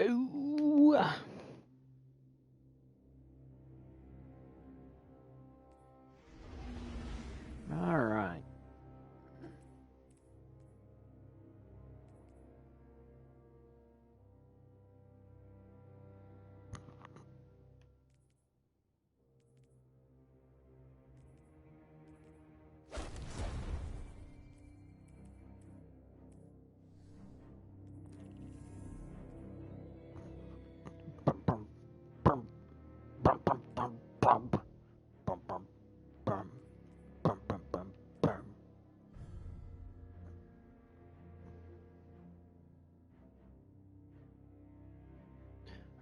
go. All right.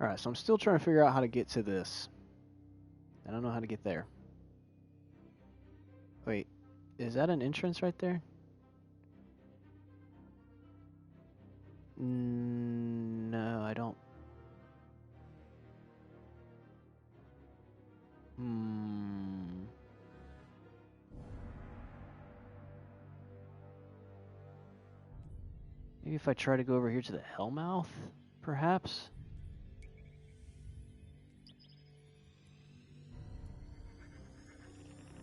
Alright, so I'm still trying to figure out how to get to this. I don't know how to get there. Wait, is that an entrance right there? No, I don't. Maybe if I try to go over here to the Hellmouth, perhaps?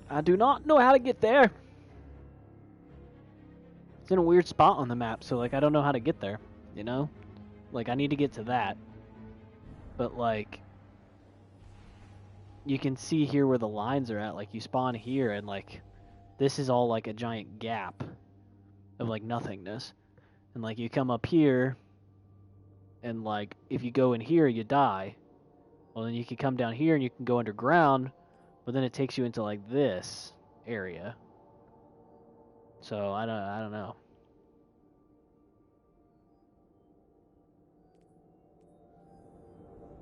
I do not know how to get there. It's in a weird spot on the map, so like I don't know how to get there, you know? Like I need to get to that. But like you can see here where the lines are at, like you spawn here and like this is all like a giant gap of like nothingness. And like you come up here and like if you go in here you die. Well then you can come down here and you can go underground, but then it takes you into like this area. So I don't know.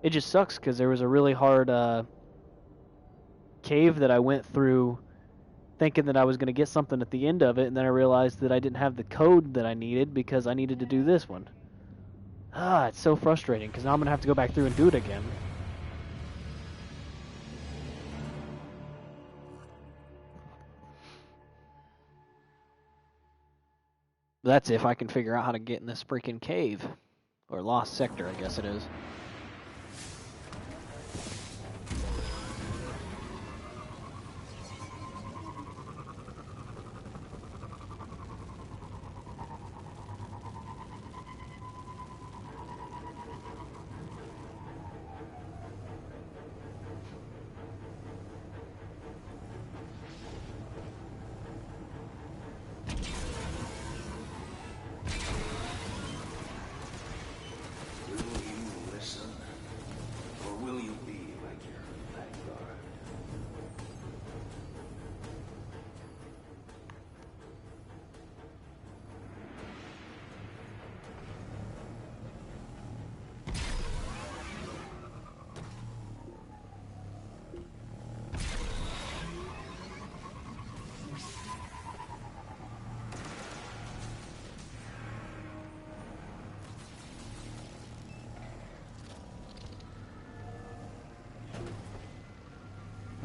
It just sucks because there was a really hard cave that I went through thinking that I was going to get something at the end of it, and then I realized that I didn't have the code that I needed because I needed to do this one. Ah, it's so frustrating because now I'm going to have to go back through and do it again. That's if I can figure out how to get in this freaking cave. Or lost sector, I guess it is.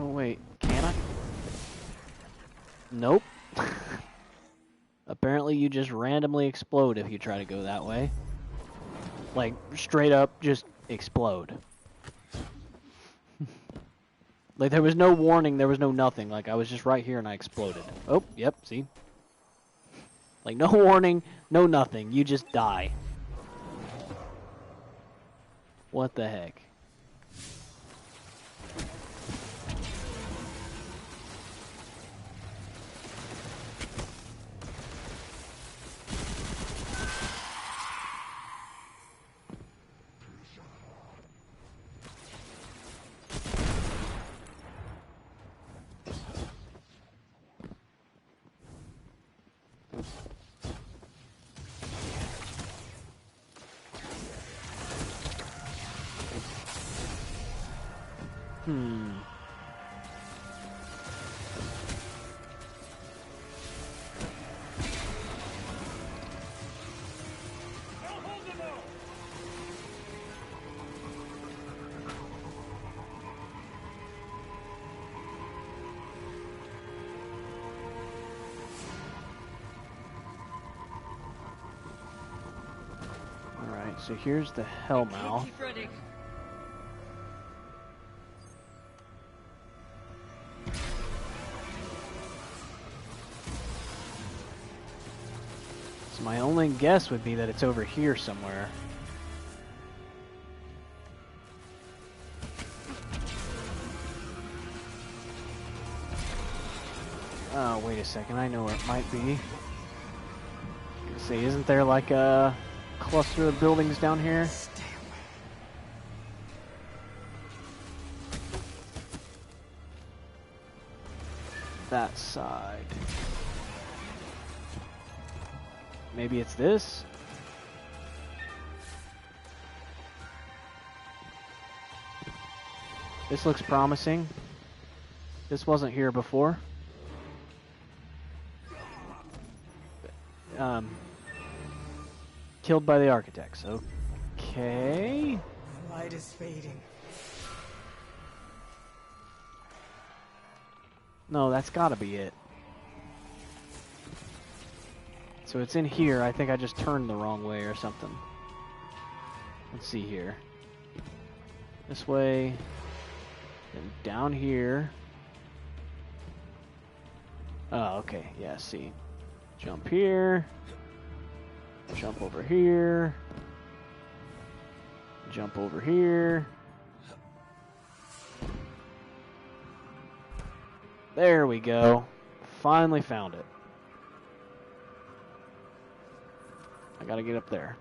Oh wait, can I? Nope. Apparently you just randomly explode if you try to go that way. Like, straight up, just explode. Like, there was no warning, there was no nothing. Like, I was just right here and I exploded. Oh, yep, see? Like, no warning, no nothing. You just die. What the heck? Alright. So here's the Hellmouth. Keep running. So my only guess would be that it's over here somewhere. Oh, wait a second. I know where it might be. See, isn't there like a cluster of buildings down here? Stay away. That side. Maybe it's this? This looks promising. This wasn't here before. Killed by the architects. Okay. The light is fading. No, that's gotta be it. So it's in here. I think I just turned the wrong way or something. Let's see here. This way. And down here. Oh, okay. Yeah, see. Jump here. Jump over here. Jump over here. There we go. Finally found it. I gotta get up there.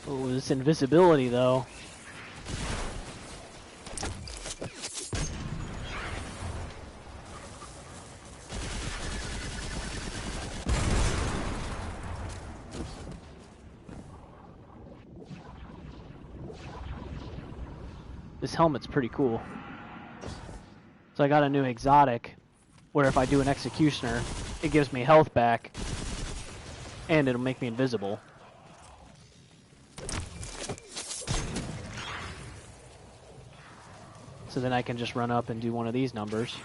Oh, this invisibility though. This helmet's pretty cool. So I got a new exotic where if I do an executioner, it gives me health back and it'll make me invisible. So then I can just run up and do one of these numbers.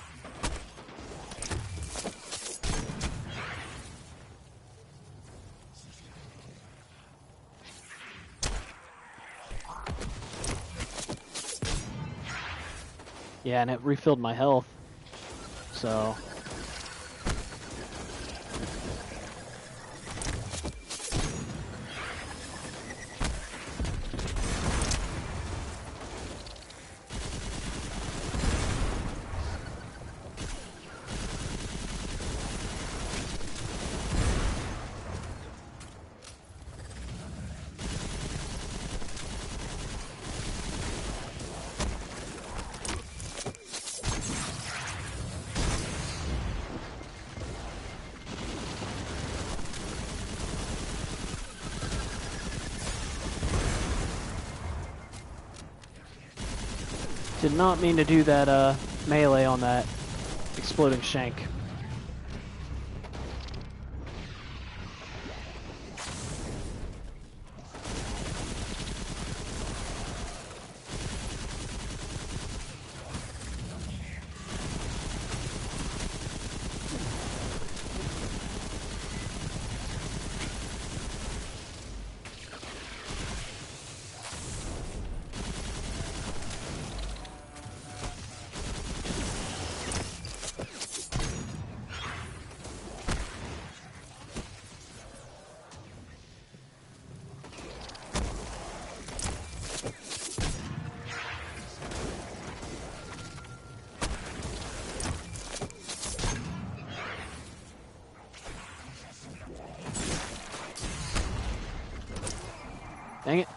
Yeah, and it refilled my health. So did not mean to do that melee on that exploding shank. Dang it.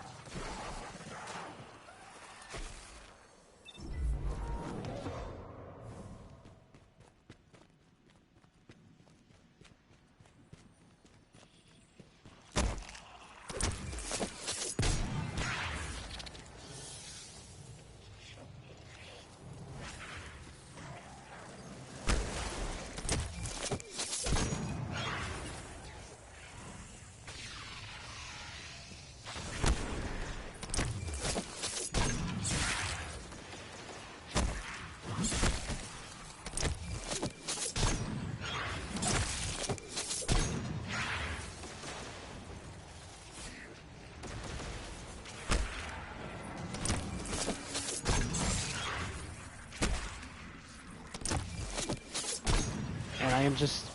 And I am just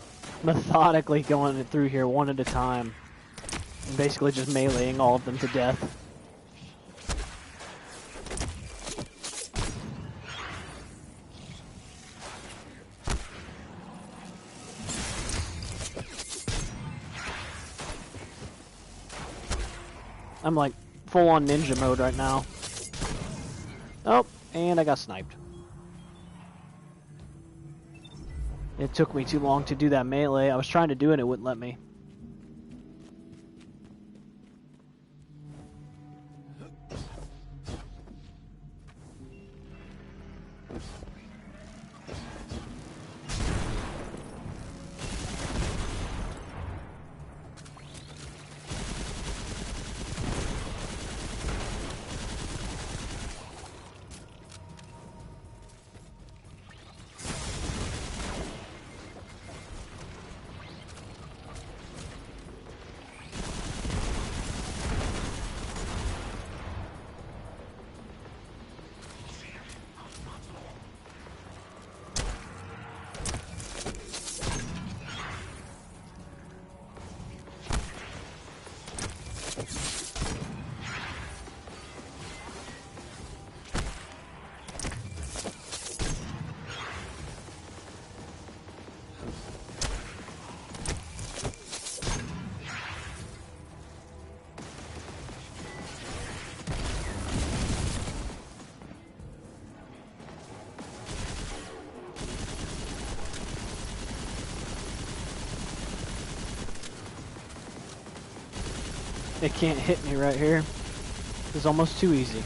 methodically going through here one at a time. And basically just meleeing all of them to death. I'm like full on ninja mode right now. Oh, and I got sniped. It took me too long to do that melee. I was trying to do it and it wouldn't let me. It can't hit me right here. It's almost too easy.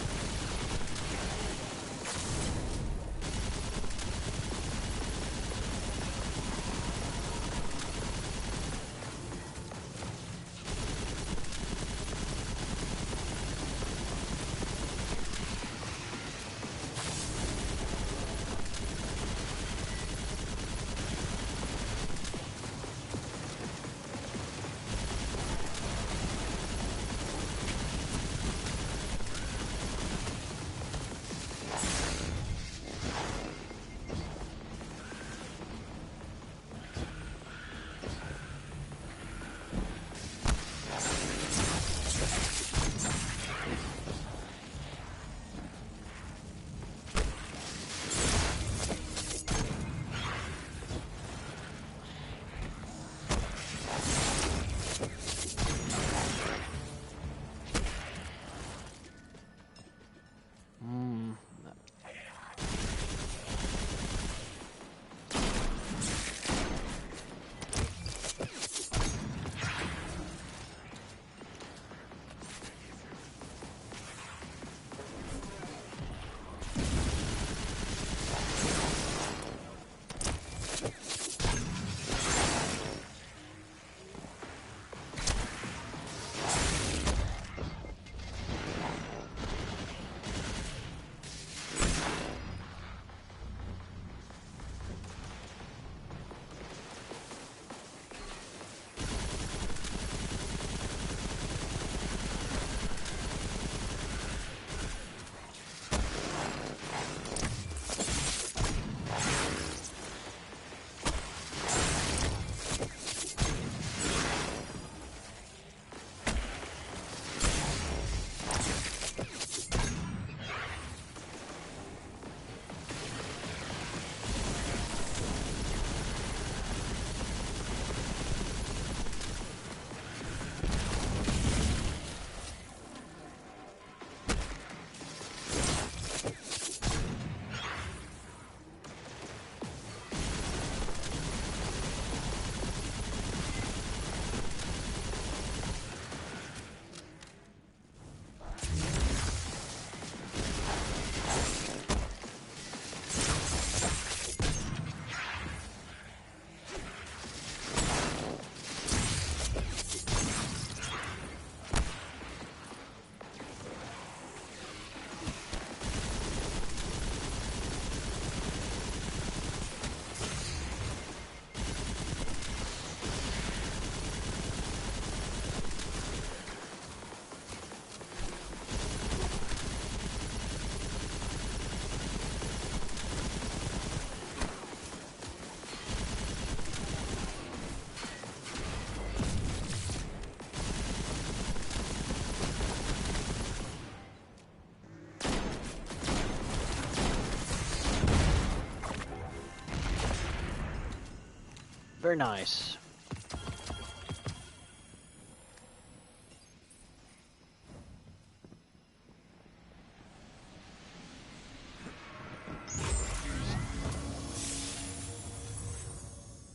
Very nice.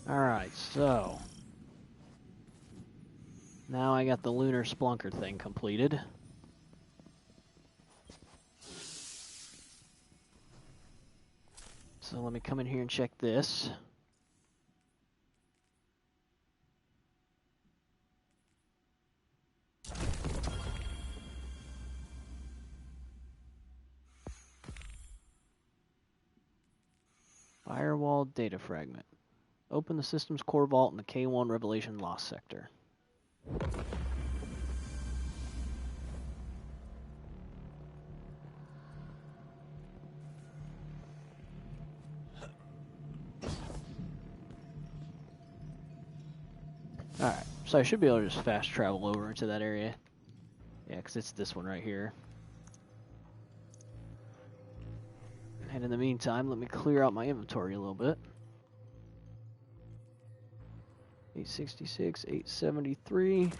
Alright, so now I got the lunar splunker thing completed. So let me come in here and check this. Firewall data fragment. Open the system's core vault in the K1 Revelation Lost Sector. Alright, so I should be able to just fast travel over into that area. Yeah, because it's this one right here. And in the meantime, let me clear out my inventory a little bit. 866, 873.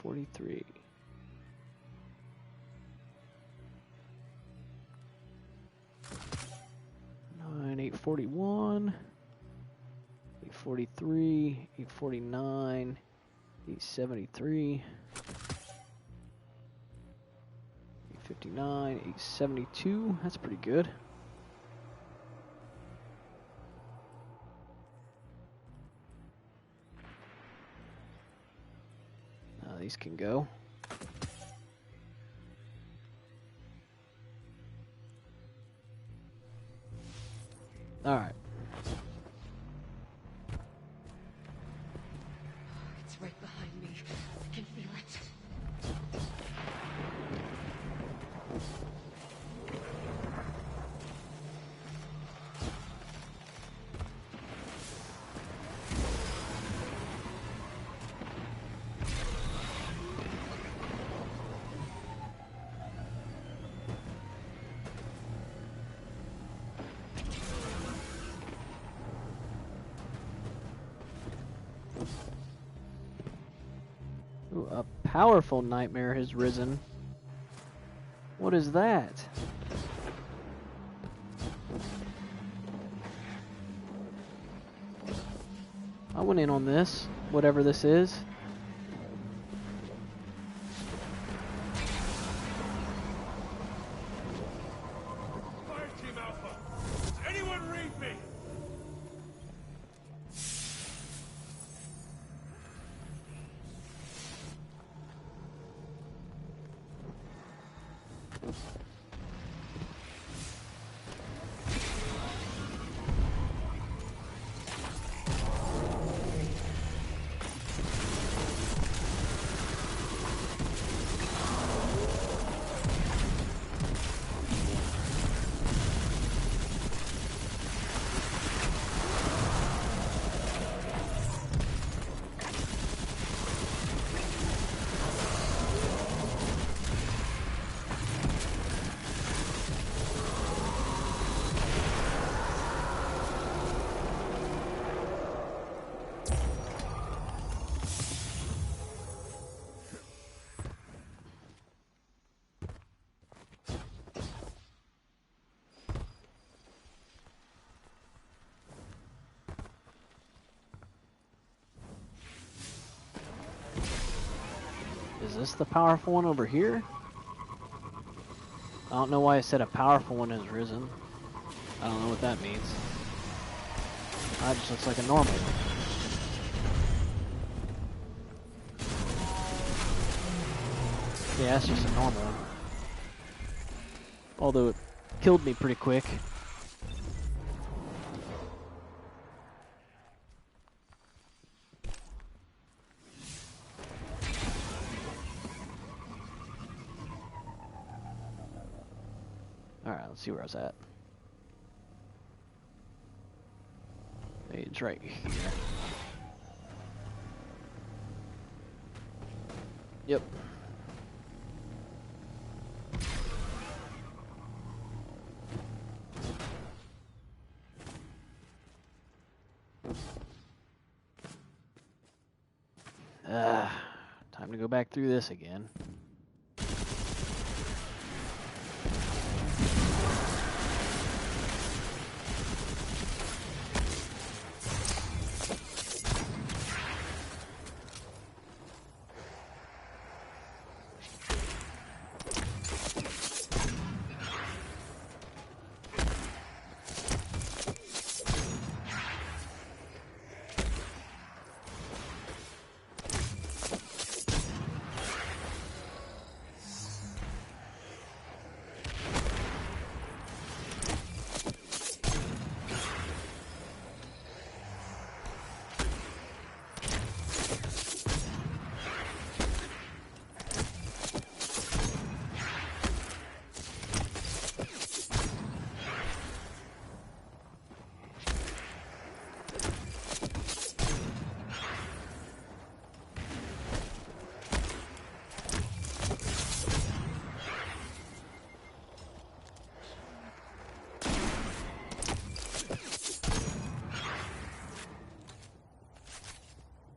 $43. 841, 843, 849, 873, 859, 872. That's pretty good. These can go. All right. It's right behind me. I can feel it. Ooh, a powerful nightmare has risen. What is that? I went in on this, whatever this is. Fire Team Alpha! Does anyone read me? Is this the powerful one over here? I don't know why I said a powerful one has risen. I don't know what that means. That just looks like a normal one. Yeah, it's just a normal one. Although it killed me pretty quick. Alright, let's see where I was at. It's right here. Yep. Time to go back through this again.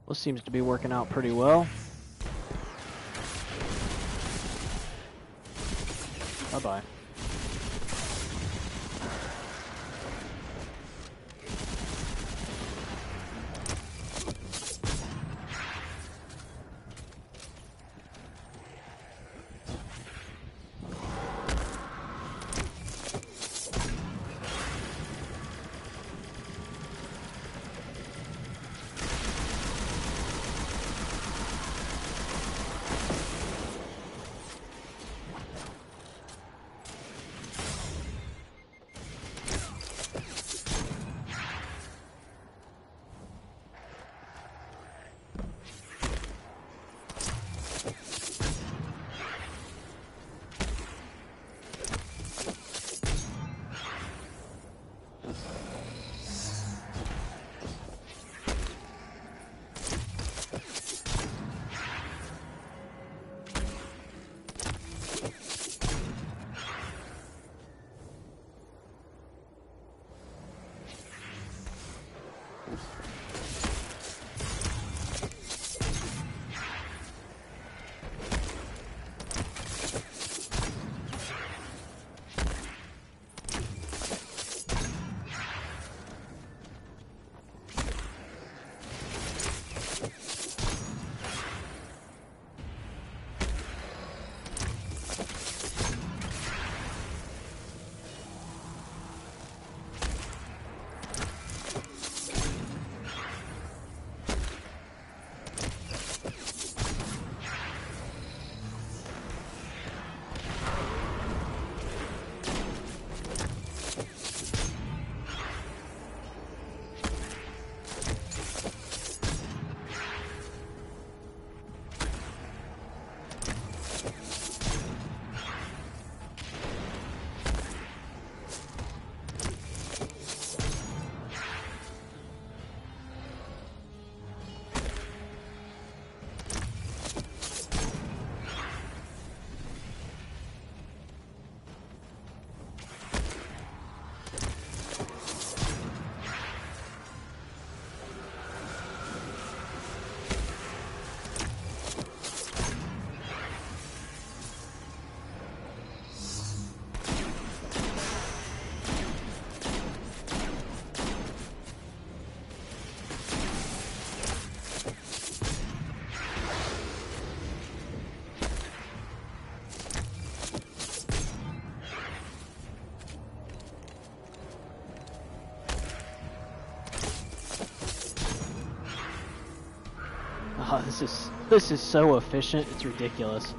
This seems to be working out pretty well. Bye-bye. Oh, this is so efficient, it's ridiculous.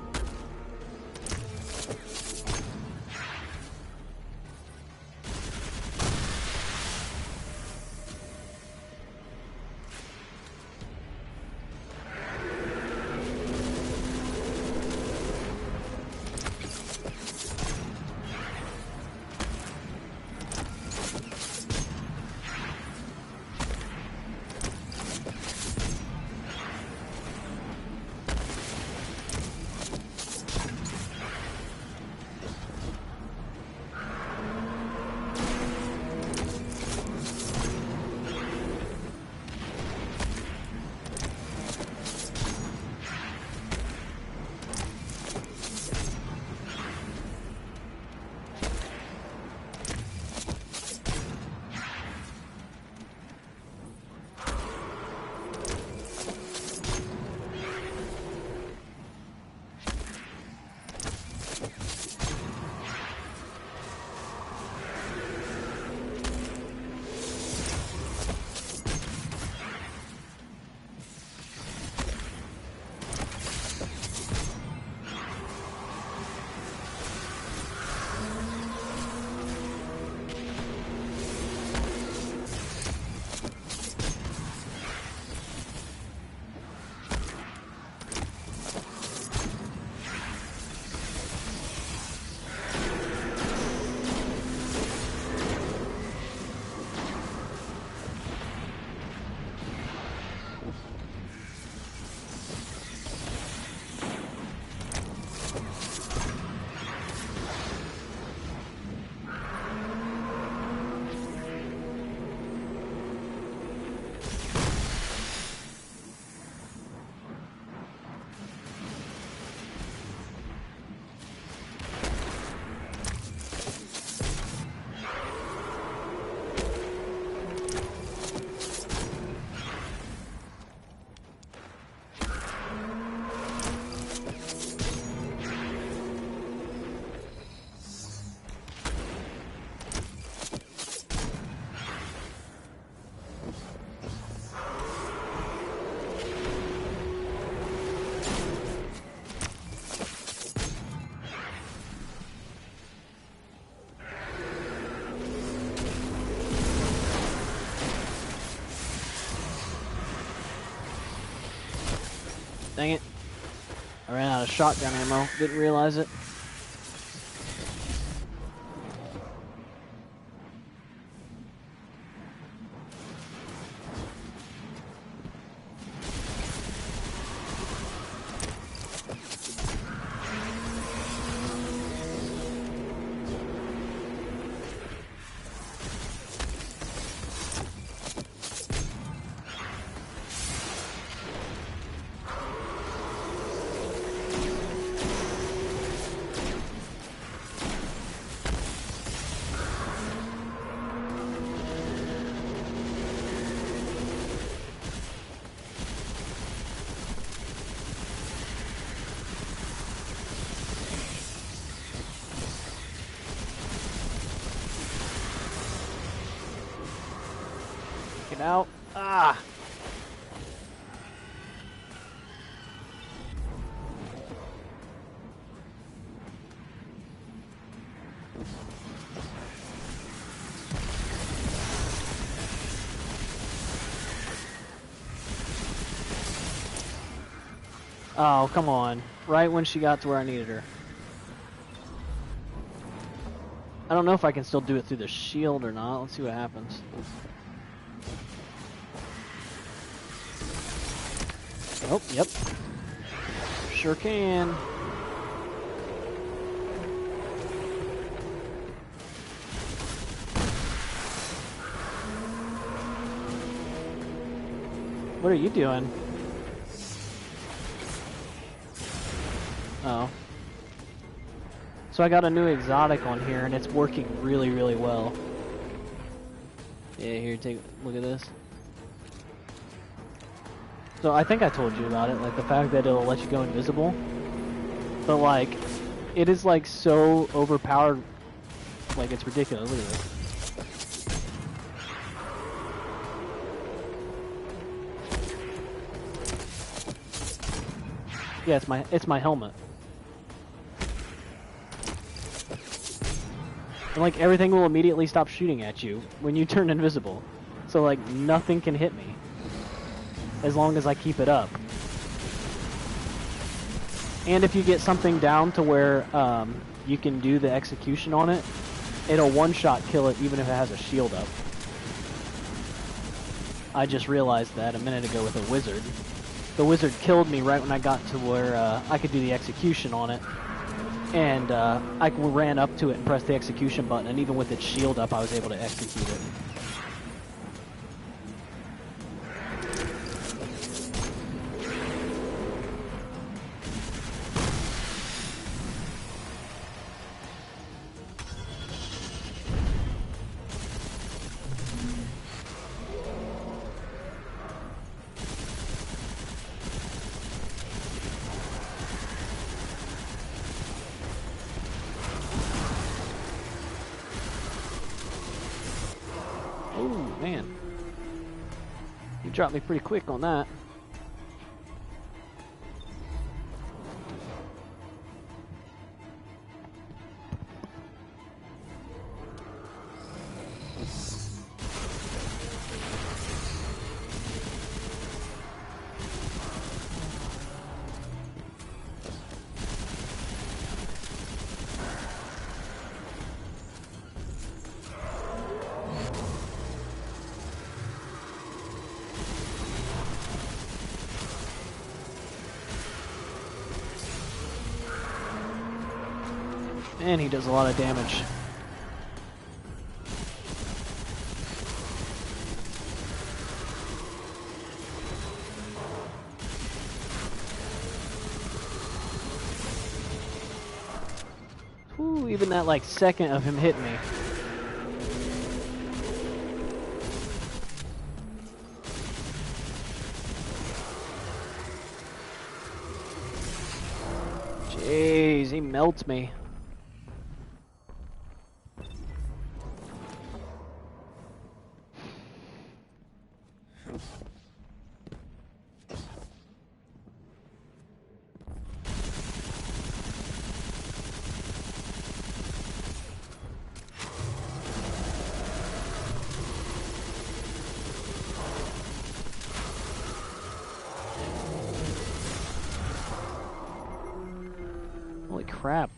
I ran out of shotgun ammo. Didn't realize it. Get out. Ah! Oh, come on. Right when she got to where I needed her. I don't know if I can still do it through the shield or not. Let's see what happens. Oh, yep. Sure can. What are you doing? Oh. So I got a new exotic on here and it's working really, really well. Yeah, here, take a look at this. So I think I told you about it, like the fact that it'll let you go invisible. But like, it is like so overpowered, like it's ridiculous. Look at this. Yeah, it's my helmet. And like everything will immediately stop shooting at you when you turn invisible. So like nothing can hit me as long as I keep it up. And if you get something down to where you can do the execution on it, it'll one-shot kill it even if it has a shield up. I just realized that a minute ago with a wizard. The wizard killed me right when I got to where I could do the execution on it. And I ran up to it and pressed the execution button, and even with its shield up, I was able to execute it. Oh, man. You dropped me pretty quick on that. And he does a lot of damage. Ooh, even that like second of him hitting me. Jeez, he melts me. crap.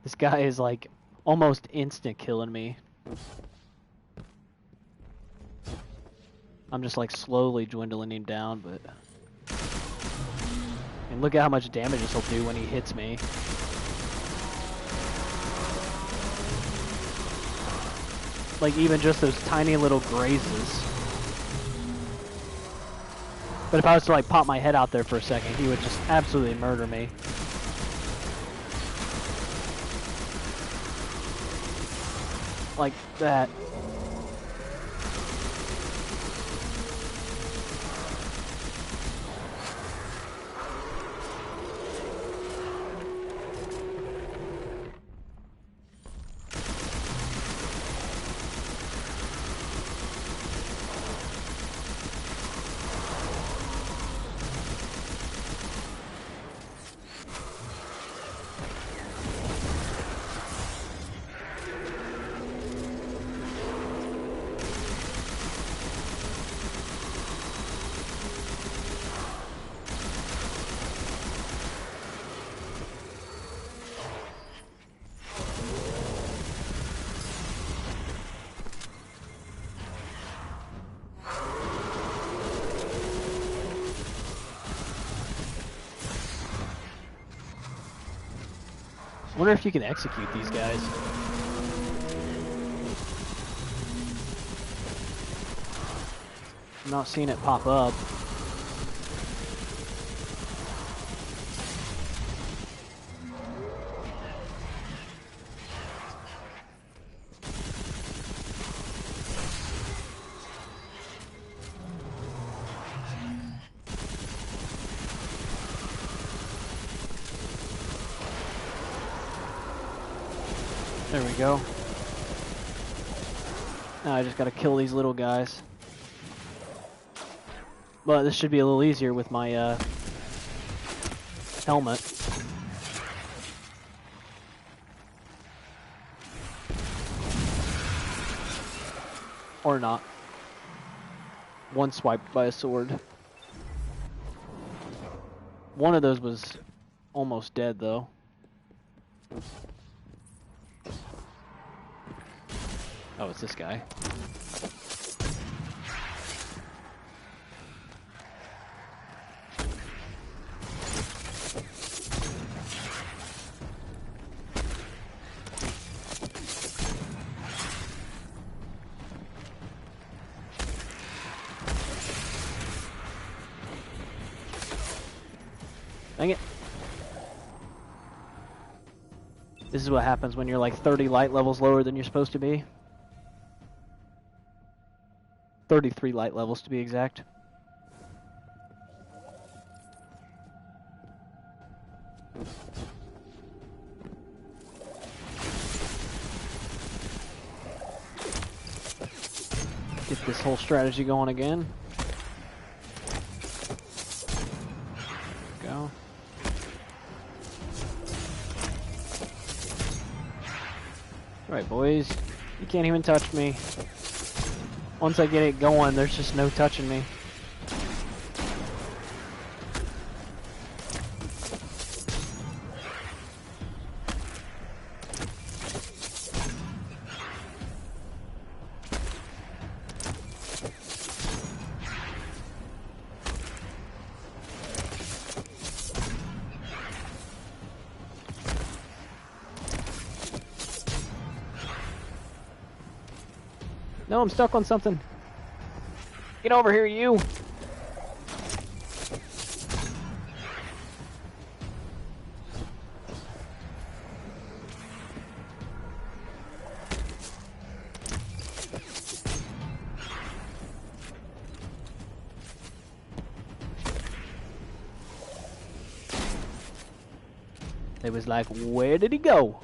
This guy is like almost instant killing me. I'm just like slowly dwindling him down, but... And look at how much damage this will do when he hits me. Like even just those tiny little grazes. But if I was to like pop my head out there for a second, he would just absolutely murder me. Like that. I wonder if you can execute these guys. I'm not seeing it pop up. There we go. Now I just gotta kill these little guys. But this should be a little easier with my helmet. Or not. One swiped by a sword. One of those was almost dead though. Oh, it's this guy. Dang it. This is what happens when you're like 30 light levels lower than you're supposed to be. 33 light levels to be exact. Get this whole strategy going again. Go. Alright, boys. You can't even touch me. Once I get it going, there's just no touching me. No, I'm stuck on something. Get over here, you! It was like, where did he go?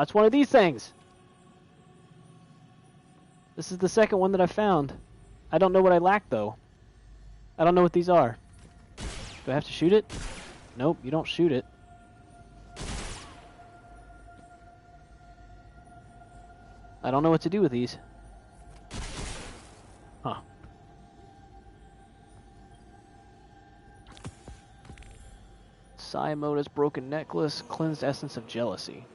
It's one of these things. The This is the second one that I found. I don't know what I lack, though. I don't know what these are. Do I have to shoot it? Nope, you don't shoot it. I don't know what to do with these. Huh. Siamota's broken necklace, cleansed essence of jealousy.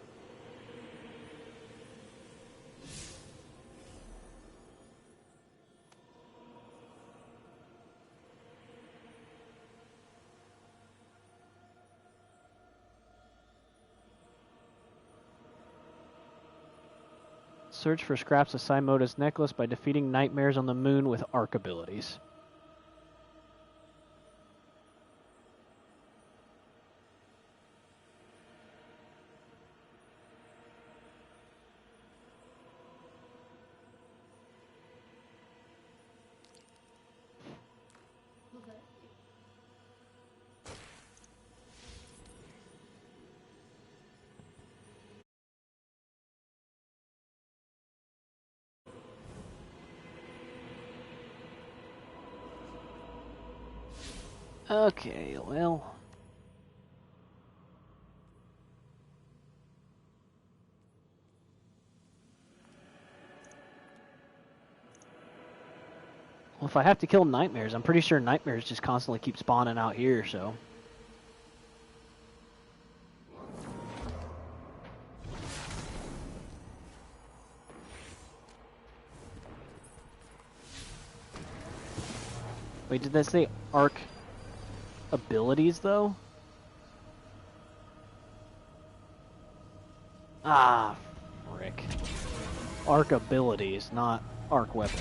Search for scraps of Siamota's necklace by defeating nightmares on the moon with arc abilities. Okay, well... Well, if I have to kill nightmares, I'm pretty sure nightmares just constantly keep spawning out here, so... Wait, did that say arc abilities, though? Ah, frick. Arc abilities, not arc weapons.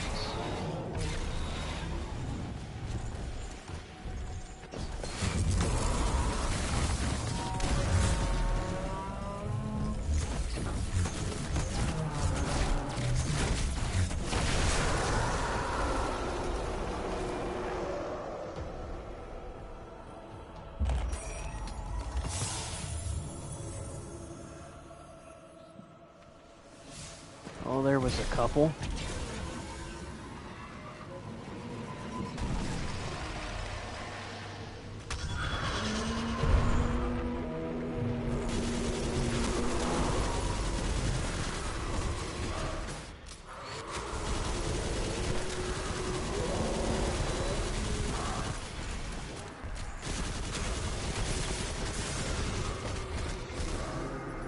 Oh, there was a couple.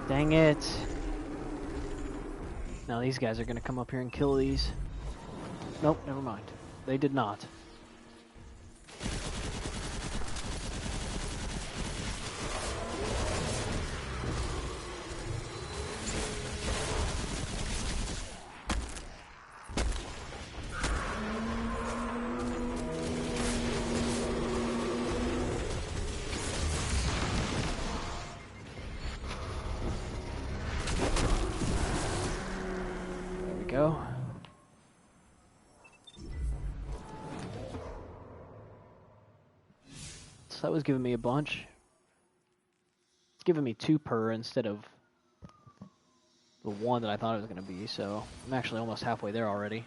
Dang it. Now these guys are gonna come up here and kill these. Nope, never mind. They did not. Go. So that was giving me a bunch. It's giving me 2 per instead of the 1 that I thought it was going to be, so I'm actually almost halfway there already.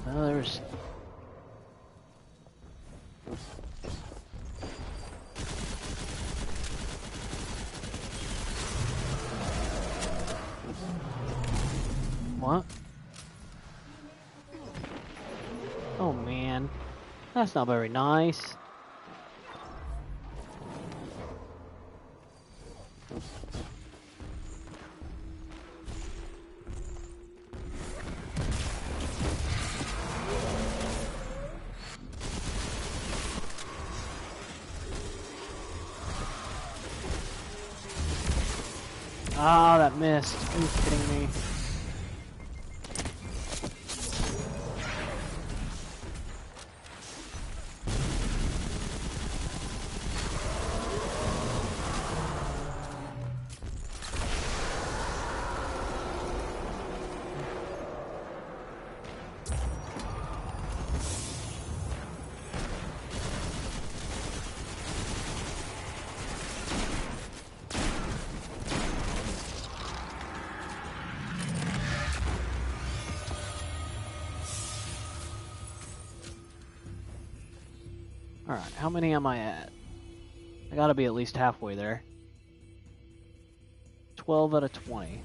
Well, there's... What? Oh man, that's not very nice. Ah, that missed. Are you kidding me? Alright, how many am I at? I gotta be at least halfway there. 12 out of 20.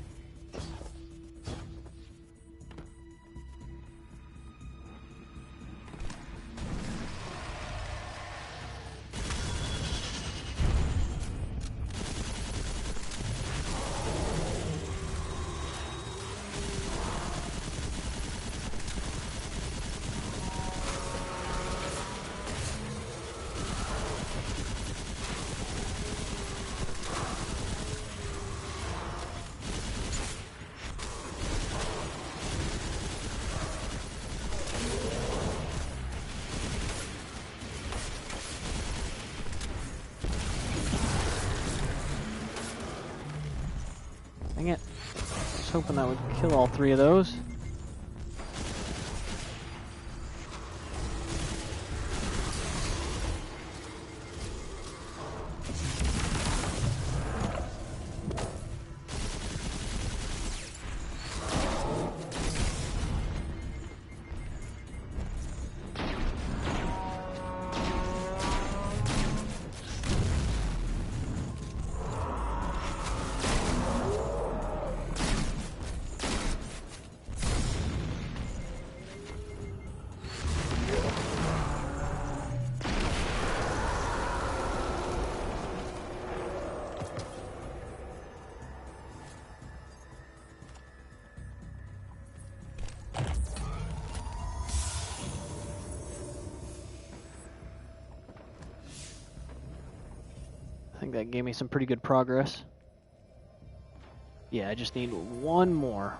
Dang it. I was hoping that would kill all 3 of those. I think that gave me some pretty good progress. Yeah, I just need 1 more.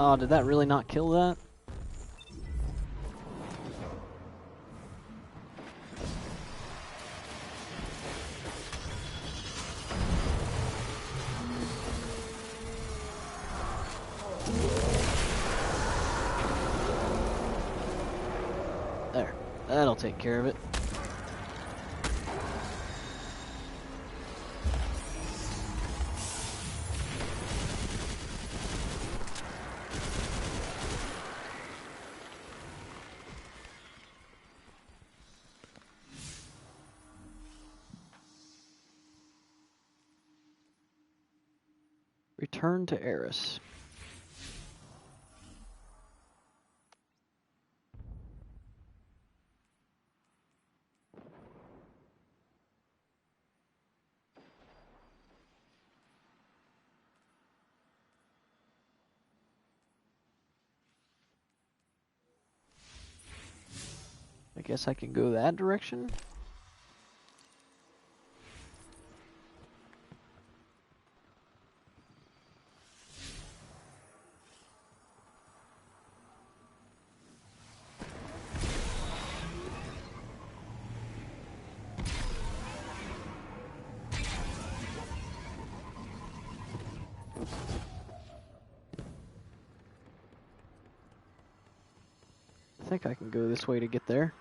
Oh, did that really not kill that? There. That'll take care of it. Return to Eris. Guess I can go that direction? I think I can go this way to get there.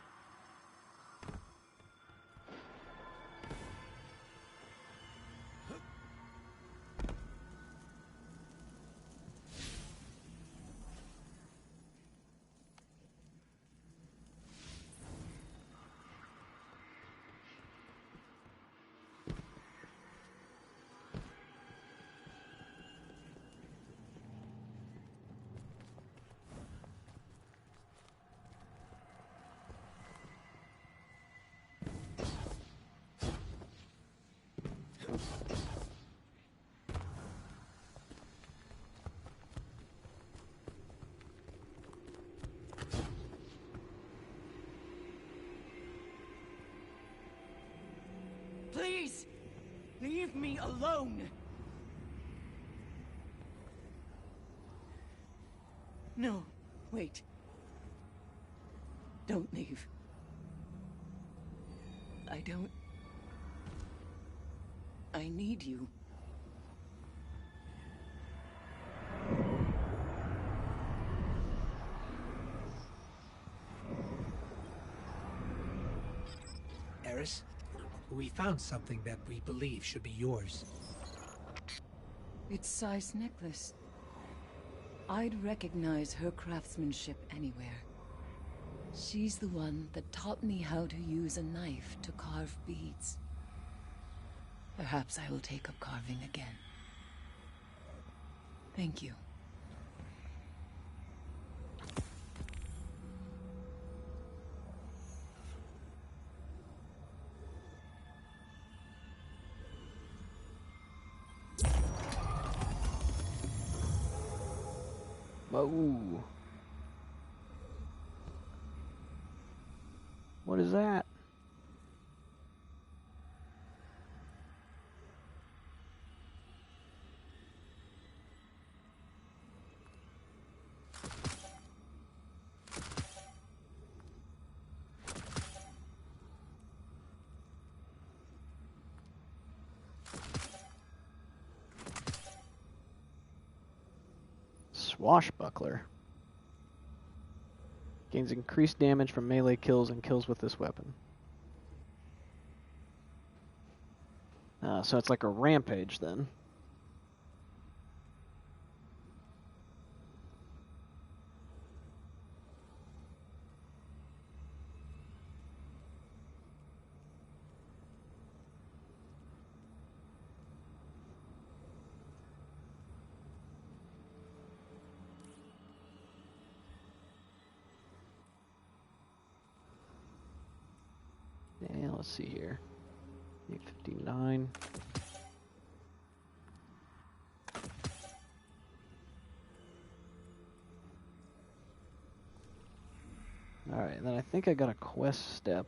Please! Leave me alone! No, wait. Don't leave. I need you. Eris, we found something that we believe should be yours. It's Sai's necklace. I'd recognize her craftsmanship anywhere. She's the one that taught me how to use a knife to carve beads. Perhaps I will take up carving again. Thank you. Whoa. What is that? Swashbuckler. Gains increased damage from melee kills and kills with this weapon. So it's like a rampage then. Yeah, let's see here. 859. Alright, and then I think I got a quest step.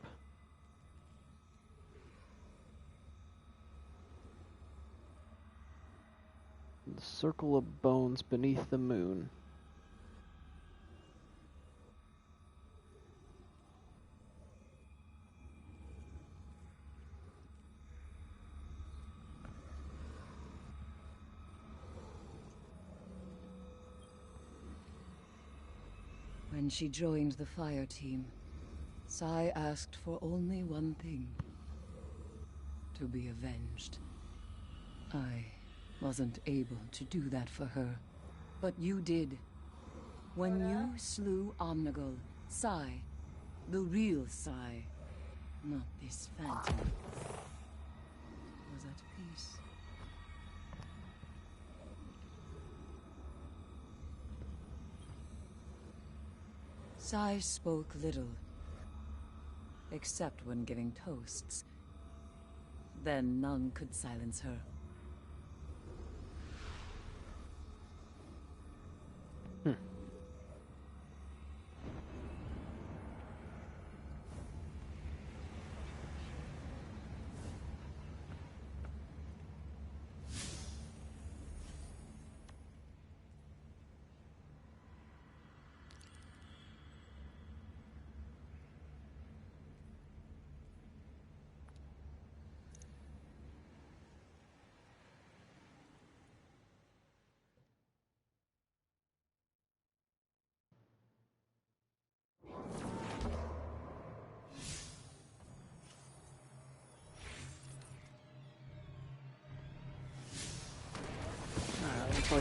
The Circle of Bones Beneath the Moon. When she joined the fire team, Sai asked for only one thing. To be avenged. I wasn't able to do that for her, but you did. When you slew Omnigul, Sai, the real Sai, not this phantom, was at peace. Sai spoke little, except when giving toasts. Then none could silence her.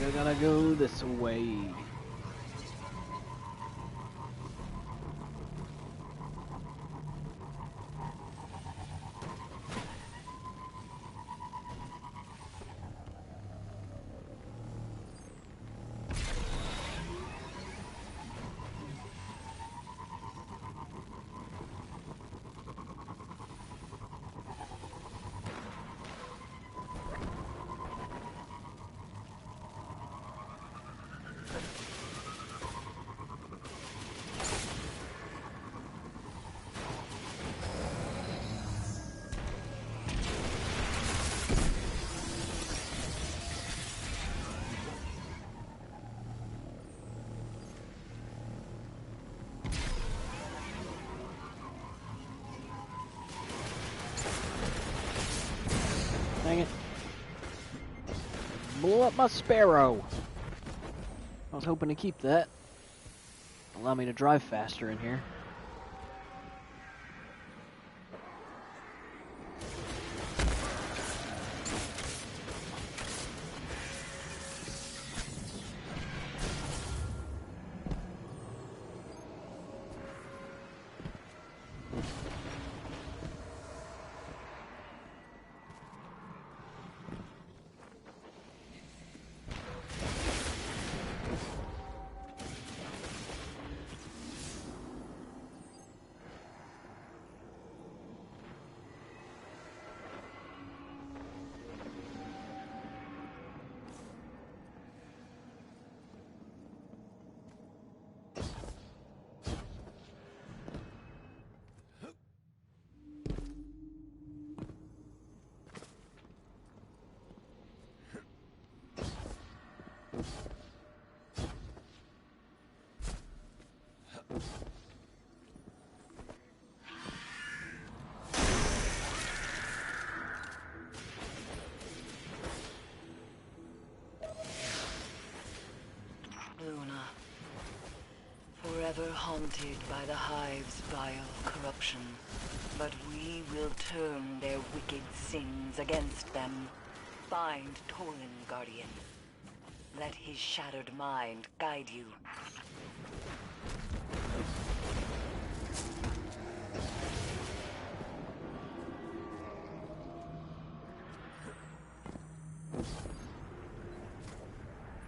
like I gotta go this way. Dang it. Blew up my sparrow. I was hoping to keep that. Allow me to drive faster in here. Luna, forever haunted by the Hive's vile corruption. But we will turn their wicked sins against them. Find Torin, Guardian. Let his shattered mind guide you.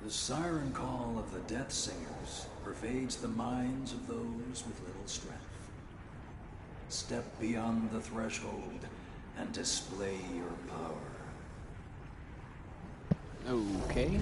The siren call of the Death Singers pervades the minds of those with little strength. Step beyond the threshold and display your power. Okay.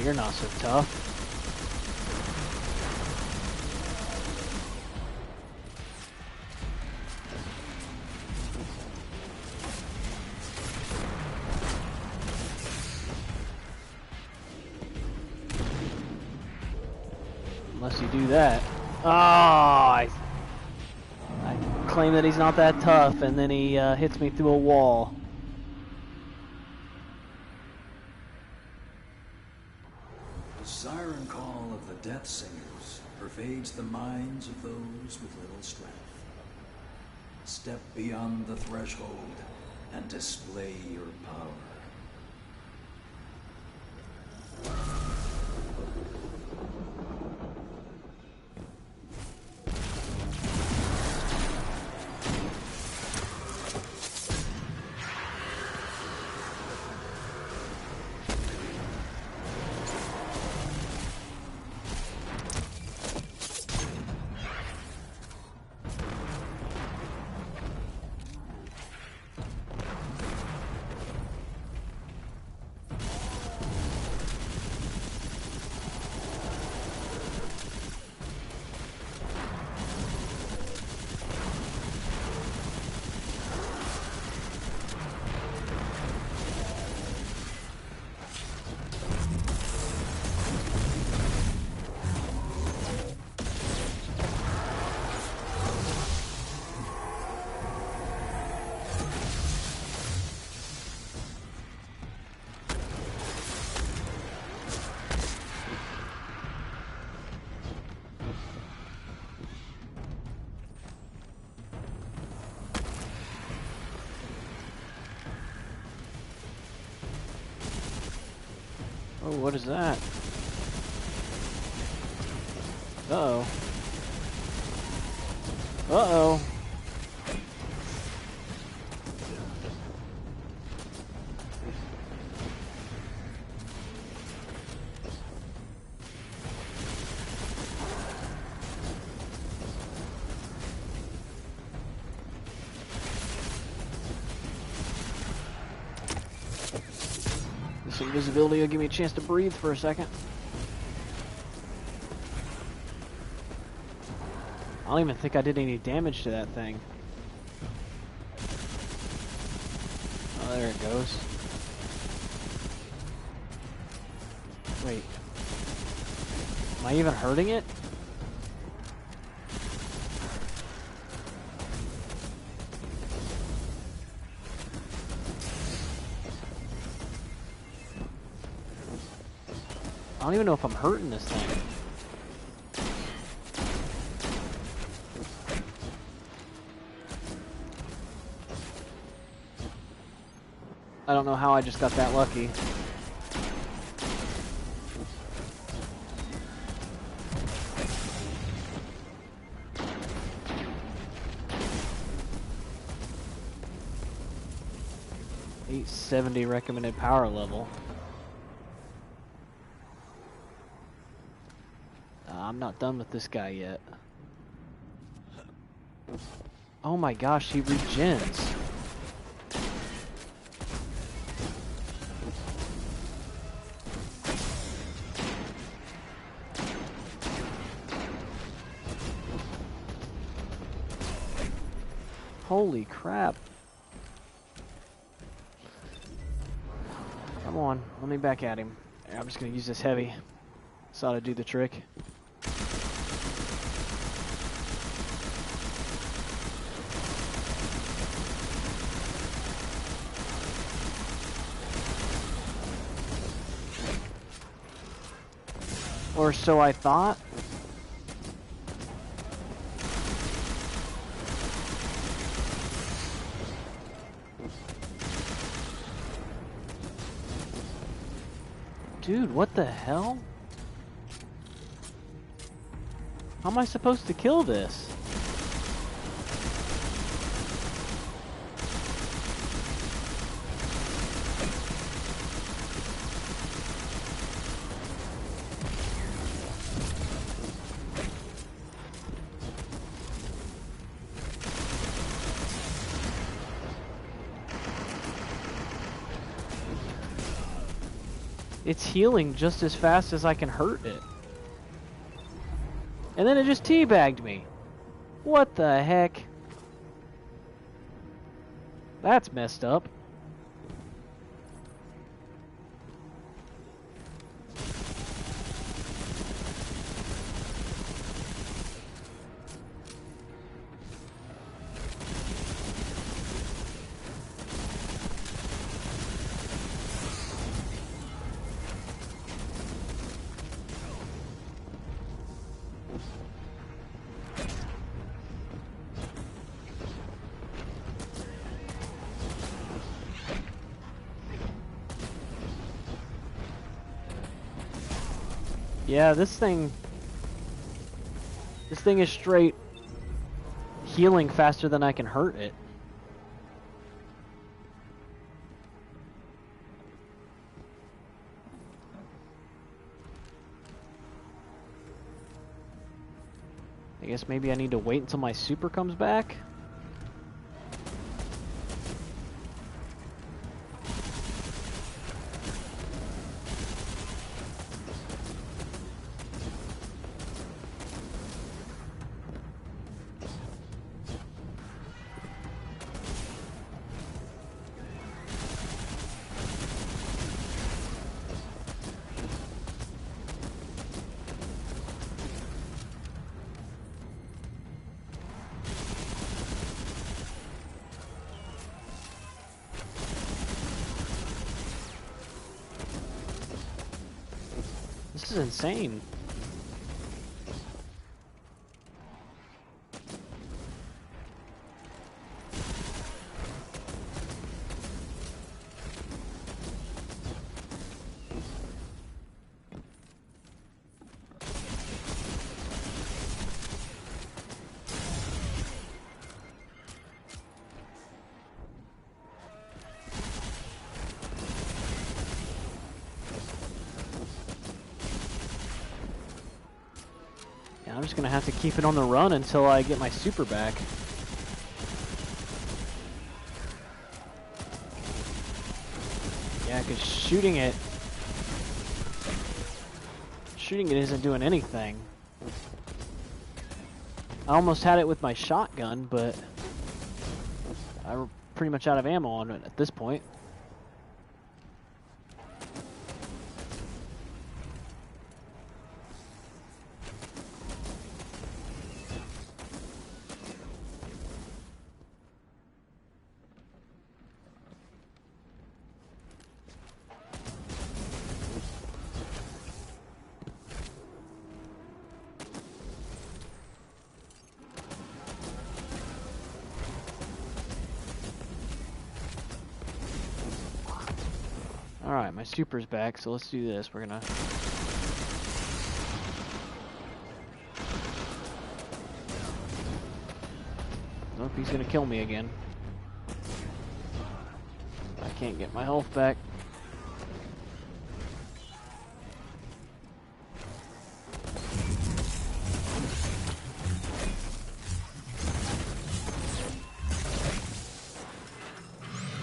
You're not so tough. Unless you do that. Oh, I claim that he's not that tough, and then he hits me through a wall. The siren call of the Death Singers pervades the minds of those with little strength. Step beyond the threshold and display your power. Oh, what is that? Uh-oh. Uh-oh. This invisibility will give me a chance to breathe for a second. I don't even think I did any damage to that thing. Oh, there it goes. Wait. Am I even hurting it? I don't even know if I'm hurting this thing. I don't know how I just got that lucky. $870 recommended power level. I'm not done with this guy yet. Oh my gosh, he regens. Holy crap. Come on, let me back at him. I'm just gonna use this heavy. This ought to do the trick. Or so I thought. Dude, what the hell? How am I supposed to kill this? It's healing just as fast as I can hurt it. And then it just teabagged me. What the heck? That's messed up. Yeah, this thing is straight healing faster than I can hurt it. I guess maybe I need to wait until my super comes back. This is insane. I'm just gonna have to keep it on the run until I get my super back. Yeah, because shooting it isn't doing anything. I almost had it with my shotgun, but I'm pretty much out of ammo on it at this point. Alright, my super's back, so let's do this. We're gonna... Nope, he's gonna kill me again. I can't get my health back.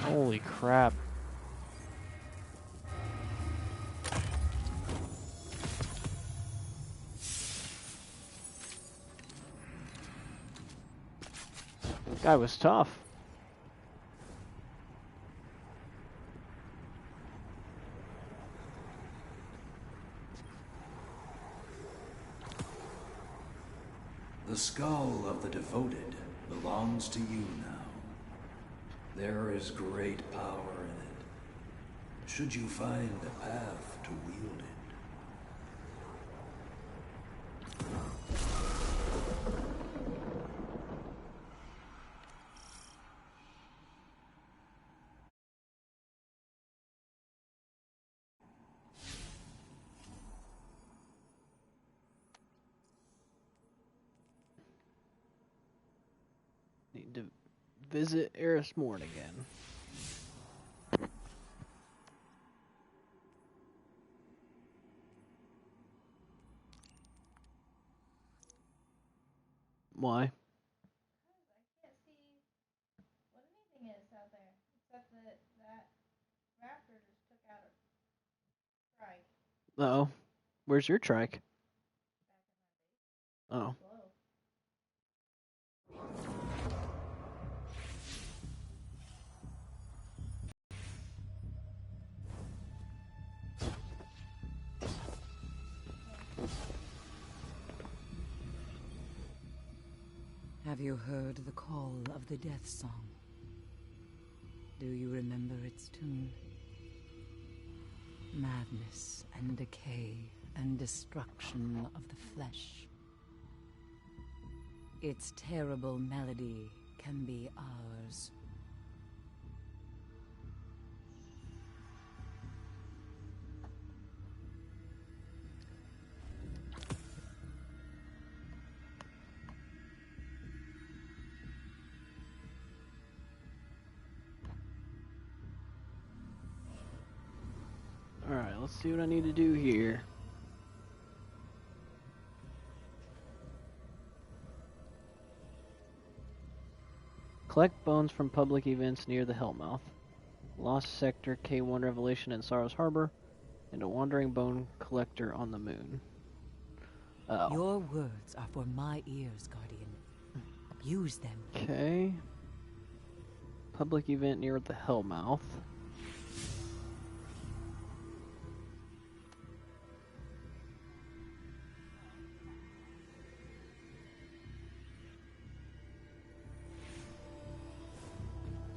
Holy crap. Guy was tough. The skull of the devoted belongs to you now. There is great power in it, should you find a path to wield it. Need to visit Eris Morn again. Why? I can't see what anything is out there, except that raptor just took out a trike. Uh-oh. Where's your trike? Oh. Whoa. Have you heard the call of the death song? Do you remember its tune? Madness and decay and destruction of the flesh. Its terrible melody can be ours. Alright, let's see what I need to do here. Collect bones from public events near the Hellmouth. Lost Sector, K1 Revelation in Sorrow's Harbor, and a wandering bone collector on the moon. Oh. Your words are for my ears, Guardian. Use them. Okay. Public event near the Hellmouth.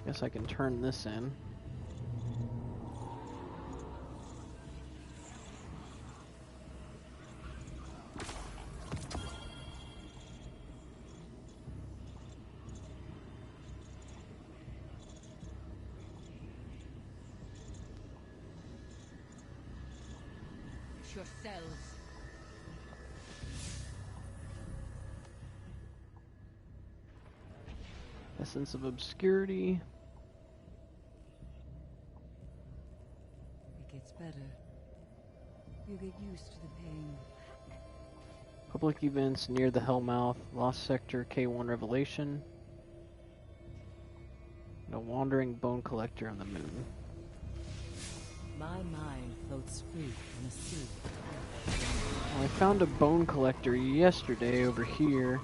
Guess I can turn this in. Yourselves. Essence of Obscurity. It gets better. You get used to the pain. Public events near the Hellmouth, Lost Sector, K1 Revelation, and a wandering bone collector on the moon. My mind floats free on a sea. Well, I found a bone collector yesterday over here.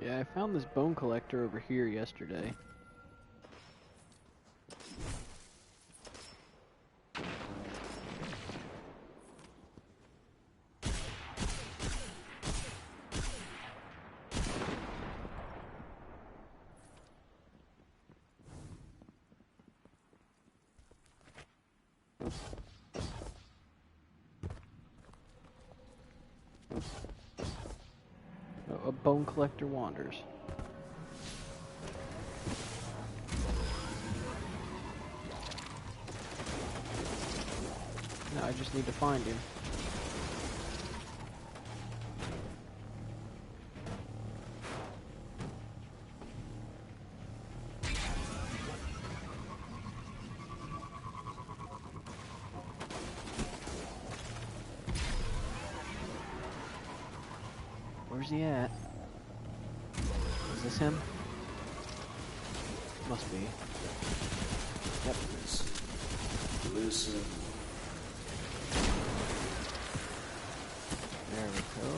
Yeah, I found this bone collector over here yesterday. A bone collector wanders. Now I just need to find him. Where's he at? Is this him? Must be. Yep. Listen. There we go.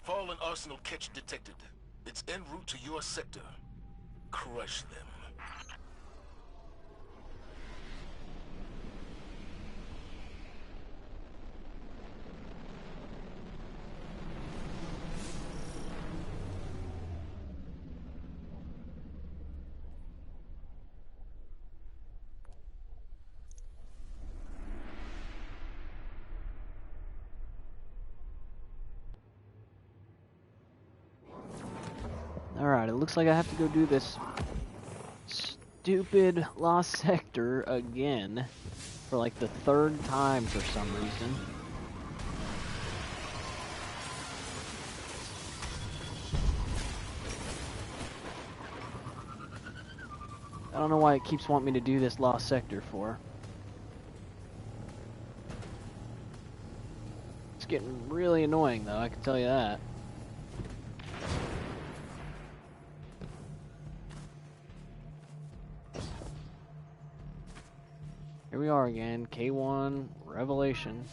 Fallen Arsenal catch detected. It's en route to your sector. Crush them. Alright, it looks like I have to go do this stupid Lost Sector again for like the third time for some reason. I don't know why it keeps wanting me to do this Lost Sector for. It's getting really annoying though, I can tell you that. Here we are again, K1 Revelation.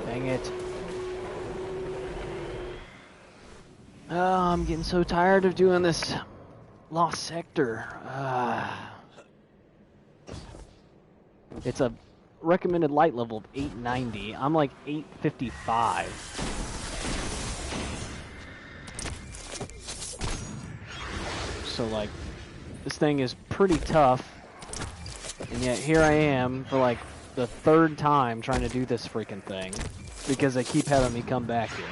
Dang it. Oh, I'm getting so tired of doing this lost sector. It's a recommended light level of 890. I'm like 855. So like, this thing is pretty tough. And yet here I am for like the third time trying to do this freaking thing. Because they keep having me come back here.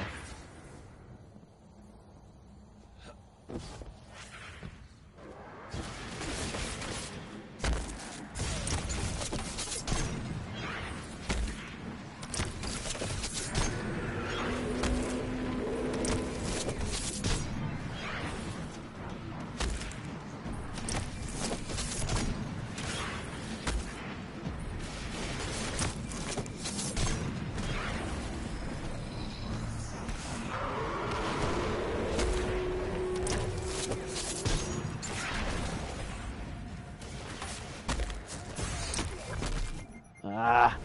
Ah.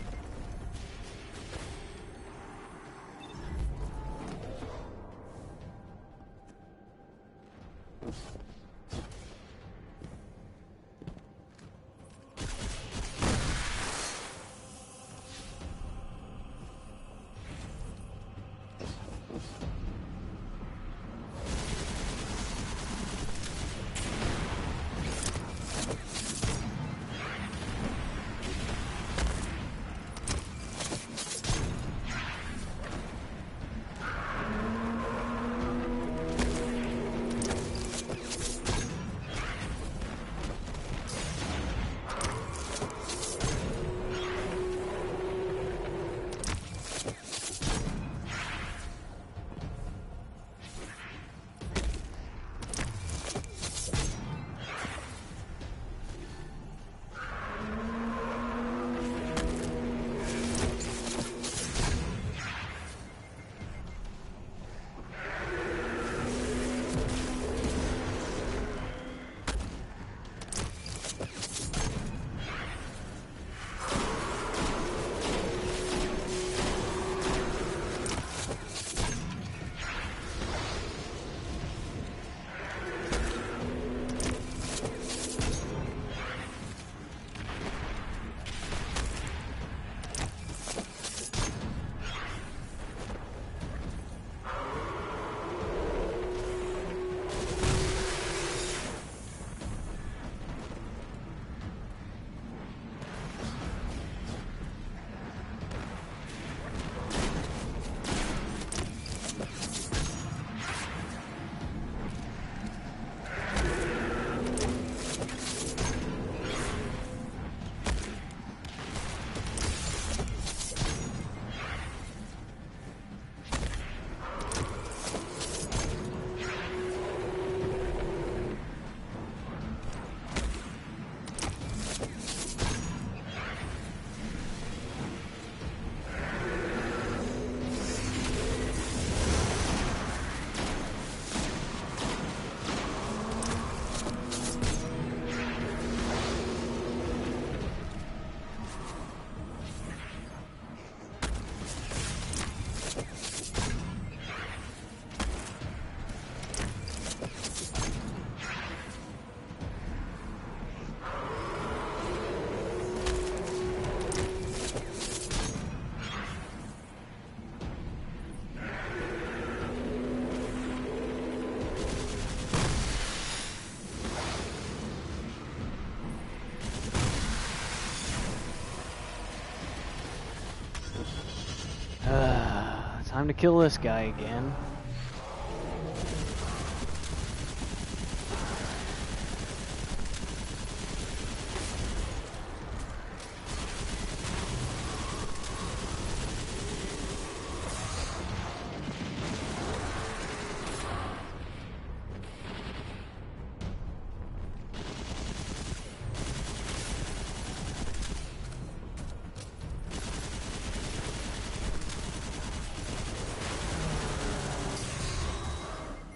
Time to kill this guy again.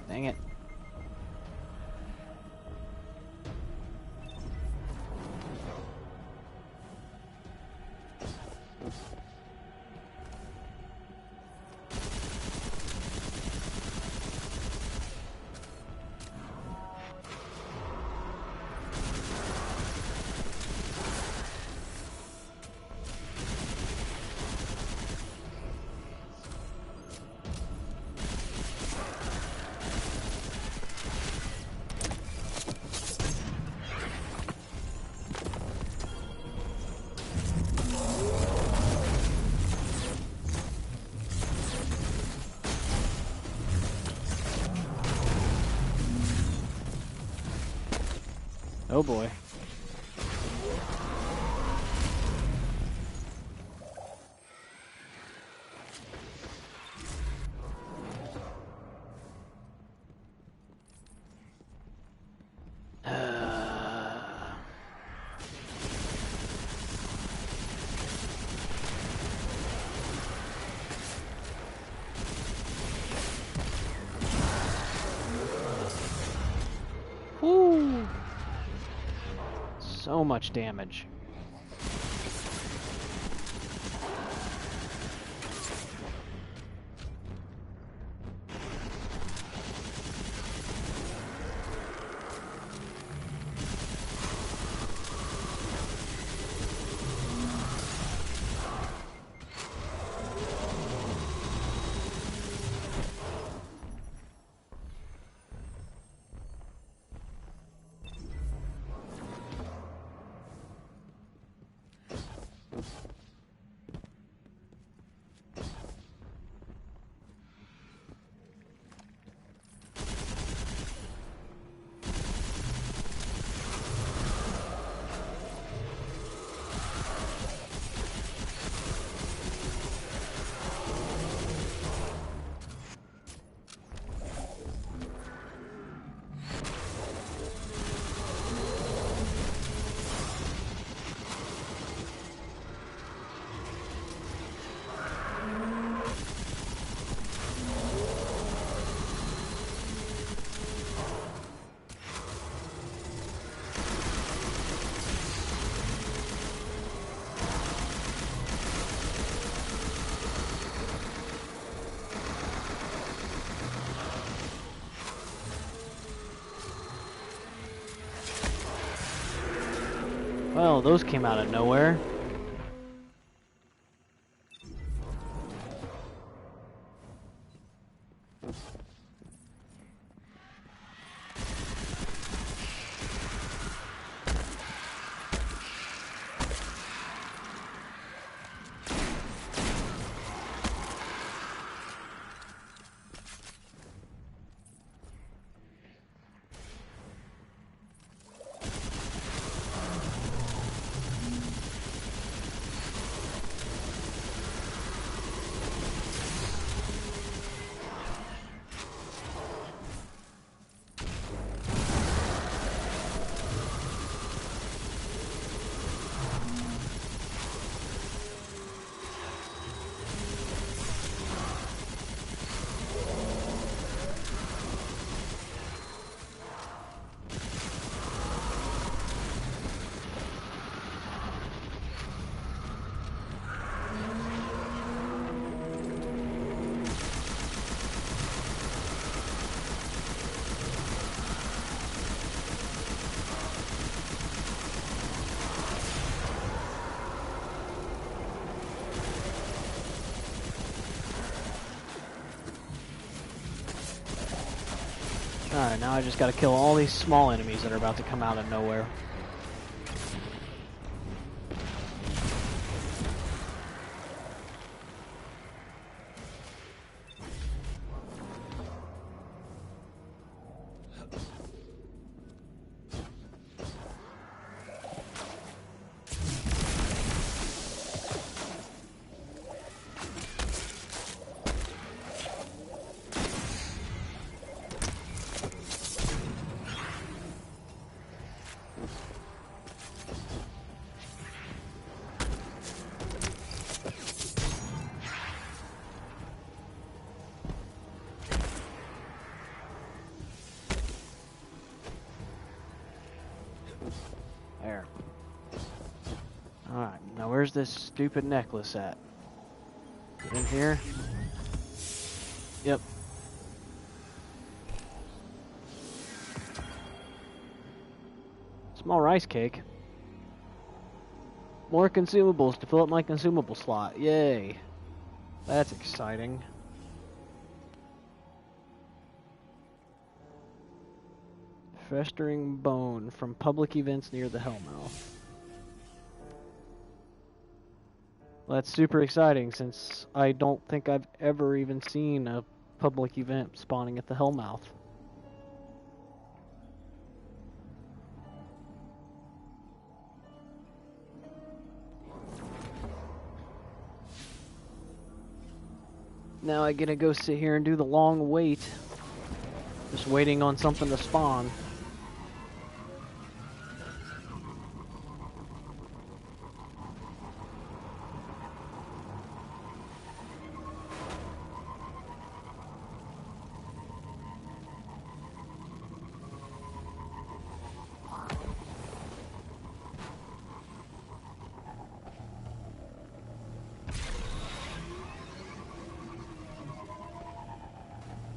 Dang it. Oh boy. Whoo! So much damage. Well, those came out of nowhere. Alright, now I just gotta kill all these small enemies that are about to come out of nowhere. Where's this stupid necklace at? In here? Yep. Small rice cake. More consumables to fill up my consumable slot. Yay. That's exciting. Festering bone from public events near the Hellmouth. Well, that's super exciting since I don't think I've ever even seen a public event spawning at the Hellmouth. Now I get to go sit here and do the long wait. Just waiting on something to spawn.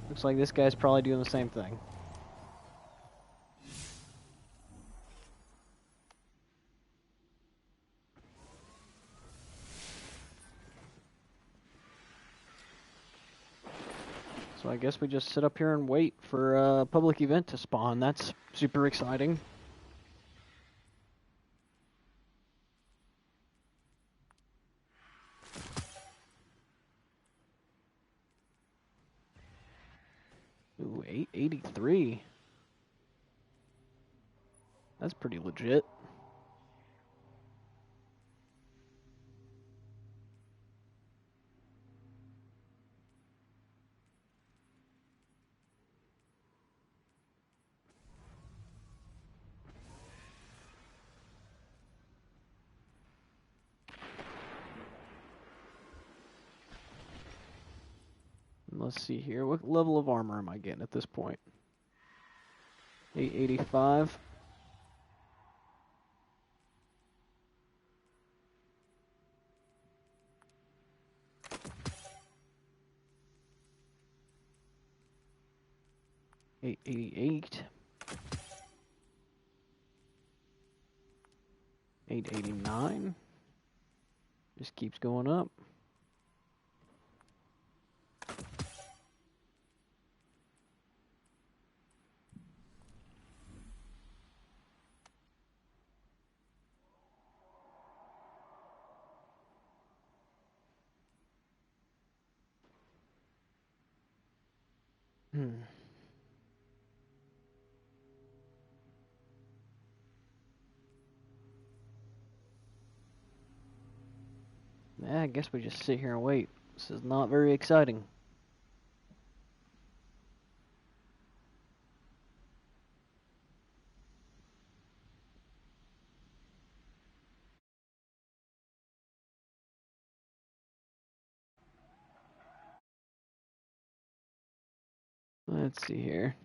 Looks like this guy's probably doing the same thing. So I guess we just sit up here and wait for a public event to spawn. That's super exciting. Ooh, 883. That's pretty legit. Let's see here. What level of armor am I getting at this point? 885. $888. 889. Just keeps going up. Yeah, I guess we just sit here and wait. This is not very exciting. Let's see here.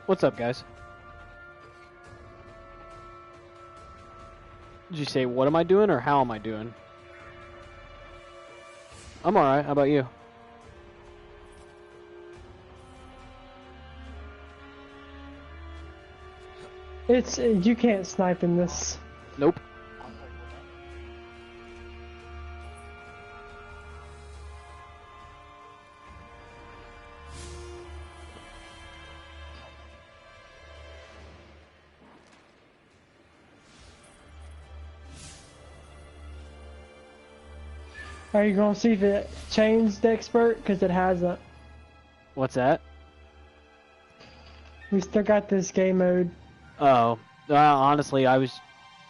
What's up, guys? Did you say what am I doing or how am I doing? I'm alright. How about you? It's you can't snipe in this. Nope. Are you gonna see if it changed expert? Because it hasn't. What's that? We still got this game mode. Oh, honestly, I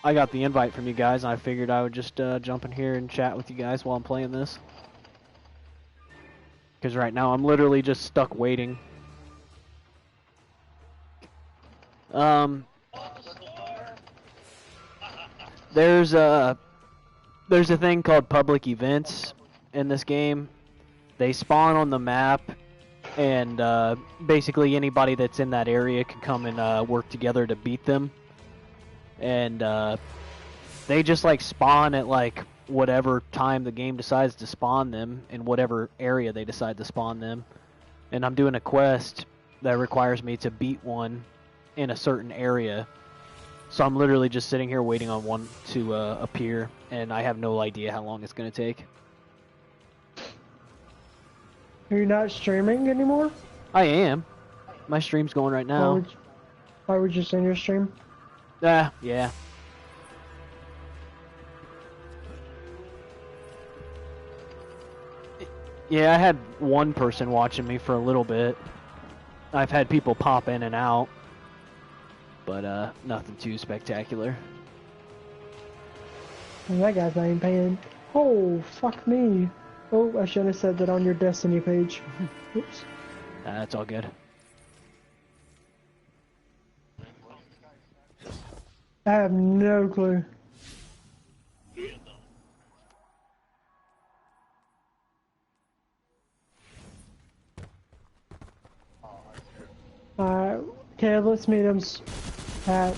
got the invite from you guys, and I figured I would just jump in here and chat with you guys while I'm playing this. Because right now I'm literally just stuck waiting. There's a thing called public events in this game. They spawn on the map, and basically anybody that's in that area can come and work together to beat them. And they just like spawn at like whatever time the game decides to spawn them in whatever area they decide to spawn them. And I'm doing a quest that requires me to beat one in a certain area. So I'm literally just sitting here waiting on one to appear, and I have no idea how long it's going to take. Are you not streaming anymore? I am. My stream's going right now. Why would you send your stream? Yeah. Yeah, I had one person watching me for a little bit. I've had people pop in and out, but nothing too spectacular. That guy's not even paying. Oh, fuck me. Oh, I should have said that on your Destiny page. Oops. That's all good. I have no clue. Alright, okay, let's meet him at...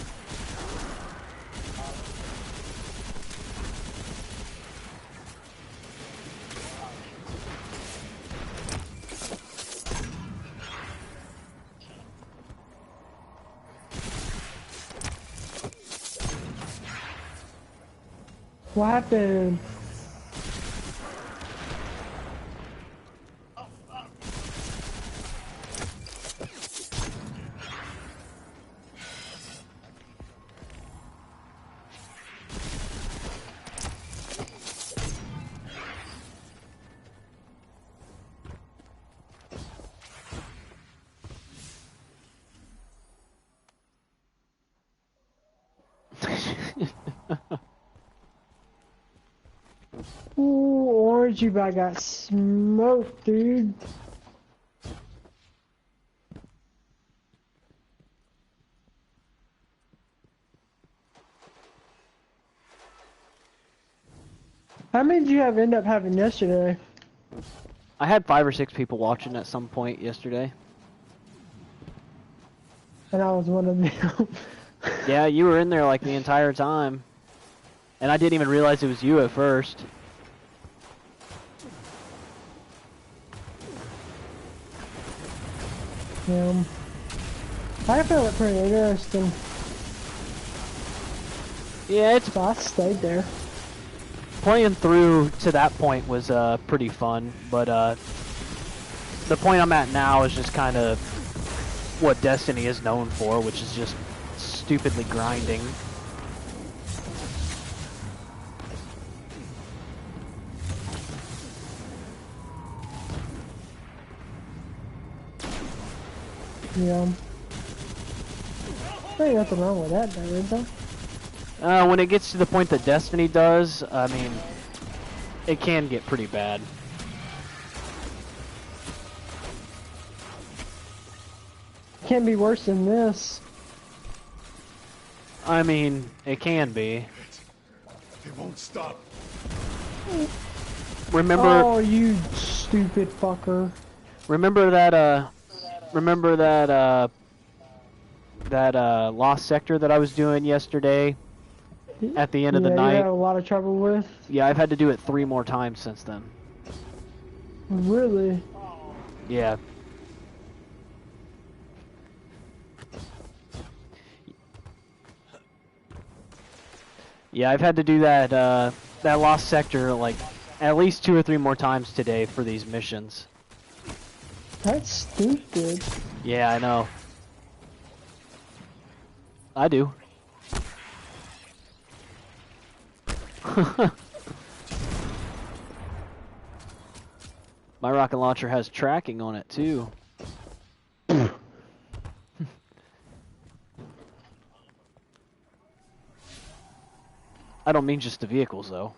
What happened? Ooh, orange, you I got smoked, dude. How many did you end up having yesterday? I had 5 or 6 people watching at some point yesterday. And I was one of them. Yeah, you were in there like the entire time. And I didn't even realize it was you at first. Yeah. I found it pretty interesting. Yeah, it's So I stayed there. playing through to that point was pretty fun, but the point I'm at now is just kind of what Destiny is known for, which is just stupidly grinding. Yeah. There ain't nothing wrong with that, though, is there? When it gets to the point that Destiny does, I mean, it can get pretty bad. Can't be worse than this. I mean, it can be. They won't stop. Remember? Oh, you stupid fucker. Remember that? Remember that? That lost sector that I was doing yesterday at the end of the You night? had a lot of trouble with? Yeah, I've had to do it 3 more times since then. Really? Yeah. Yeah, I've had to do that that lost sector like at least 2 or 3 more times today for these missions. That's stupid. Yeah, I know. I do. My rocket launcher has tracking on it too. I don't mean just the vehicles though.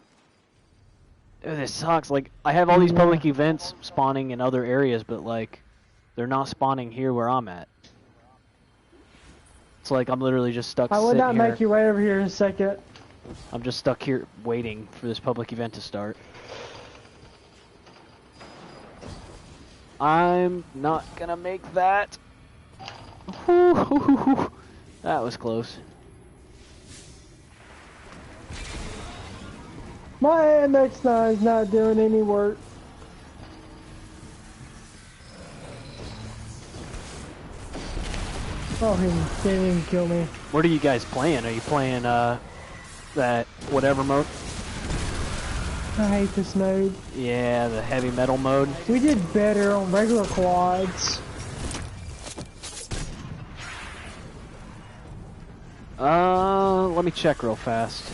Ew, this sucks. Like, I have all these Yeah. public events spawning in other areas, but, like, they're not spawning here where I'm at. It's like I'm literally just stuck I would sitting not here. make you wait over here in a second. I'm just stuck here waiting for this public event to start. I'm not gonna make that. That was close. My MX9 is not doing any work. Oh, he didn't even kill me. What are you guys playing? Are you playing that whatever mode? I hate this mode. Yeah, the heavy metal mode. We did better on regular quads. Let me check real fast.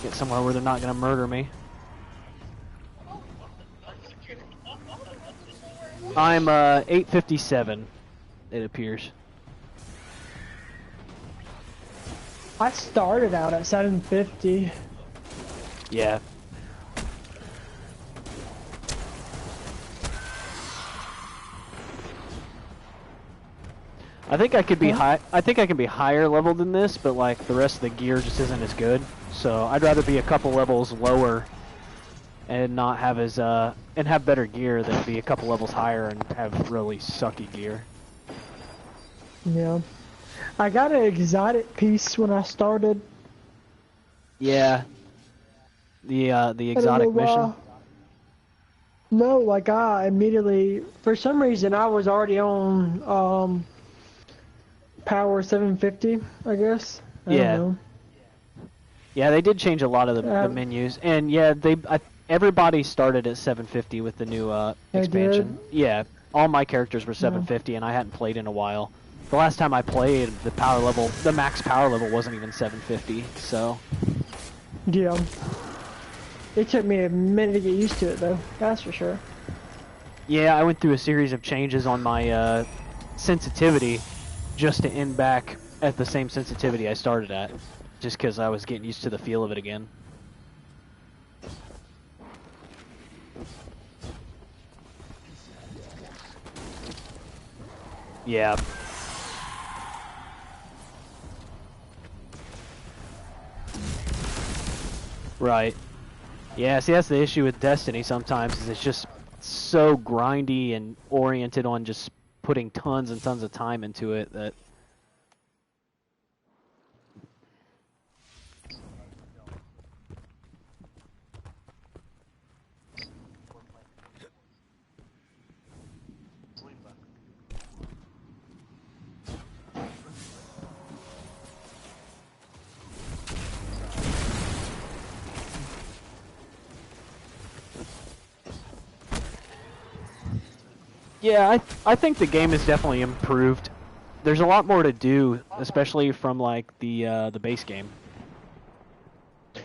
Get somewhere where they're not gonna murder me. I'm 857, it appears. I started out at 750. Yeah. I think I could be high. I think I can be higher level than this, but like the rest of the gear just isn't as good. So I'd rather be a couple levels lower and not have as and have better gear than be a couple levels higher and have really sucky gear. Yeah. I got an exotic piece when I started. Yeah. The exotic mission. No, like I immediately, for some reason, I was already on power 750, I guess. I don't know. Yeah, they did change a lot of the menus, and yeah, everybody started at 750 with the new expansion. Did? Yeah, all my characters were 750, and I hadn't played in a while. The last time I played, the max power level wasn't even 750. So. Yeah. It took me a minute to get used to it, though. That's for sure. Yeah, I went through a series of changes on my sensitivity just to end back at the same sensitivity I started at, just because I was getting used to the feel of it again. Yeah. Right. Yeah, see, that's the issue with Destiny sometimes, is it's just so grindy and oriented on just putting tons and tons of time into it that... Yeah, I think the game has definitely improved. There's a lot more to do, especially from like the base game.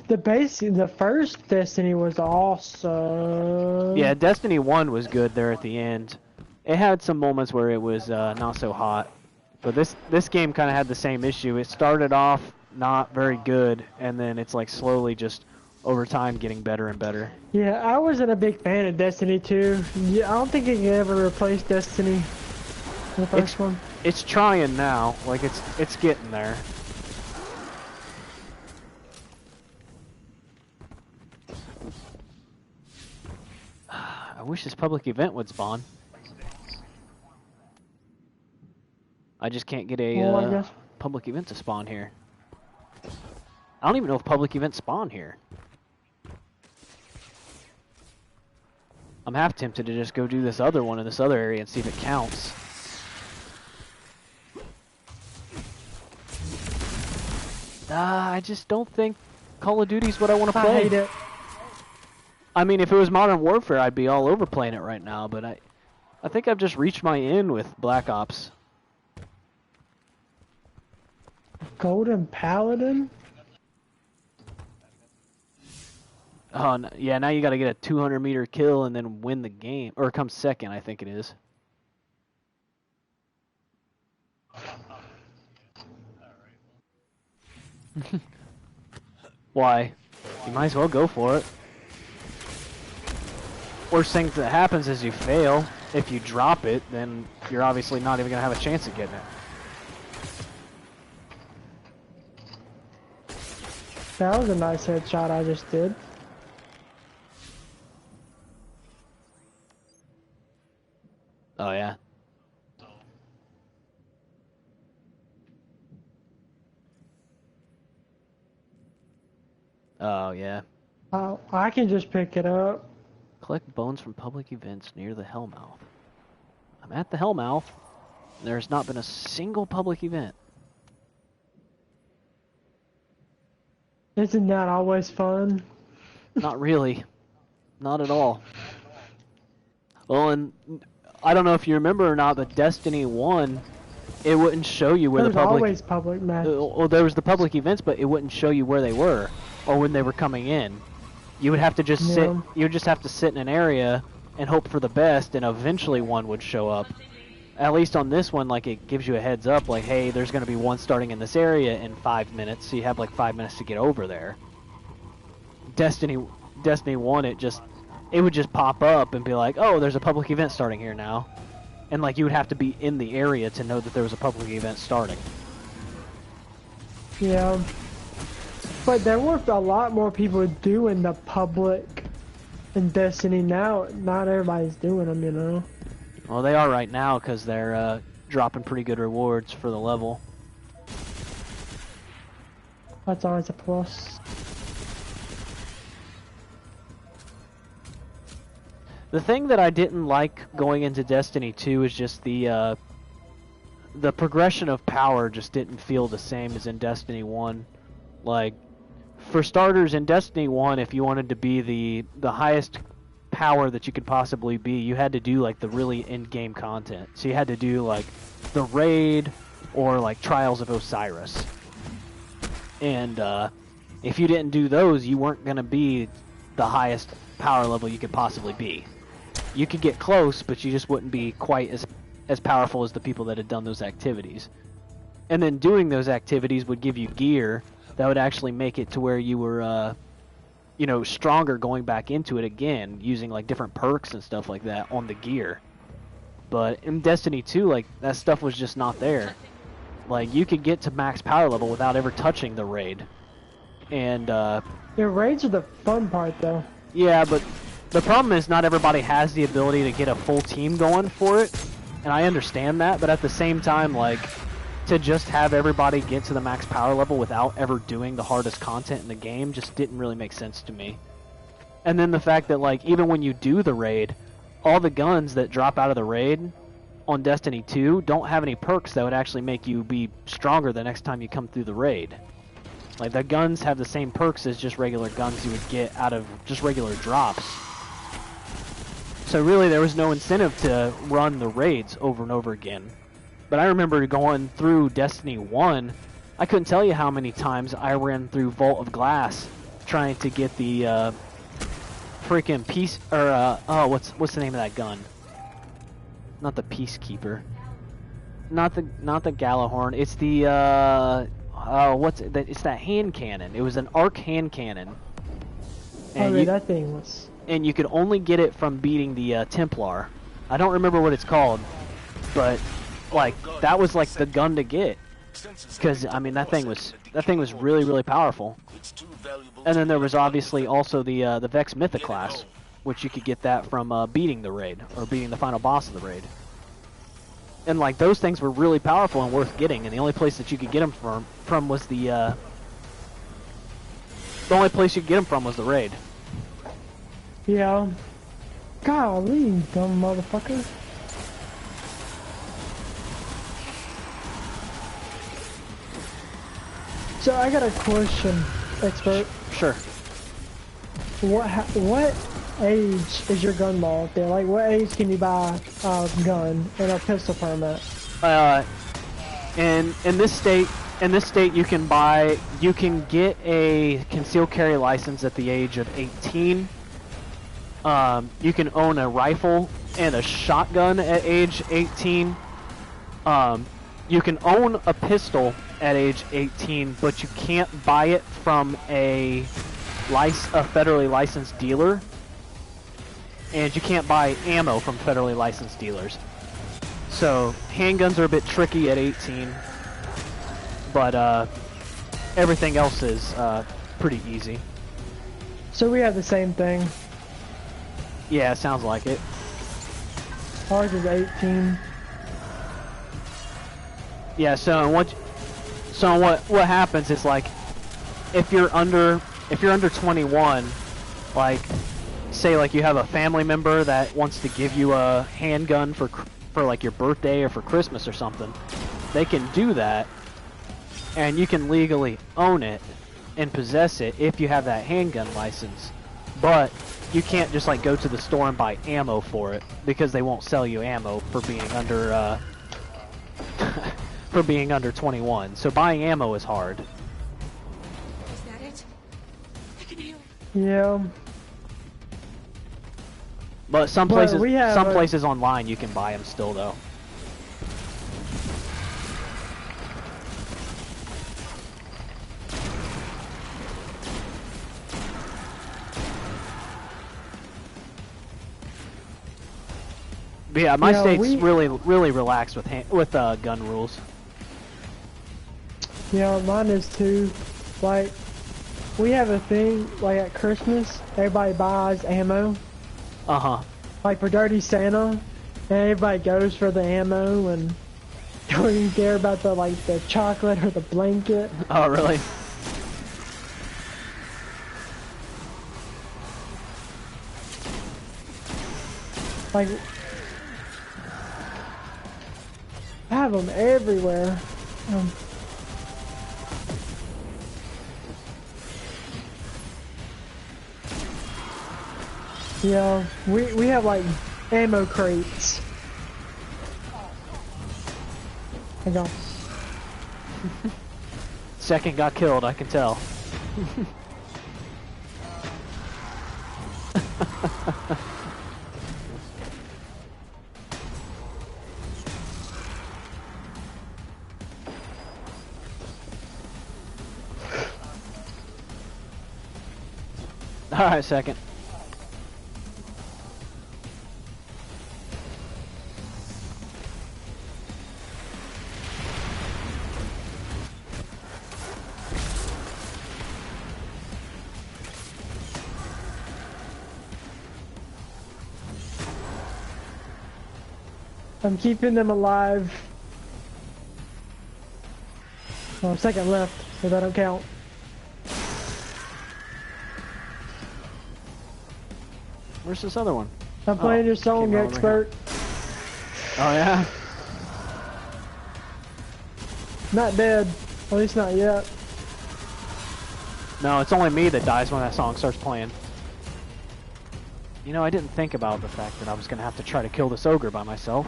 The first Destiny was awesome. Yeah, Destiny 1 was good there at the end. It had some moments where it was not so hot, but this game kind of had the same issue. It started off not very good, and then it's like slowly just over time getting better and better. Yeah, I wasn't a big fan of Destiny 2. Yeah, I don't think it can ever replace Destiny, the first one. It's trying now, like it's getting there. I wish this public event would spawn. I just can't get a public event to spawn here. I don't even know if public events spawn here. I'm half tempted to just go do this other one in this other area and see if it counts. I just don't think Call of Duty's what I want to play. I hate it. I mean, if it was Modern Warfare, I'd be all over playing it right now, but I think I've just reached my end with Black Ops. Golden Paladin? Oh, yeah, now you got to get a 200-meter kill and then win the game. Or come second, I think it is. Why? You might as well go for it. worst thing that happens is you fail. If you drop it, then you're obviously not even gonna have a chance at getting it. That was a nice headshot I just did. Oh yeah. Oh yeah. Oh, I can just pick it up. Collect bones from public events near the Hellmouth. I'm at the Hellmouth. There's not been a single public event. Isn't that always fun? Not really. Not at all. Well, and I don't know if you remember or not, but Destiny 1, it wouldn't show you where There's the public... always public matches. Well, there was the public events, but it wouldn't show you where they were or when they were coming in. You would have to just sit. You would just have to sit in an area and hope for the best, and eventually one would show up. At least on this one, like, it gives you a heads up, like, hey, there's going to be one starting in this area in 5 minutes, so you have like 5 minutes to get over there. Destiny 1, it would just pop up and be like, oh, there's a public event starting here now, and like you would have to be in the area to know that there was a public event starting. Yeah. But there were a lot more people doing the public in Destiny now. Not everybody's doing them, you know. Well, they are right now because they're dropping pretty good rewards for the level. That's always a plus. The thing that I didn't like going into Destiny 2 is just the progression of power just didn't feel the same as in Destiny 1. Like, for starters, in Destiny 1, if you wanted to be the highest power that you could possibly be, you had to do like the really in-game content. So you had to do like the raid or like Trials of Osiris. And if you didn't do those, you weren't going to be the highest power level you could possibly be. You could get close, but you just wouldn't be quite as powerful as the people that had done those activities. And then doing those activities would give you gear that would actually make it to where you were stronger going back into it again, using like different perks and stuff like that on the gear. But in Destiny 2, like, that stuff was just not there. Like, you could get to max power level without ever touching the raid. And The raids are the fun part, though. yeah, but the problem is not everybody has the ability to get a full team going for it, and I understand that, but at the same time, like, to just have everybody get to the max power level without ever doing the hardest content in the game just didn't really make sense to me. And then the fact that, like, even when you do the raid, all the guns that drop out of the raid on Destiny 2 don't have any perks that would actually make you be stronger the next time you come through the raid. Like, the guns have the same perks as just regular guns you would get out of just regular drops. So really there was no incentive to run the raids over and over again. But I remember going through Destiny 1, I couldn't tell you how many times I ran through Vault of Glass trying to get the freaking peace, or what's the name of that gun? Not the Peacekeeper. Not the Galahorn. It's the it's that hand cannon. It was an arc hand cannon. And that thing was. And you could only get it from beating the Templar. I don't remember what it's called, but like that was like the gun to get, because I mean that thing was really, really powerful. And then there was obviously also the Vex Mythoclast, which you could get that from beating the raid or beating the final boss of the raid. And like those things were really powerful and worth getting, and the only place that you could get them from was the only place you could get them from was the raid. Yeah. Golly, dumb motherfucker. So I got a question, expert. Sure. What age is your gun law up there? Like, what age can you buy a gun and a pistol permit? In this state, you can get a concealed carry license at the age of 18. You can own a rifle and a shotgun at age 18. You can own a pistol at age 18, but you can't buy it from a federally licensed dealer. and you can't buy ammo from federally licensed dealers. So handguns are a bit tricky at 18, but everything else is pretty easy. So we have the same thing. Yeah, it sounds like it. Ours is 18. Yeah, so what happens is, like, if you're under 21, like, say like you have a family member that wants to give you a handgun for like your birthday or for Christmas or something, they can do that, and you can legally own it and possess it if you have that handgun license. But you can't just like go to the store and buy ammo for it, because they won't sell you ammo for being under for being under 21. So buying ammo is hard. Is that it? I can hear. Yeah. But some Well, places, we have some places online you can buy them still though. But yeah, my state's really relaxed with gun rules. Yeah, mine is too. Like, we have a thing, like at Christmas, everybody buys ammo. Uh-huh. Like for Dirty Santa, and everybody goes for the ammo and don't even care about the chocolate or the blanket. Oh, really? Like, I have them everywhere. Yeah, we have like ammo crates. Hang on. Second got killed, I can tell. Alright, second. I'm keeping them alive. Oh, second left, so that don't count. Where's this other one? I'm playing your song, expert. Oh yeah? Not dead. At least not yet. No, it's only me that dies when that song starts playing. You know, I didn't think about the fact that I was going to have to try to kill this ogre by myself.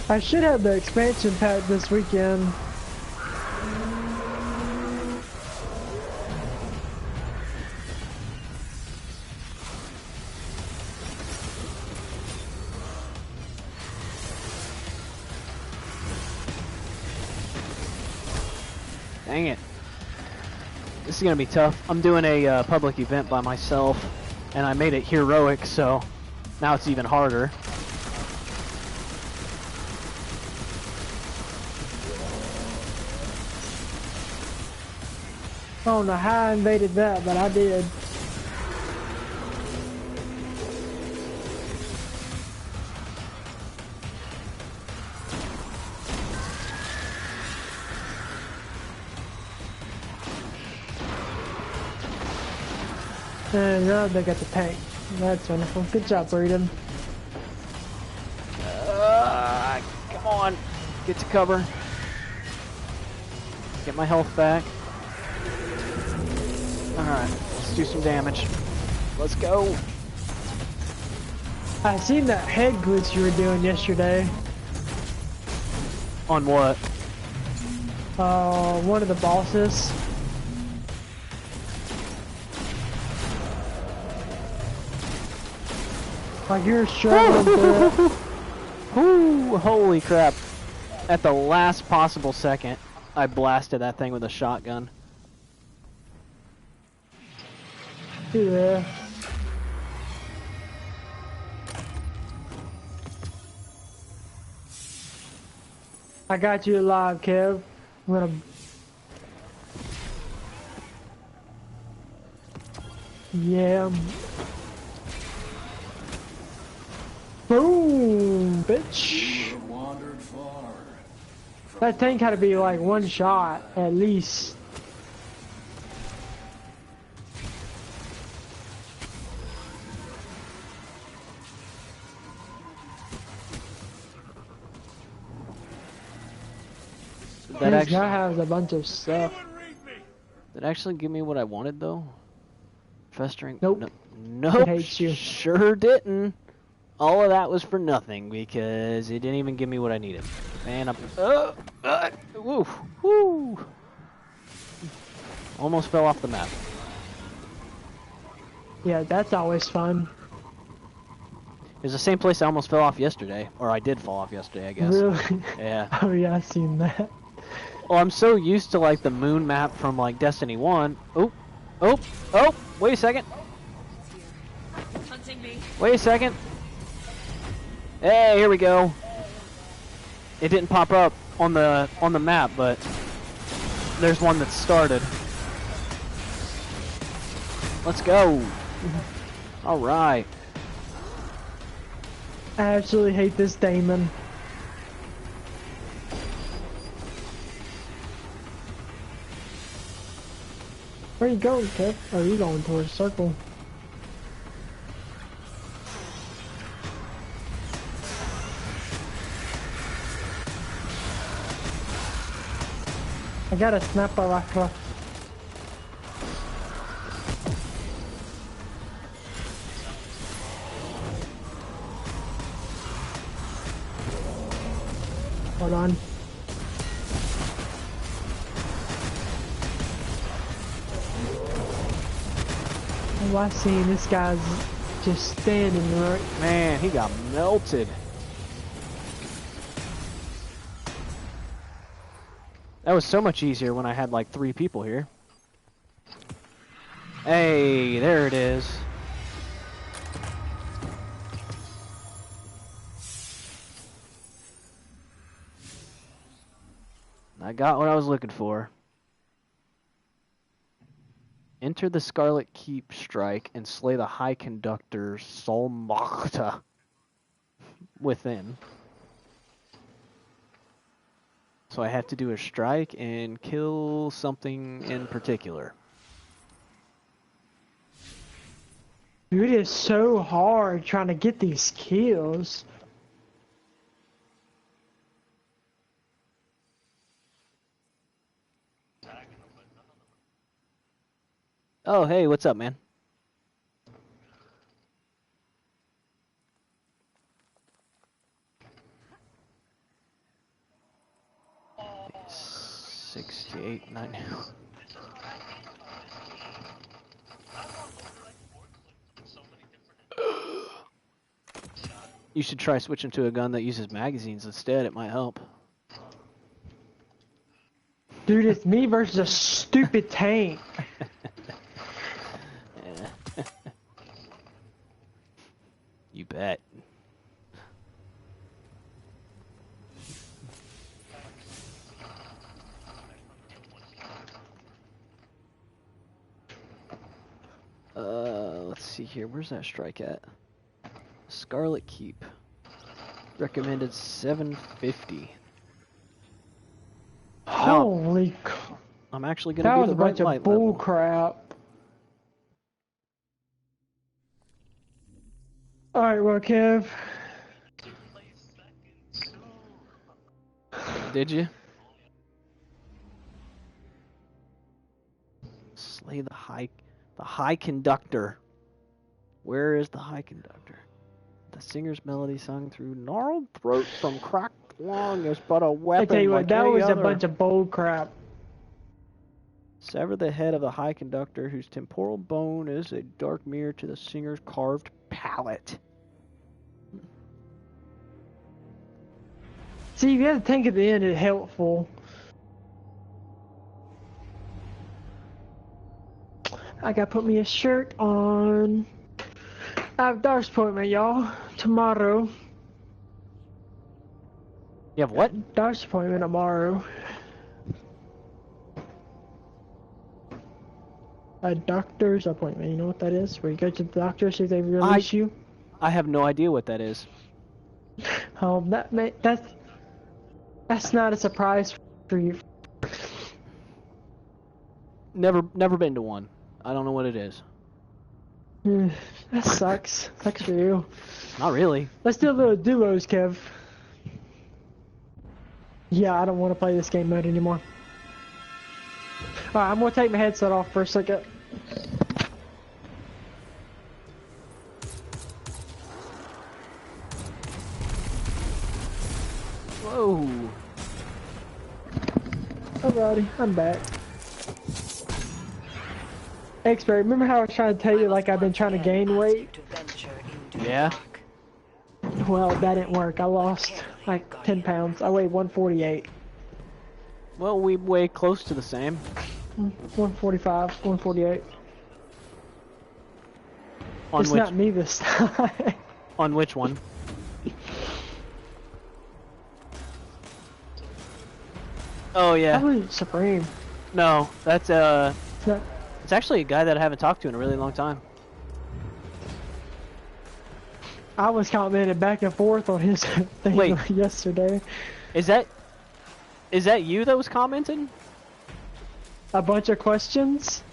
I should have the expansion pack this weekend. Dang it. This is going to be tough. I'm doing a public event by myself, and I made it heroic, so now it's even harder. I don't know how I invaded that, but I did. And now they got the tank. That's wonderful. Good job, Breeden. Come on. Get to cover. Get my health back. Alright, let's do some damage. Let's go. I seen that head glitch you were doing yesterday. On what? One of the bosses. Like you're struggling through it. Whoo! Holy crap! At the last possible second, I blasted that thing with a shotgun. Yeah. I got you alive, Kev. I'm gonna. Yeah. Boom, bitch. You have wandered far. That tank had to be like one shot at least. This guy has a bunch of stuff. Did it actually give me what I wanted though? Festering. Nope. Nope. It hates you. Sure didn't. All of that was for nothing because it didn't even give me what I needed. And I'm. Woo! Woo! Almost fell off the map. Yeah, that's always fun. It was the same place I almost fell off yesterday, or I did fall off yesterday, I guess. Really? Yeah. Oh yeah, I've seen that. Well, I'm so used to like the moon map from like Destiny 1. Oh, oh, oh! Wait a second. Wait a second. Hey, here we go. It didn't pop up on the map, but there's one that started. Let's go. All right. I absolutely hate this Damon. Where you going, Kev? Oh, you going towards circle. I got a sniper rifle. Hold on. Oh, I see this guy's just standing right. Man, he got melted. That was so much easier when I had like 3 people here. Hey, there it is. I got what I was looking for. Enter the Scarlet Keep strike and slay the High Conductor Solmachta within. So I have to do a strike and kill something in particular. Dude, it is so hard trying to get these kills. Oh, hey, what's up, man? $68, 9. You should try switching to a gun that uses magazines instead. It might help. Dude, it's me versus a stupid tank. Yeah. You bet. Let's see here. Where's that strike at? Scarlet Keep. Recommended 750. Holy crap. I'm actually going That to be was the a bunch right of bull level. crap. Alright, well, Kev. Did you? Slay the high conductor. Where is the high conductor? The singer's melody sung through gnarled throat from cracked lung is but a weapon. I tell you what, like that any was other. a bunch of bull crap. Sever the head of the high conductor, whose temporal bone is a dark mirror to the singer's carved palate. See, if you had a tank at the end, it's helpful. I gotta put me a shirt on. I have doctor's appointment, y'all. Tomorrow. You have what? Doctor's appointment tomorrow. A doctor's appointment. You know what that is? Where you go to the doctor, see if they release you. I have no idea what that is. That's not a surprise for you. Never been to one. I don't know what it is. That sucks. Sucks for you. Not really. Let's do a little duos, Kev. Yeah, I don't want to play this game mode anymore. Alright, I'm gonna take my headset off for a second. Whoa. Alrighty, I'm back. X-Ray, remember how I was trying to tell you, like, I've been trying to gain weight? Yeah? Well, that didn't work. I lost, like, 10 pounds. I weighed 148. Well, we weigh close to the same. 145, 148. On it's which, not me this time. on which one? Oh, yeah. Probably Supreme. No, that's, It's not... it's actually a guy that I haven't talked to in a really long time. I was commenting back and forth on his thing yesterday. Is that you that was commenting? A bunch of questions?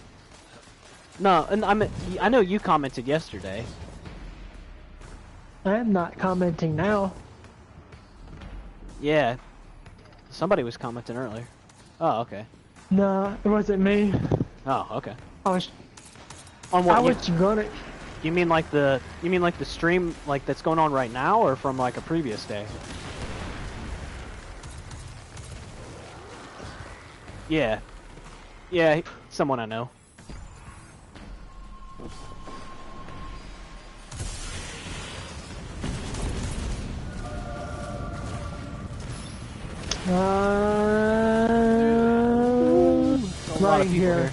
No, and I know you commented yesterday. I am not commenting now. Yeah. Somebody was commenting earlier. Oh, okay. No, it wasn't me. Oh, okay. I was. On what? I was gonna. You mean like the stream like that's going on right now, or from like a previous day? Yeah. Yeah, someone I know. Right here.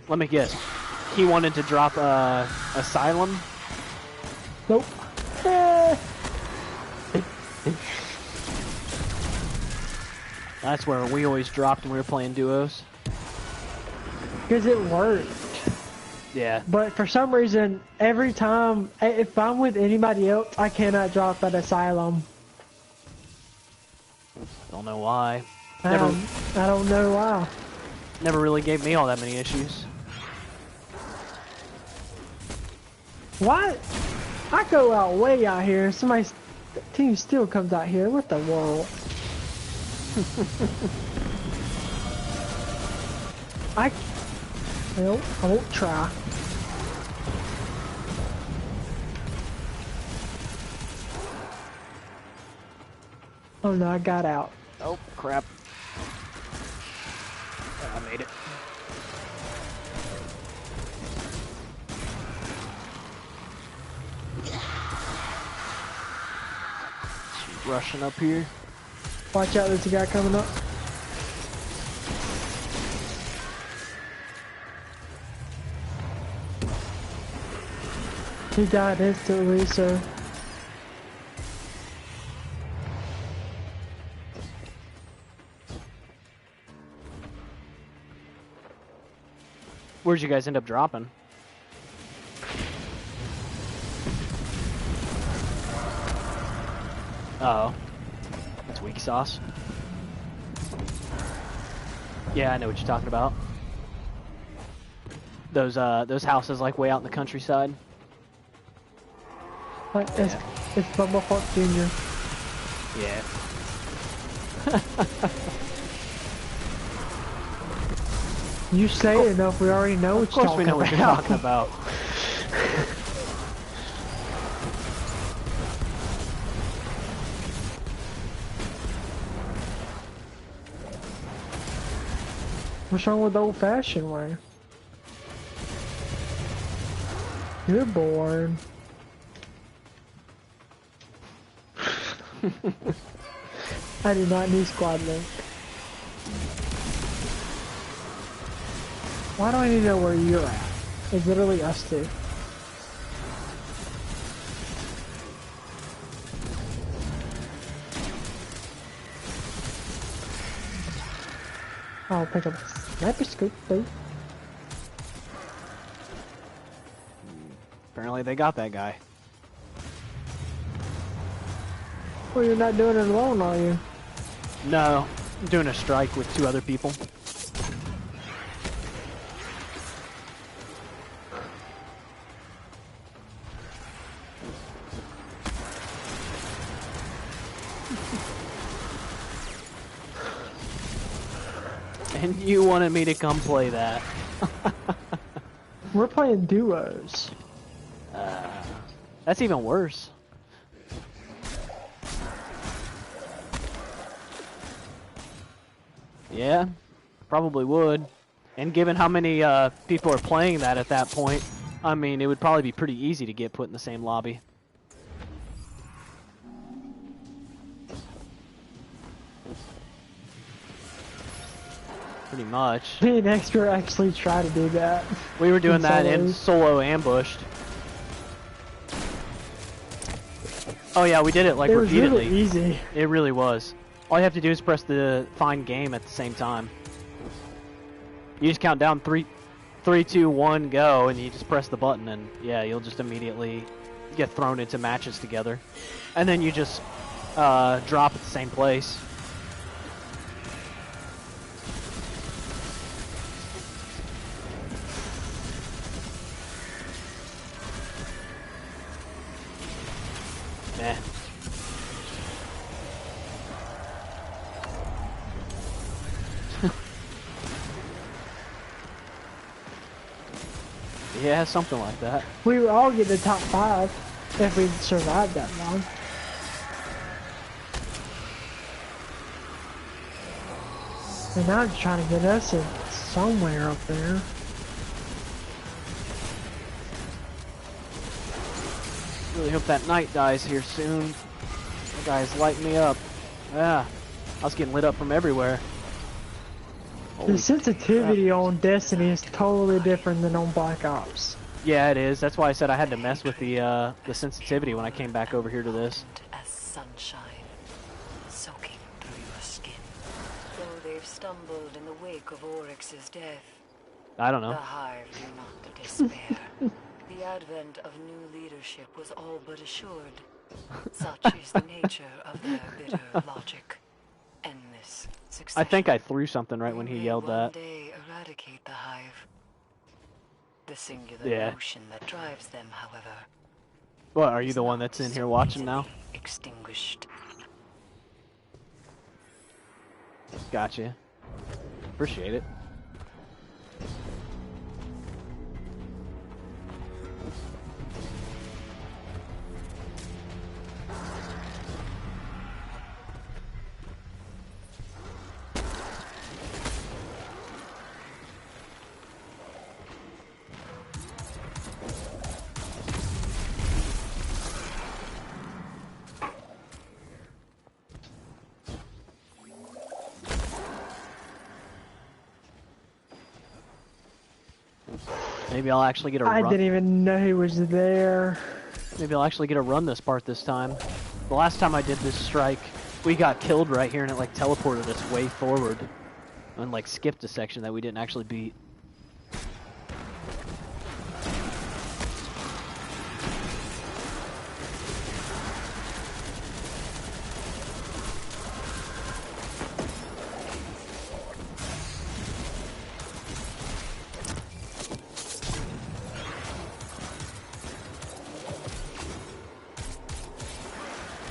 Let me guess. He wanted to drop Asylum? Nope. That's where we always dropped when we were playing duos. Because it worked. Yeah. But for some reason, every time, if I'm with anybody else, I cannot drop that Asylum. Don't know why. I don't know why. Never really gave me all that many issues. What? I go out way out here. Somebody's team still comes out here. What the world? I won't try. Oh no, I got out. Oh, crap. I made it. She's rushing up here. Watch out, there's a guy coming up. He died instantly, so... Where'd you guys end up dropping? Uh oh. That's weak sauce. Yeah, I know what you're talking about. Those houses like way out in the countryside. It's Bubba Fuck Jr. Yeah. You say it enough, we already know what you're talking about. Of course we know what you're talking about. What's wrong with the old-fashioned way? You're bored. I do not need squad link. Why do I need to know where you're at? It's literally us two. I'll pick up a sniper scoop, though. Apparently they got that guy. Well, you're not doing it alone, are you? No, I'm doing a strike with 2 other people. And you wanted me to come play that. We're playing duos. That's even worse. Yeah, probably would. And given how many people are playing that at that point, I mean, it would probably be pretty easy to get put in the same lobby. Pretty much. Me and Extra actually try to do that. We were doing that in solos. solo ambushed. Oh yeah, we did it like It was repeatedly. really easy. It really was. All you have to do is press the find game at the same time. You just count down 3, 2, 1, go, and you just press the button, and yeah, you'll just immediately get thrown into matches together. And then you just drop at the same place. Eh. Yeah, something like that. We would all get the top 5 if we survived that long. And now it's trying to get us in somewhere up there. Really hope that knight dies here soon. That guy's lighting me up. Yeah, I was getting lit up from everywhere. Holy The sensitivity crap. on Destiny is totally different than on Black Ops. Yeah, it is. That's why I said I had to mess with the sensitivity when I came back over here to this. As sunshine, soaking through your skin. Though they've stumbled in the wake of Oryx's death, I don't the know. Hive do not despair. The advent of new leadership was all but assured. Such is the nature of their bitter logic. Endless succession. I think I threw something right when he They may yelled one that. day eradicate the Hive. The singular Yeah. notion that drives them, however, What, are you is the one not that's in so here watching now? easily extinguished. Gotcha. Appreciate it. Maybe I'll actually get a I run. didn't even know he was there. Maybe I'll actually get a run this part this time. The last time I did this strike, we got killed right here and it like teleported us way forward. And like skipped a section that we didn't actually beat.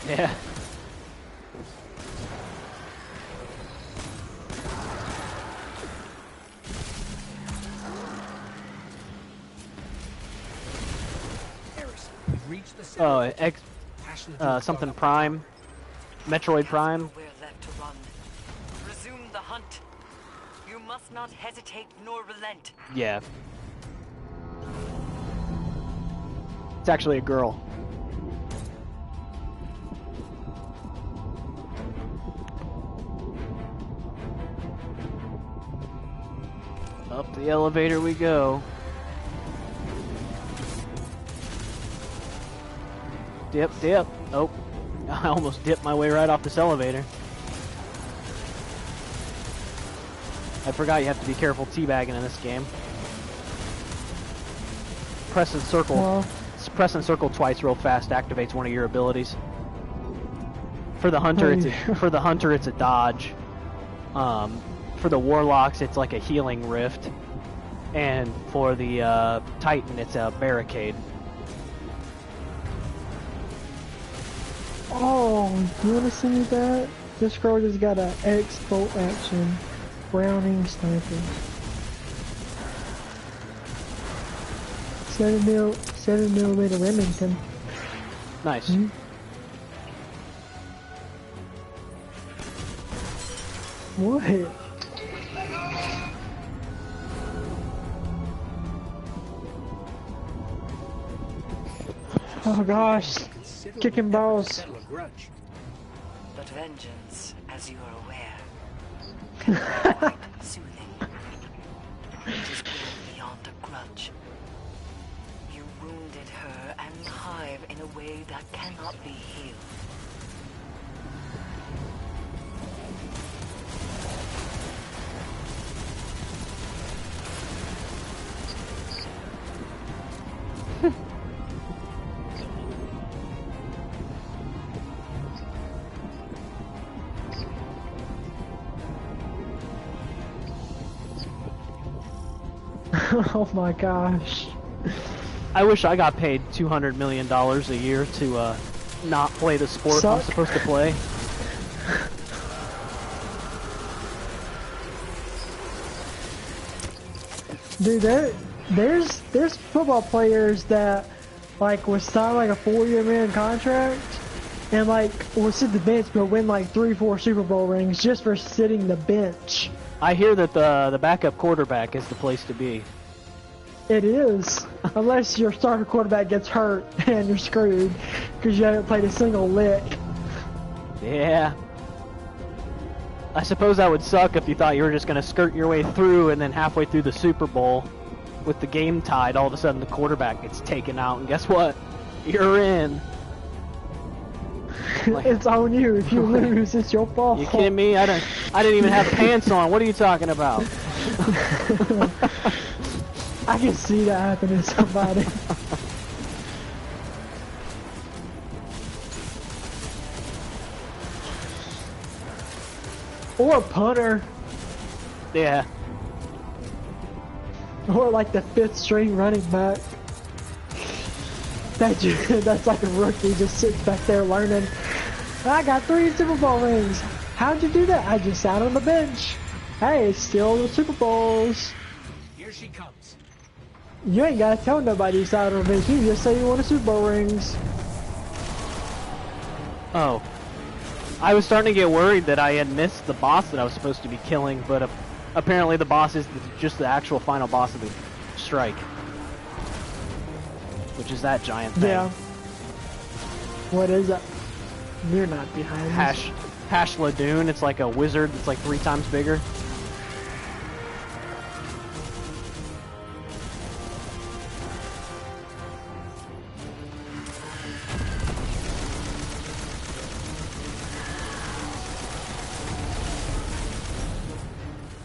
Yeah. Eris, we've reached the center Oh, of the X, Ashley Duke's something gone up. Prime. Metroid Has Prime. nowhere left to run. Resume the hunt. You must not hesitate nor relent. Yeah. It's actually a girl. Up the elevator we go. Dip, dip. Oh, I almost dipped my way right off this elevator. I forgot you have to be careful teabagging in this game. Press and circle. Well, Press and circle twice real fast activates one of your abilities. For the hunter, it's a dodge. For the warlocks, it's like a healing rift, and for the titan, it's a barricade. oh, do you want to see me that? This girl just got an X bolt action. Browning sniper. 7mm Remington. Nice. Hmm? What? Oh gosh, kicking balls. Settle a grudge. But vengeance, as you are aware, can be quite soothing. It is good beyond a grudge. You wounded her and the hive in a way that cannot be healed. Oh my gosh. I wish I got paid $200 million a year to not play the sport I'm supposed to play. Dude, there's football players that like was signed like a 4-year man contract and like will sit the bench but win like 3-4 Super Bowl rings just for sitting the bench. I hear that the backup quarterback is the place to be. It is, unless your starter quarterback gets hurt and you're screwed because you haven't played a single lick. Yeah. I suppose that would suck if you thought you were just going to skirt your way through and then halfway through the Super Bowl with the game tied, all of a sudden the quarterback gets taken out and guess what? You're in. Like, it's on you. If you lose, it's your fault. You kidding me? I didn't even have pants on. What are you talking about? I can see that happening to somebody. Or a punter. Yeah. Or like the 5th string running back. That's like a rookie just sits back there learning. I got 3 Super Bowl rings. How'd you do that? I just sat on the bench. Hey, it's still the Super Bowls. Here she comes. You ain't gotta tell nobody you sat on the bench. You just say you want a Super Bowl rings. Oh. I was starting to get worried that I had missed the boss that I was supposed to be killing, but apparently the boss is just the actual final boss of the strike. Which is that giant thing. Yeah. What is that? You're not behind me. Hash Ladoon, it's like a wizard that's like 3 times bigger.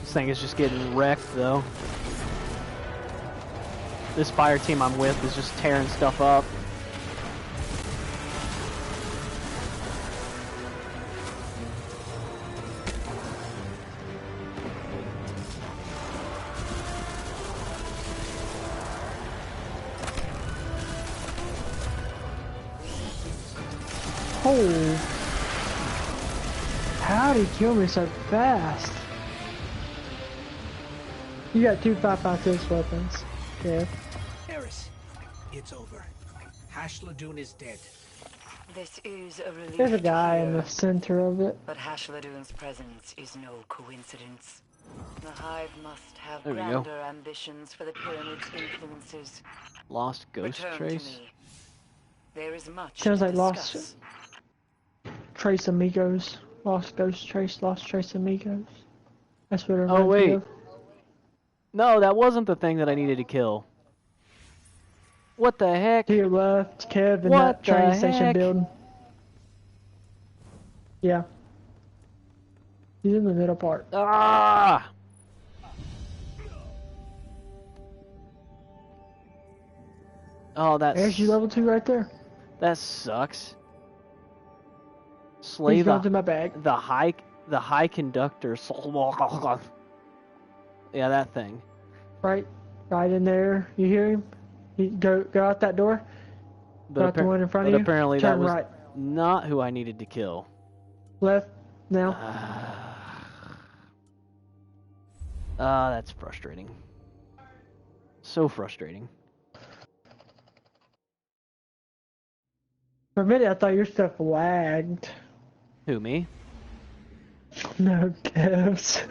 This thing is just getting wrecked though. This fire team I'm with is just tearing stuff up. Oh. How'd he kill me so fast? You got 2 5.56 weapons. Yeah. Eris, it's over. Hash Ladoon is dead. This is a relief. There's a guy to in hear, the center of it. but Hash Ladoon's presence is no coincidence. The Hive must have There we go. grander ambitions for the Pyramid's influences. Lost ghost Return trace. to me. There is much Sounds to like discuss. Lost Trace Amigos. Lost Ghost Trace, Lost Trace Amigos. That's what it reminds me wait. of. No, that wasn't the thing that I needed to kill. What the heck? To your left, Kev, in What that train the station heck? building. Yeah. He's in the middle part. Ah! Oh, There's you level 2 right there. that sucks. Slay He's going to my bag. the high conductor. Yeah, that thing. Right in there. You hear him? He go out that door. Go out the one in front of you. Apparently Turn that was right. not who I needed to kill. Left. Now. That's frustrating. So frustrating. For a minute, I thought your stuff lagged. Who, me? No, Kev's.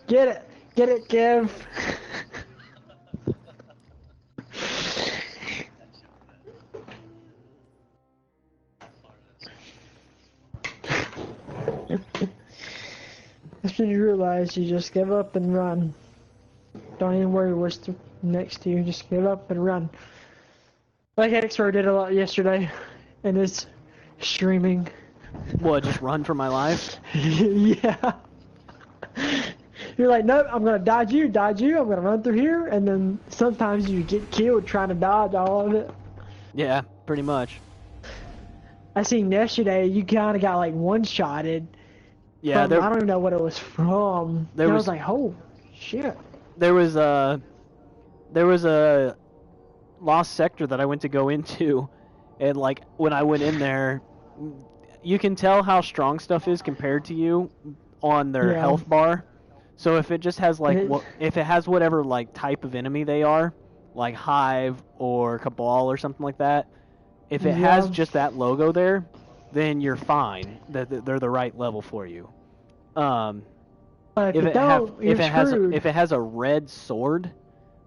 Get it, Kev. That's when you realize you just give up and run. Don't even worry what's next to you. Just give up and run. Like X-Ro did a lot yesterday, and it's streaming. What, just run for my life? Yeah. You're like, nope, I'm gonna dodge you, I'm gonna run through here, and then sometimes you get killed trying to dodge all of it. Yeah, pretty much. I seen yesterday you kinda got like one-shotted. Yeah, I don't even know what it was from. I was like, oh, shit. There was a lost sector that I went to go into, and like when I went in there, you can tell how strong stuff is compared to you on their health bar. So if it just has like if it has whatever like type of enemy they are, like Hive or Cabal or something like that, if it has just that logo there, then you're fine. That they're the right level for you. If it has a red sword,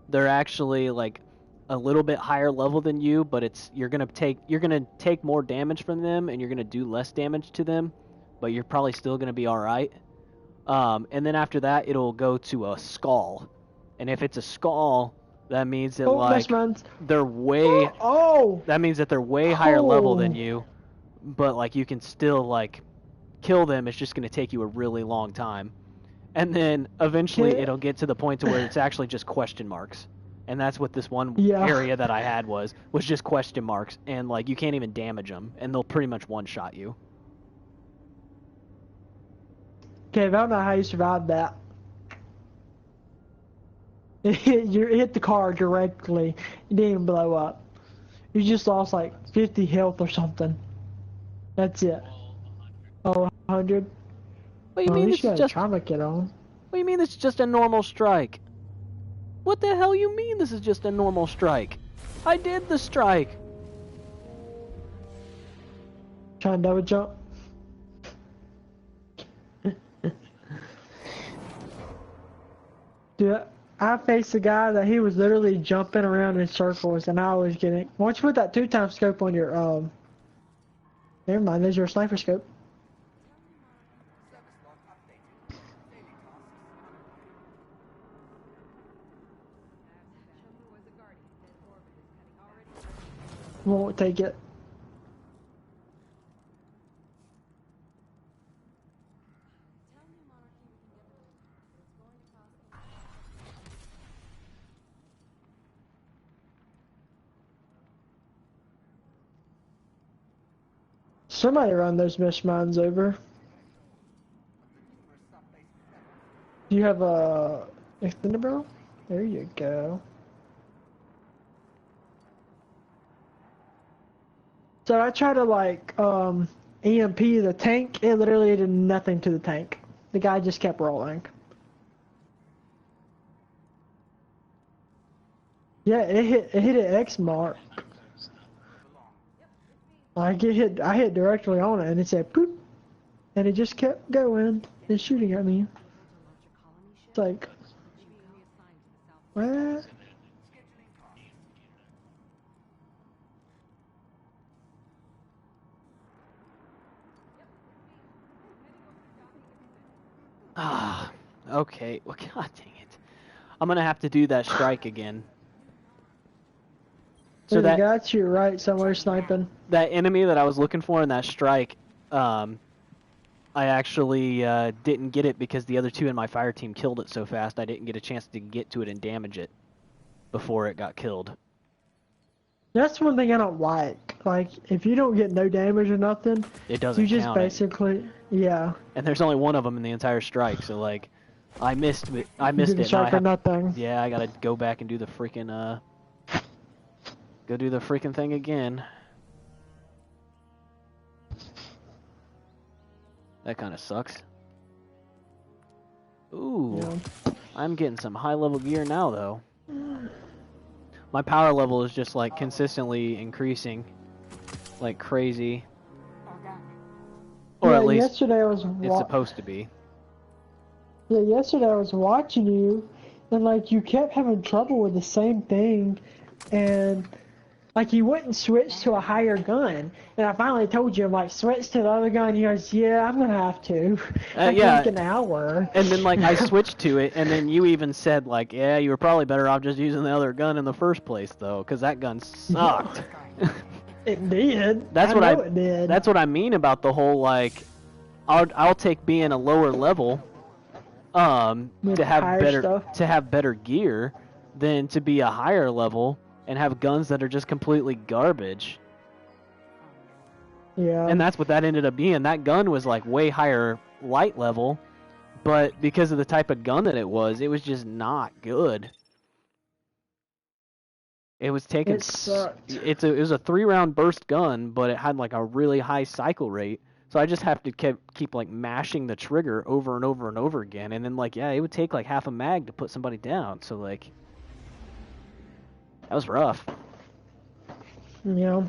they're actually like a little bit higher level than you, but you're gonna take more damage from them, and you're gonna do less damage to them, but you're probably still gonna be all right. And then after that, it'll go to a skull, and if it's a skull, that means that they're way. That means that they're way higher level than you, but like you can still like kill them. It's just gonna take you a really long time, and then eventually it'll get to the point to where it's actually just question marks. And that's what this one area that I had was just question marks, and like you can't even damage them, and they'll pretty much one-shot you. Okay, I don't know how you survived that. It hit the car directly. It didn't even blow up. You just lost like 50 health or something. That's it. Oh, 100? What do you mean it's just trauma kit on? What do you mean it's just a normal strike? What the hell you mean this is just a normal strike? I did the strike. Trying to double jump. Dude, I faced a guy that he was literally jumping around in circles, and I was getting. Why don't you put that 2x scope on your Never mind, there's your sniper scope. Won't take it. Somebody run those mesh mines over. Do you have a extended barrel? There you go. So I tried to like EMP the tank. It literally did nothing to the tank. The guy just kept rolling. Yeah, it hit an X mark. I hit directly on it, and it said poop, and it just kept going and shooting at me. It's like, what? Ah, okay. Well, god dang it. I'm gonna have to do that strike again. So There's a guy to your right somewhere sniping. that enemy that I was looking for in that strike, I actually didn't get it because the other two in my fire team killed it so fast I didn't get a chance to get to it and damage it before it got killed. That's one thing I don't like. Like, if you don't get no damage or nothing, It doesn't you just count it. basically, yeah. And there's only one of them in the entire strike, so like, I missed it. You Now did a strike or nothing. Yeah, I gotta go back and do the freaking go do the freaking thing again. That kind of sucks. Ooh, Yeah. I'm getting some high level gear now though. My power level is just like consistently increasing, like crazy. Or Yeah, at least yesterday I was it's supposed to be. Yeah, yesterday I was watching you, and like you kept having trouble with the same thing, and like you wouldn't switch to a higher gun. And I finally told you, I'm like, switch to the other gun. He goes, yeah, I'm gonna have to. Yeah. Like an hour. And then like I switched to it, and then you even said like, yeah, you were probably better off just using the other gun in the first place though, because that gun sucked. It did. That's it did. That's what I mean about the whole like, I'll take being a lower level, With to have higher stuff. better gear, than to be a higher level and have guns that are just completely garbage. Yeah. And that's what that ended up being. That gun was like way higher light level, but because of the type of gun that it was just not good. It was taking. It sucked. It was a 3-round burst gun, but it had like a really high cycle rate. So I just have to keep like mashing the trigger over and over and over again, and then like it would take like half a mag to put somebody down. So like that was rough. Yeah.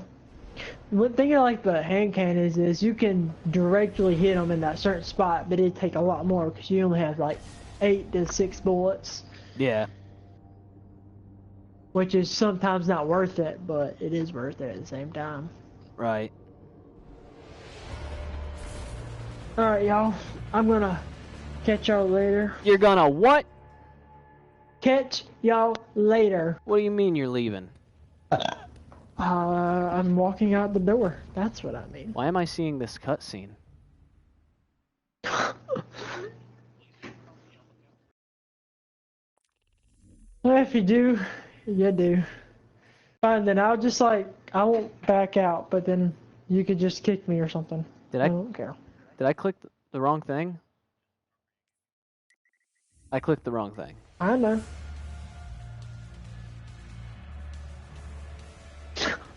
One thing I like the hand cannon is you can directly hit them in that certain spot, but it'd take a lot more because you only have like 8 to 6 bullets. Yeah. Which is sometimes not worth it, but it is worth it at the same time. Right. Alright, y'all. I'm gonna catch y'all later. You're gonna what? Catch y'all later. What do you mean you're leaving? I'm walking out the door. That's what I mean. Why am I seeing this cutscene? Well, if you do, you do. Fine, then I'll just I won't back out, but then you could just kick me or something. Did I don't care. Did I click the wrong thing? I clicked the wrong thing. I know.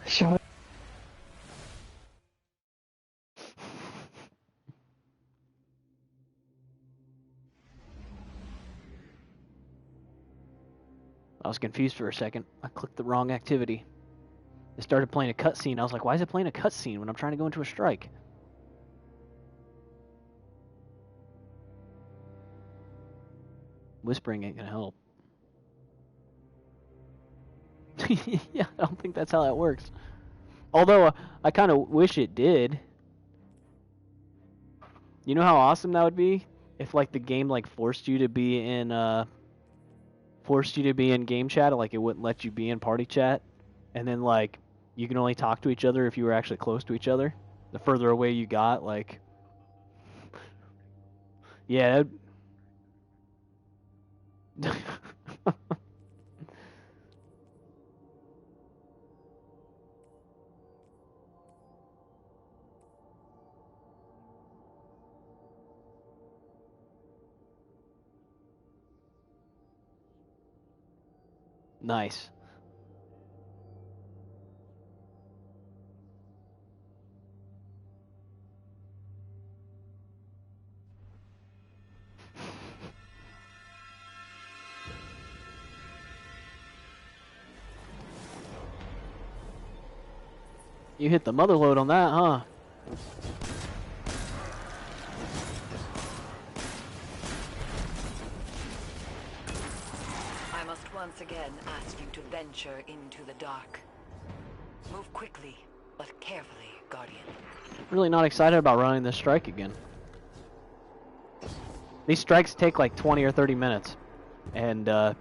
Shut up. I was confused for a second. I clicked the wrong activity. It started playing a cutscene. I was like, why is it playing a cutscene when I'm trying to go into a strike? Whispering ain't gonna help. Yeah, I don't think that's how that works. Although, I kind of wish it did. You know how awesome that would be? If, like, the game, like, forced you to be in game chat, like, it wouldn't let you be in party chat. And then, like, you can only talk to each other if you were actually close to each other. The further away you got, like... Yeah, nice. You hit the mother load on that, huh? once again ask you to venture into the dark. Move quickly, but carefully, Guardian. Really not excited about running this strike again. These strikes take like 20 or 30 minutes. And the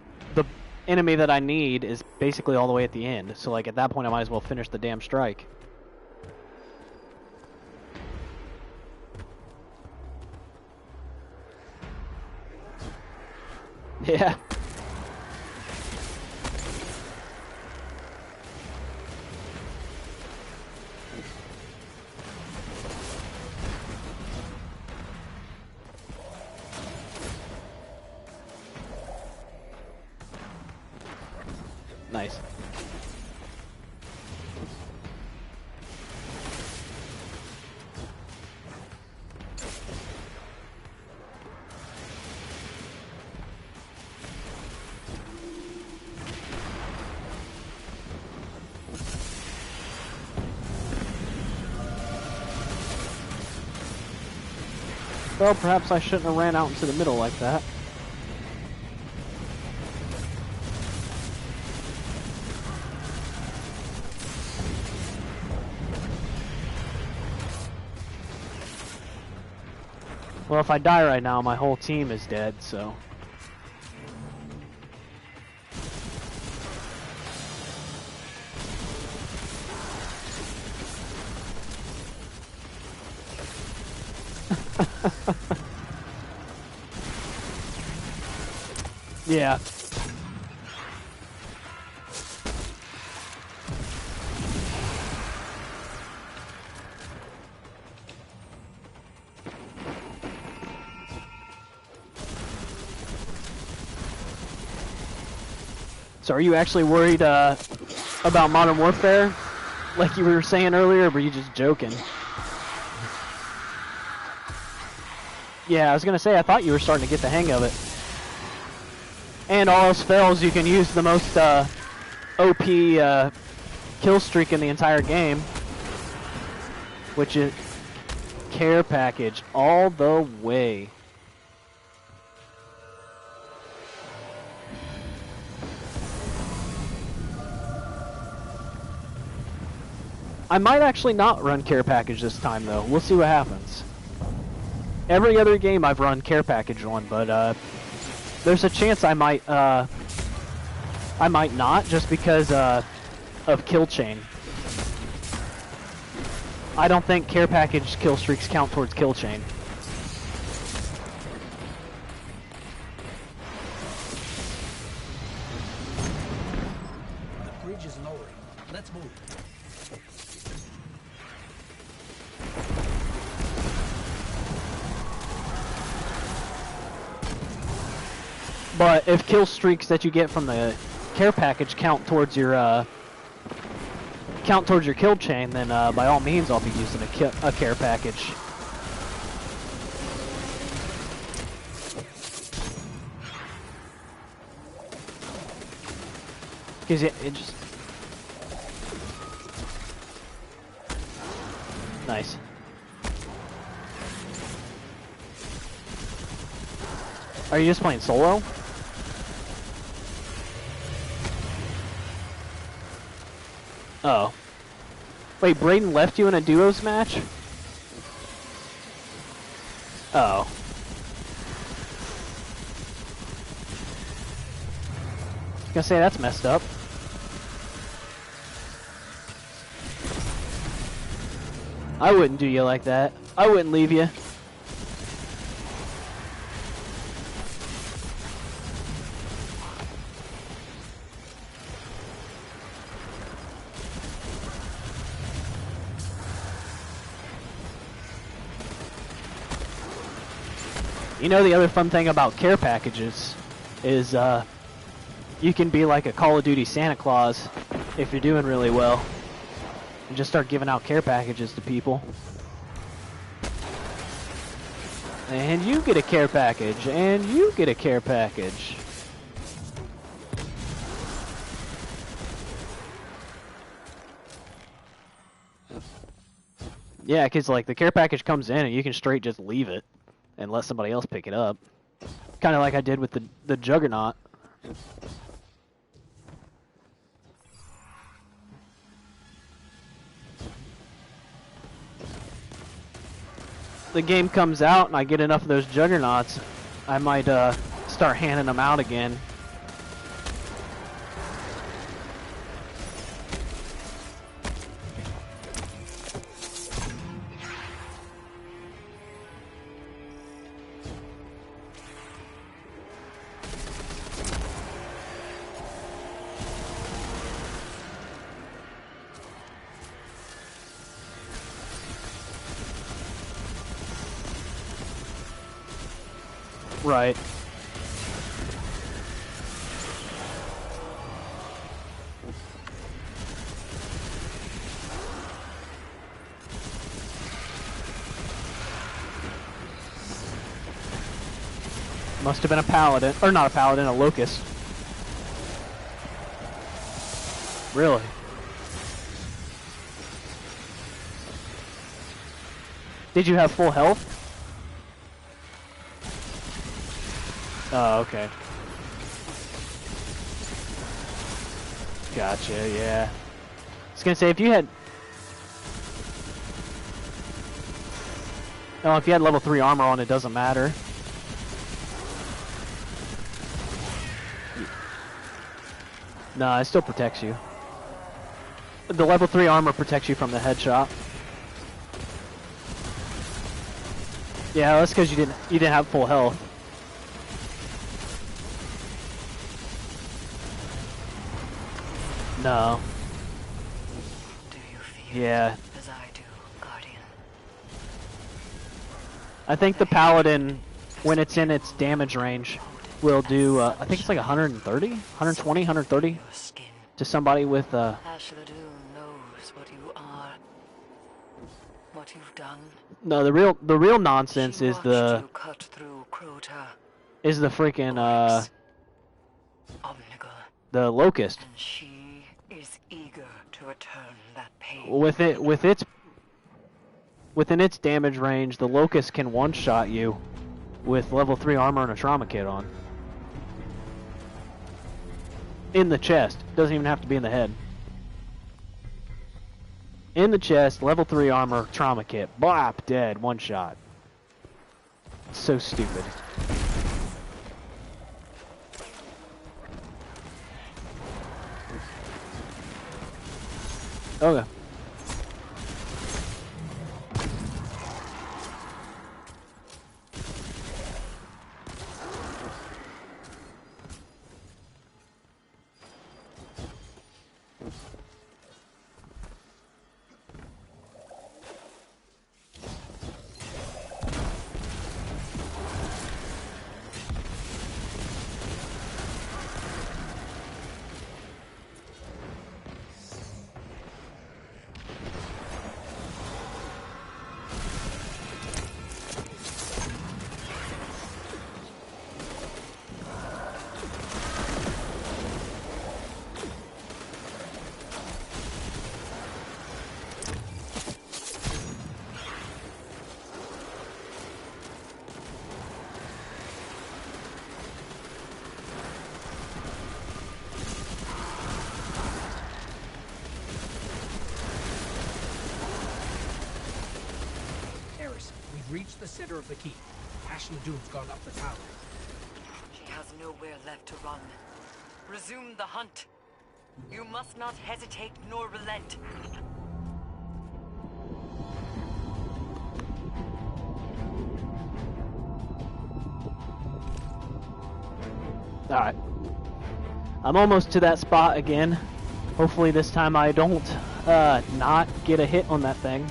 enemy that I need is basically all the way at the end. So like at that point I might as well finish the damn strike. Yeah. Nice. Well, perhaps I shouldn't have ran out into the middle like that. Well, if I die right now, my whole team is dead, so... Yeah. So are you actually worried about Modern Warfare, like you were saying earlier, or were you just joking? Yeah, I was going to say, I thought you were starting to get the hang of it. And all else fails, you can use the most OP kill streak in the entire game, which is care package all the way. I might actually not run care package this time though. We'll see what happens. Every other game I've run care package on, but there's a chance I might not, just because of kill chain. I don't think care package kill streaks count towards kill chain. The bridge is lowering. Let's move. But if kill streaks that you get from the care package count towards your kill chain, then by all means I'll be using a care package. Because it just... Nice. Are you just playing solo? Oh. Wait, Brayden left you in a duos match? Oh. I was gonna say, that's messed up. I wouldn't do you like that. I wouldn't leave you. You know, the other fun thing about care packages is you can be like a Call of Duty Santa Claus if you're doing really well and just start giving out care packages to people. And you get a care package, and you get a care package. Yeah, because like the care package comes in and you can straight just leave it and let somebody else pick it up. Kind of like I did with the Juggernaut. the game comes out and I get enough of those juggernauts, I might start handing them out again. Right. Must have been a paladin, or not a paladin, a locust. Really? Did you have full health? Oh, okay. Gotcha, yeah. I was gonna say, if you had... Oh, if you had level 3 armor on, it doesn't matter. Nah, it still protects you. The level 3 armor protects you from the headshot. Yeah, that's because you didn't have full health. No. Do you feel Yeah. as I do, Guardian? I think the paladin, when it's in its damage range, will do, I think it's like 130? 120, 130? Your skin. To somebody with, Ashladun knows what you are, what you've done. No, the real nonsense She is watched the you cut through Crota, freaking, Omnigul, the locust. and she is eager to return that pain. Within its damage range, the locust can one-shot you with level 3 armor and a trauma kit on. In the chest. Doesn't even have to be in the head. In the chest, level 3 armor, trauma kit. Bop, dead, one shot. So stupid. Okay. We've reached the center of the keep. Ashladun's gone up the tower. She has nowhere left to run. Resume the hunt. You must not hesitate nor relent. Alright. I'm almost to that spot again. Hopefully this time I don't not get a hit on that thing.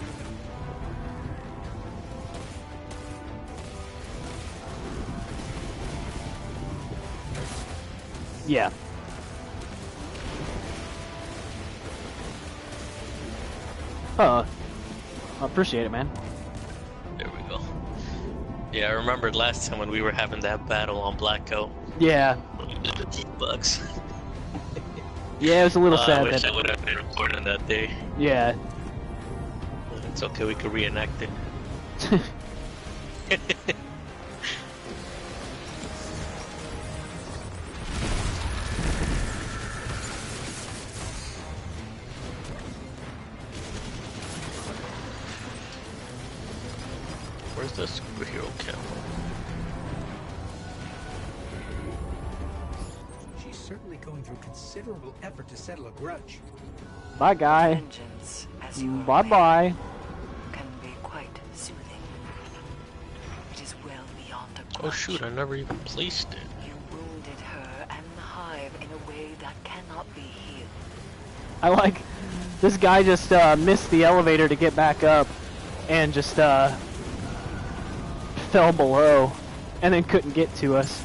Yeah. I appreciate it, man. There we go. Yeah, I remembered last time when we were having that battle on Blacko. Yeah. The heat bugs. Yeah, it was a little sad. I wish that... I would have been recording that day. Yeah. But it's okay, we can reenact it. Where's the superhero camo. She's certainly going through considerable effort to settle a grudge. Bye, guy. Vengeance, as you are Bye aware, bye. can be quite soothing. It is well beyond a grudge. Oh shoot, I never even placed it. You wounded her and the hive in a way that cannot be healed. I like this guy just missed the elevator to get back up and just fell below and then couldn't get to us.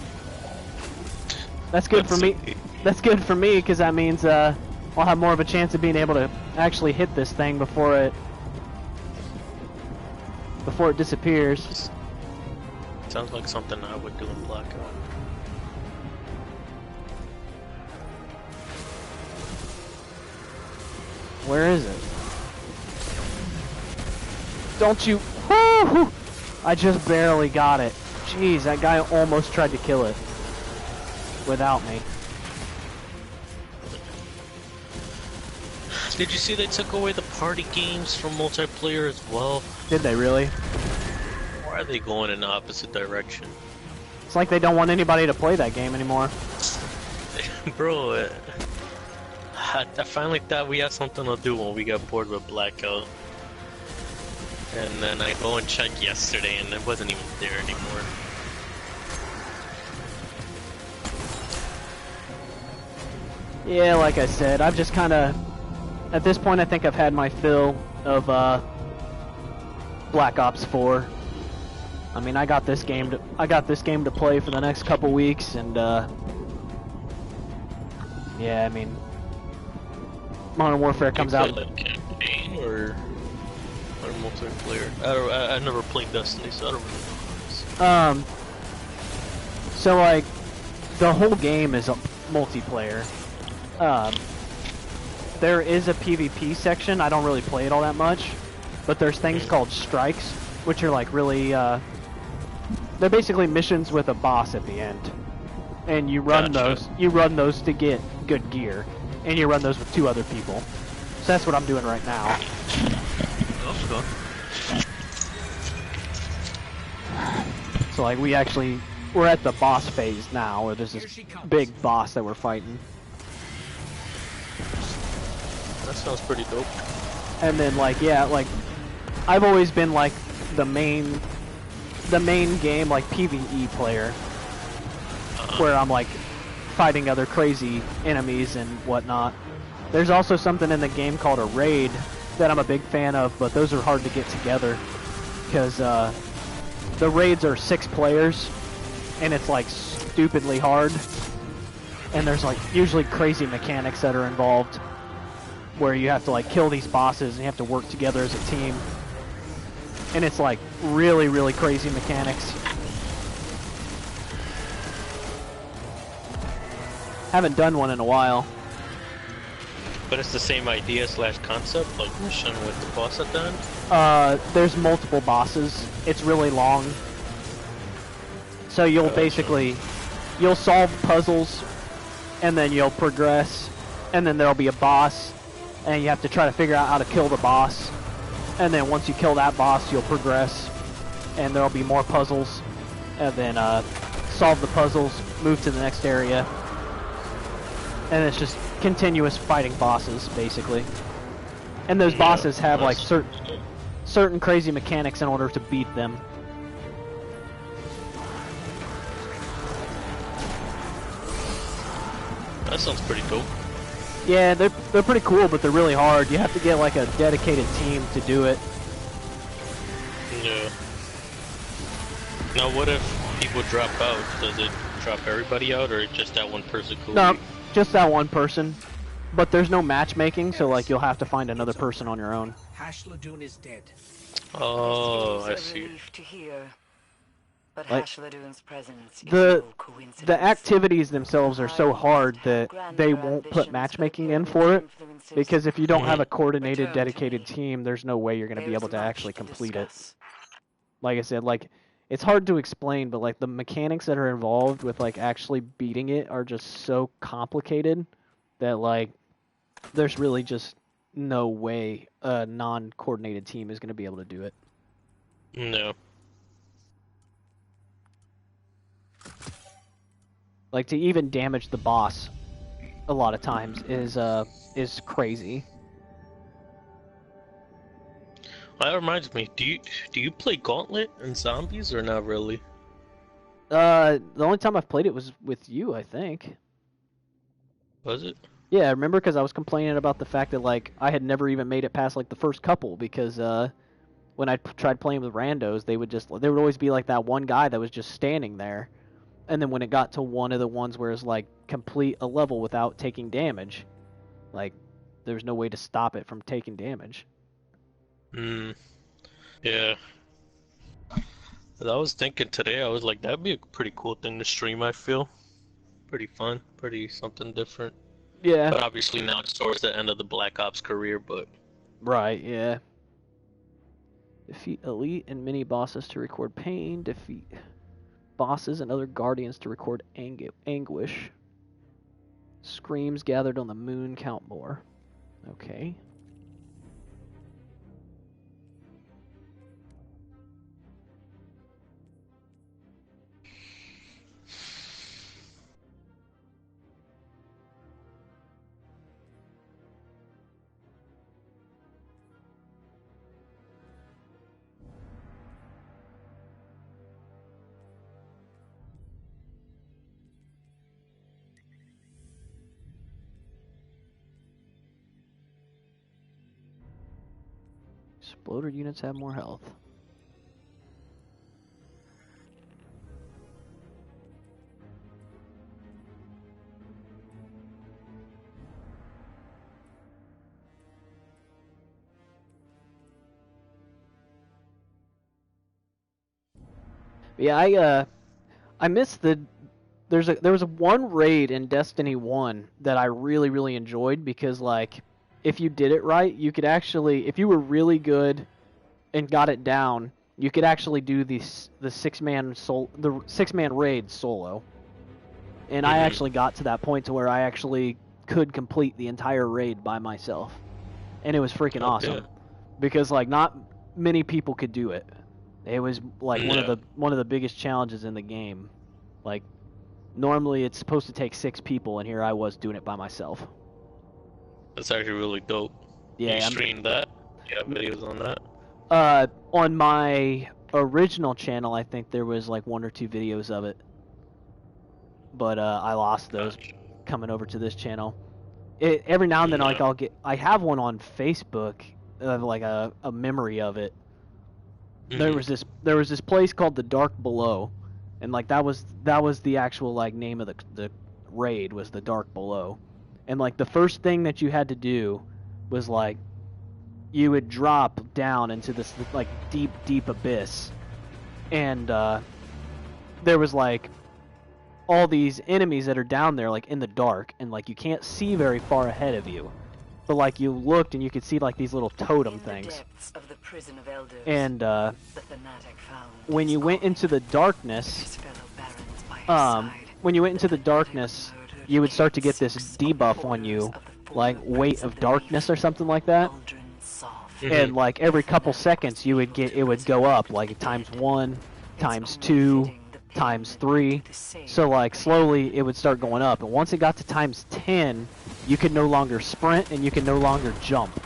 That's good for me. That's good for me because that means I'll have more of a chance of being able to actually hit this thing before it disappears. Sounds like something I would do in Blackout. Where is it? Don't you? Woo! I just barely got it. Jeez, that guy almost tried to kill it without me. Did you see they took away the party games from multiplayer as well? Did they really? Why are they going in the opposite direction? It's like they don't want anybody to play that game anymore. Bro, I finally thought we had something to do when we got bored with Blackout. And then I go and check yesterday and it wasn't even there anymore. Yeah, like I said, I've just kind of... At this point, I think I've had my fill of Black Ops 4. I mean, I got this game to play for the next couple weeks, and yeah, I mean, Modern Warfare comes out. Like campaign or multiplayer? I never played Destiny, so I don't really know. So like, the whole game is a multiplayer. There is a PvP section. I don't really play it all that much, but there's things called strikes, which are like really, they're basically missions with a boss at the end, and you run those. You run those to get good gear, and you run those with 2 other people. So that's what I'm doing right now. That's cool. So like, we're at the boss phase now, where there's this big boss that we're fighting. That sounds pretty dope. And then like, yeah, like, I've always been like the main game like PvE player, where I'm like fighting other crazy enemies and whatnot. There's also something in the game called a raid that I'm a big fan of, but those are hard to get together because the raids are 6 players and it's like stupidly hard, and there's like usually crazy mechanics that are involved where you have to like kill these bosses and you have to work together as a team, and it's like really, really crazy mechanics. Haven't done one in a while. But it's the same idea / concept, like mission with the boss at the end? There's multiple bosses. It's really long. So you'll you'll solve puzzles, and then you'll progress, and then there'll be a boss, and you have to try to figure out how to kill the boss. And then once you kill that boss, you'll progress, and there'll be more puzzles, and then solve the puzzles, move to the next area. And it's just continuous fighting bosses, basically. And those bosses have like certain crazy mechanics in order to beat them. That sounds pretty cool. Yeah, they're pretty cool, but they're really hard. You have to get like a dedicated team to do it. Yeah. Now, what if people drop out? Does it drop everybody out, or just that one person cool? No, just that one person. But there's no matchmaking, so like you'll have to find another person on your own. Hashladun is dead. Oh, I It is a see. relief to hear, but Like, Hashladun's presence is the no coincidence. the activities themselves are so hard that they won't put matchmaking in for it, because if you don't have a coordinated, dedicated team, there's no way you're going to be able to actually complete it. Like I said, like, it's hard to explain, but like the mechanics that are involved with like actually beating it are just so complicated that like there's really just no way a non-coordinated team is going to be able to do it. No. Like, to even damage the boss a lot of times is crazy. Well, that reminds me, do you play Gauntlet and Zombies or not really? The only time I've played it was with you, I think. Was it? Yeah, I remember, because I was complaining about the fact that, like, I had never even made it past, like, the first couple, because, when I tried playing with randos, there would always be, like, that one guy that was just standing there. And then when it got to one of the ones where it's, like, complete a level without taking damage, like, there's no way to stop it from taking damage. Yeah. I was thinking today, I was like, that'd be a pretty cool thing to stream, I feel. Pretty fun, pretty something different. Yeah. But obviously now it's towards the end of the Black Ops career, but... Right, yeah. Defeat elite and mini bosses to record pain. Defeat bosses and other guardians to record anguish. Screams gathered on the moon count more. Okay. Exploded units have more health. Yeah, I missed there was one raid in Destiny 1 that I really, really enjoyed, because, like, if you did it right, you could actually, if you were really good and got it down, you could actually do the 6-man raid solo. And I actually got to that point to where I actually could complete the entire raid by myself. And it was freaking awesome. Yeah. Because, like, not many people could do it. It was like one of the biggest challenges in the game. Like, normally it's supposed to take 6 people, and here I was doing it by myself. That's actually really dope. Yeah, you streamed that? You have videos on that? On my original channel, I think there was like 1 or 2 videos of it. But I lost those coming over to this channel. Every now and then, like, I have one on Facebook of like a memory of it. There was this place called the Dark Below, and like that was the actual like name of the raid, was the Dark Below. And like the first thing that you had to do was, like, you would drop down into this like deep abyss, and there was like all these enemies that are down there, like, in the dark, and like you can't see very far ahead of you. But like you looked and you could see like these little totem things. Of the prison of elders, and the fanatic found when you went into the darkness, you would start to get this debuff on you, like weight of darkness or something like that. And like every couple seconds it would go up, like ×1, ×2, ×3. So like slowly it would start going up, and once it got to ×10, you could no longer sprint and you can no longer jump.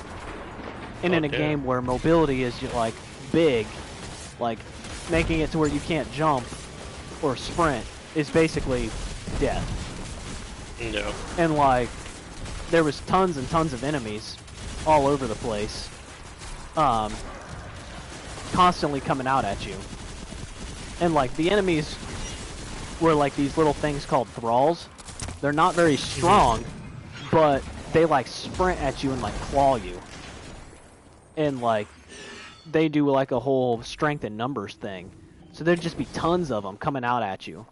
And in a game where mobility is like big, like making it to where you can't jump or sprint is basically death. No. And like there was tons and tons of enemies all over the place, constantly coming out at you. And like the enemies were like these little things called thralls. They're not very strong, but they like sprint at you and like claw you. And like they do like a whole strength in numbers thing. So there'd just be tons of them coming out at you.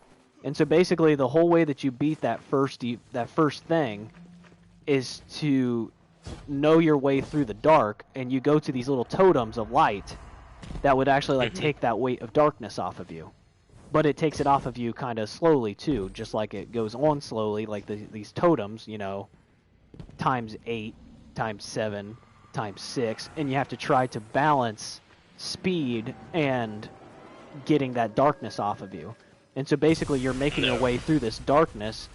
And so basically the whole way that you beat that first thing is to know your way through the dark, and you go to these little totems of light that would actually like take that weight of darkness off of you. But it takes it off of you kind of slowly too, just like it goes on slowly, like these totems, you know, ×8, ×7, ×6, and you have to try to balance speed and getting that darkness off of you. And so basically you're making your way through this darkness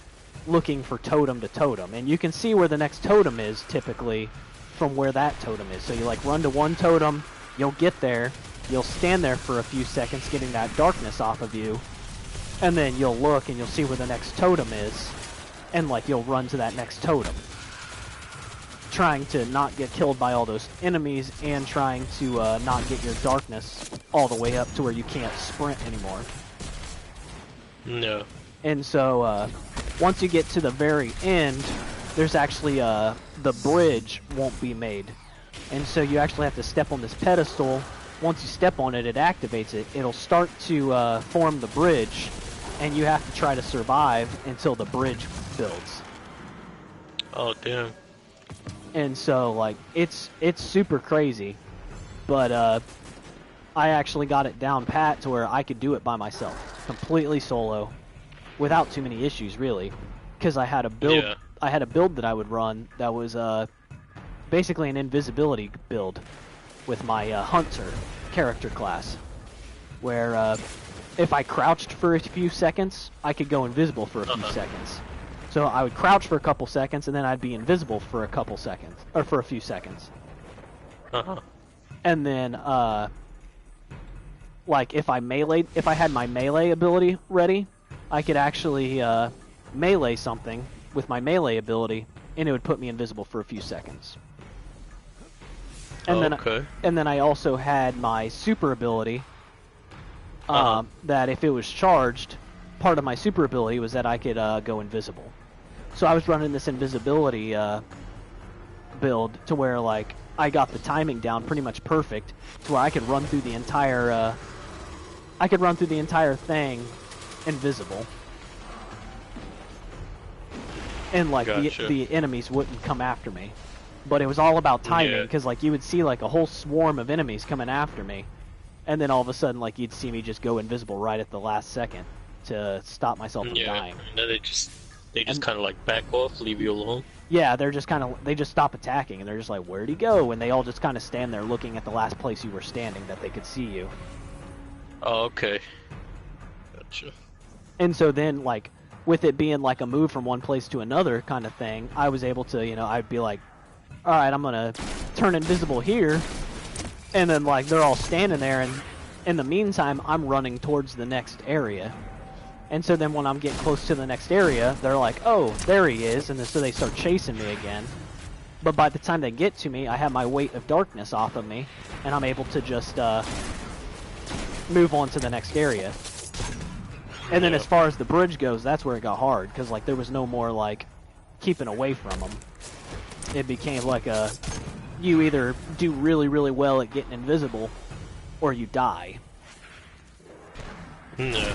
looking for totem to totem. And you can see where the next totem is typically from where that totem is. So you like run to one totem, you'll get there, you'll stand there for a few seconds getting that darkness off of you, and then you'll look and you'll see where the next totem is, and like you'll run to that next totem, trying to not get killed by all those enemies and trying to not get your darkness all the way up to where you can't sprint anymore. No. And so once you get to the very end, there's actually the bridge won't be made, and so you actually have to step on this pedestal. Once you step on it, it activates it. It'll start to form the bridge, and you have to try to survive until the bridge builds. Oh damn. And so like it's super crazy, but I actually got it down pat to where I could do it by myself, completely solo, without too many issues really, because I had a build. Yeah. I had a build that I would run that was basically an invisibility build with my hunter character class, where if I crouched for a few seconds, I could go invisible for a few seconds. So I would crouch for a couple seconds, and then I'd be invisible for a couple seconds, or for a few seconds. And then, like if I had my melee ability ready, I could actually melee something with my melee ability, and it would put me invisible for a few seconds. And then I also had my super ability, that if it was charged, part of my super ability was that I could go invisible. So I was running this invisibility build to where like I got the timing down pretty much perfect to where I could run through the entire thing invisible. And like the enemies wouldn't come after me. But it was all about timing, because like you would see like a whole swarm of enemies coming after me, and then all of a sudden like you'd see me just go invisible right at the last second to stop myself from dying. And then they just kind of like back off, leave you alone. Yeah, they just stop attacking, and they're just like, where'd he go? And they all just kind of stand there looking at the last place you were standing that they could see you. Oh, okay. Gotcha. And so then like with it being like a move from one place to another kind of thing, I was able to, I'd be like, alright, I'm gonna turn invisible here, and then like they're all standing there, and in the meantime I'm running towards the next area. And so then when I'm getting close to the next area, they're like, oh, there he is, and then so they start chasing me again. But by the time they get to me, I have my weight of darkness off of me, and I'm able to just move on to the next area. And then as far as the bridge goes, that's where it got hard, because like there was no more like keeping away from them. It became like you either do really, really well at getting invisible, or you die. Yeah.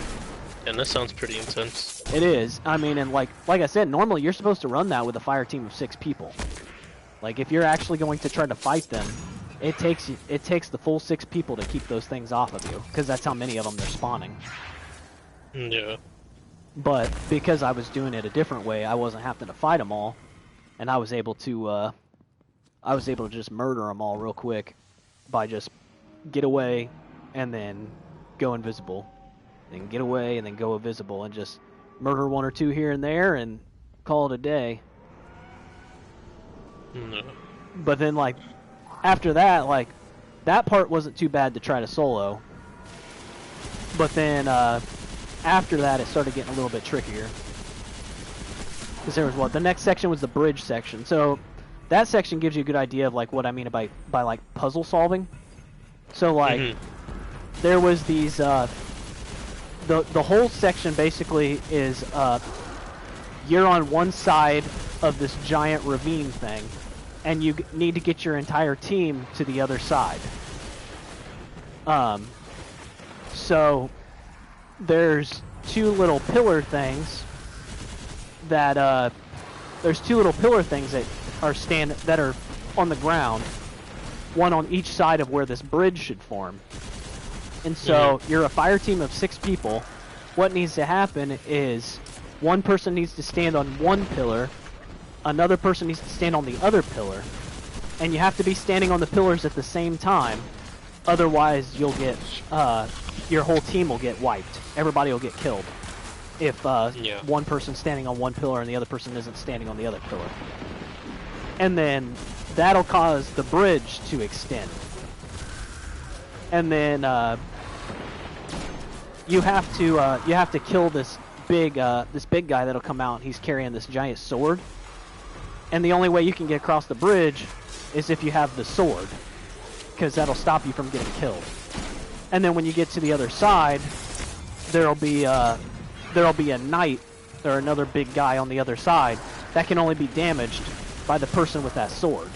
And that sounds pretty intense. It is. I mean, and like I said, normally you're supposed to run that with a fire team of 6 people. Like if you're actually going to try to fight them, it takes the full 6 people to keep those things off of you, because that's how many of them they're spawning. Yeah. But because I was doing it a different way, I wasn't having to fight them all, and I was able to just murder them all real quick by just get away and then go invisible, then get away and then go invisible, and just murder 1 or 2 here and there and call it a day. No. But then like after that, like that part wasn't too bad to try to solo. But then after that, it started getting a little bit trickier. Because there was the next section was the bridge section. So that section gives you a good idea of like what I mean by like puzzle solving. So like there was these the whole section basically is you're on one side of this giant ravine thing, and you need to get your entire team to the other side. So there's 2 little pillar things that that are on the ground, one on each side of where this bridge should form. And so you're a fire team of 6 people. What needs to happen is one person needs to stand on one pillar, another person needs to stand on the other pillar, and you have to be standing on the pillars at the same time, Otherwise, you'll get your whole team will get wiped. Everybody will get killed if one person's standing on one pillar and the other person isn't standing on the other pillar. And then that'll cause the bridge to extend. And then you have to kill this big guy that'll come out. He's carrying this giant sword. And the only way you can get across the bridge is if you have the sword, because that'll stop you from getting killed. And then when you get to the other side, there'll be a knight or another big guy on the other side that can only be damaged by the person with that sword.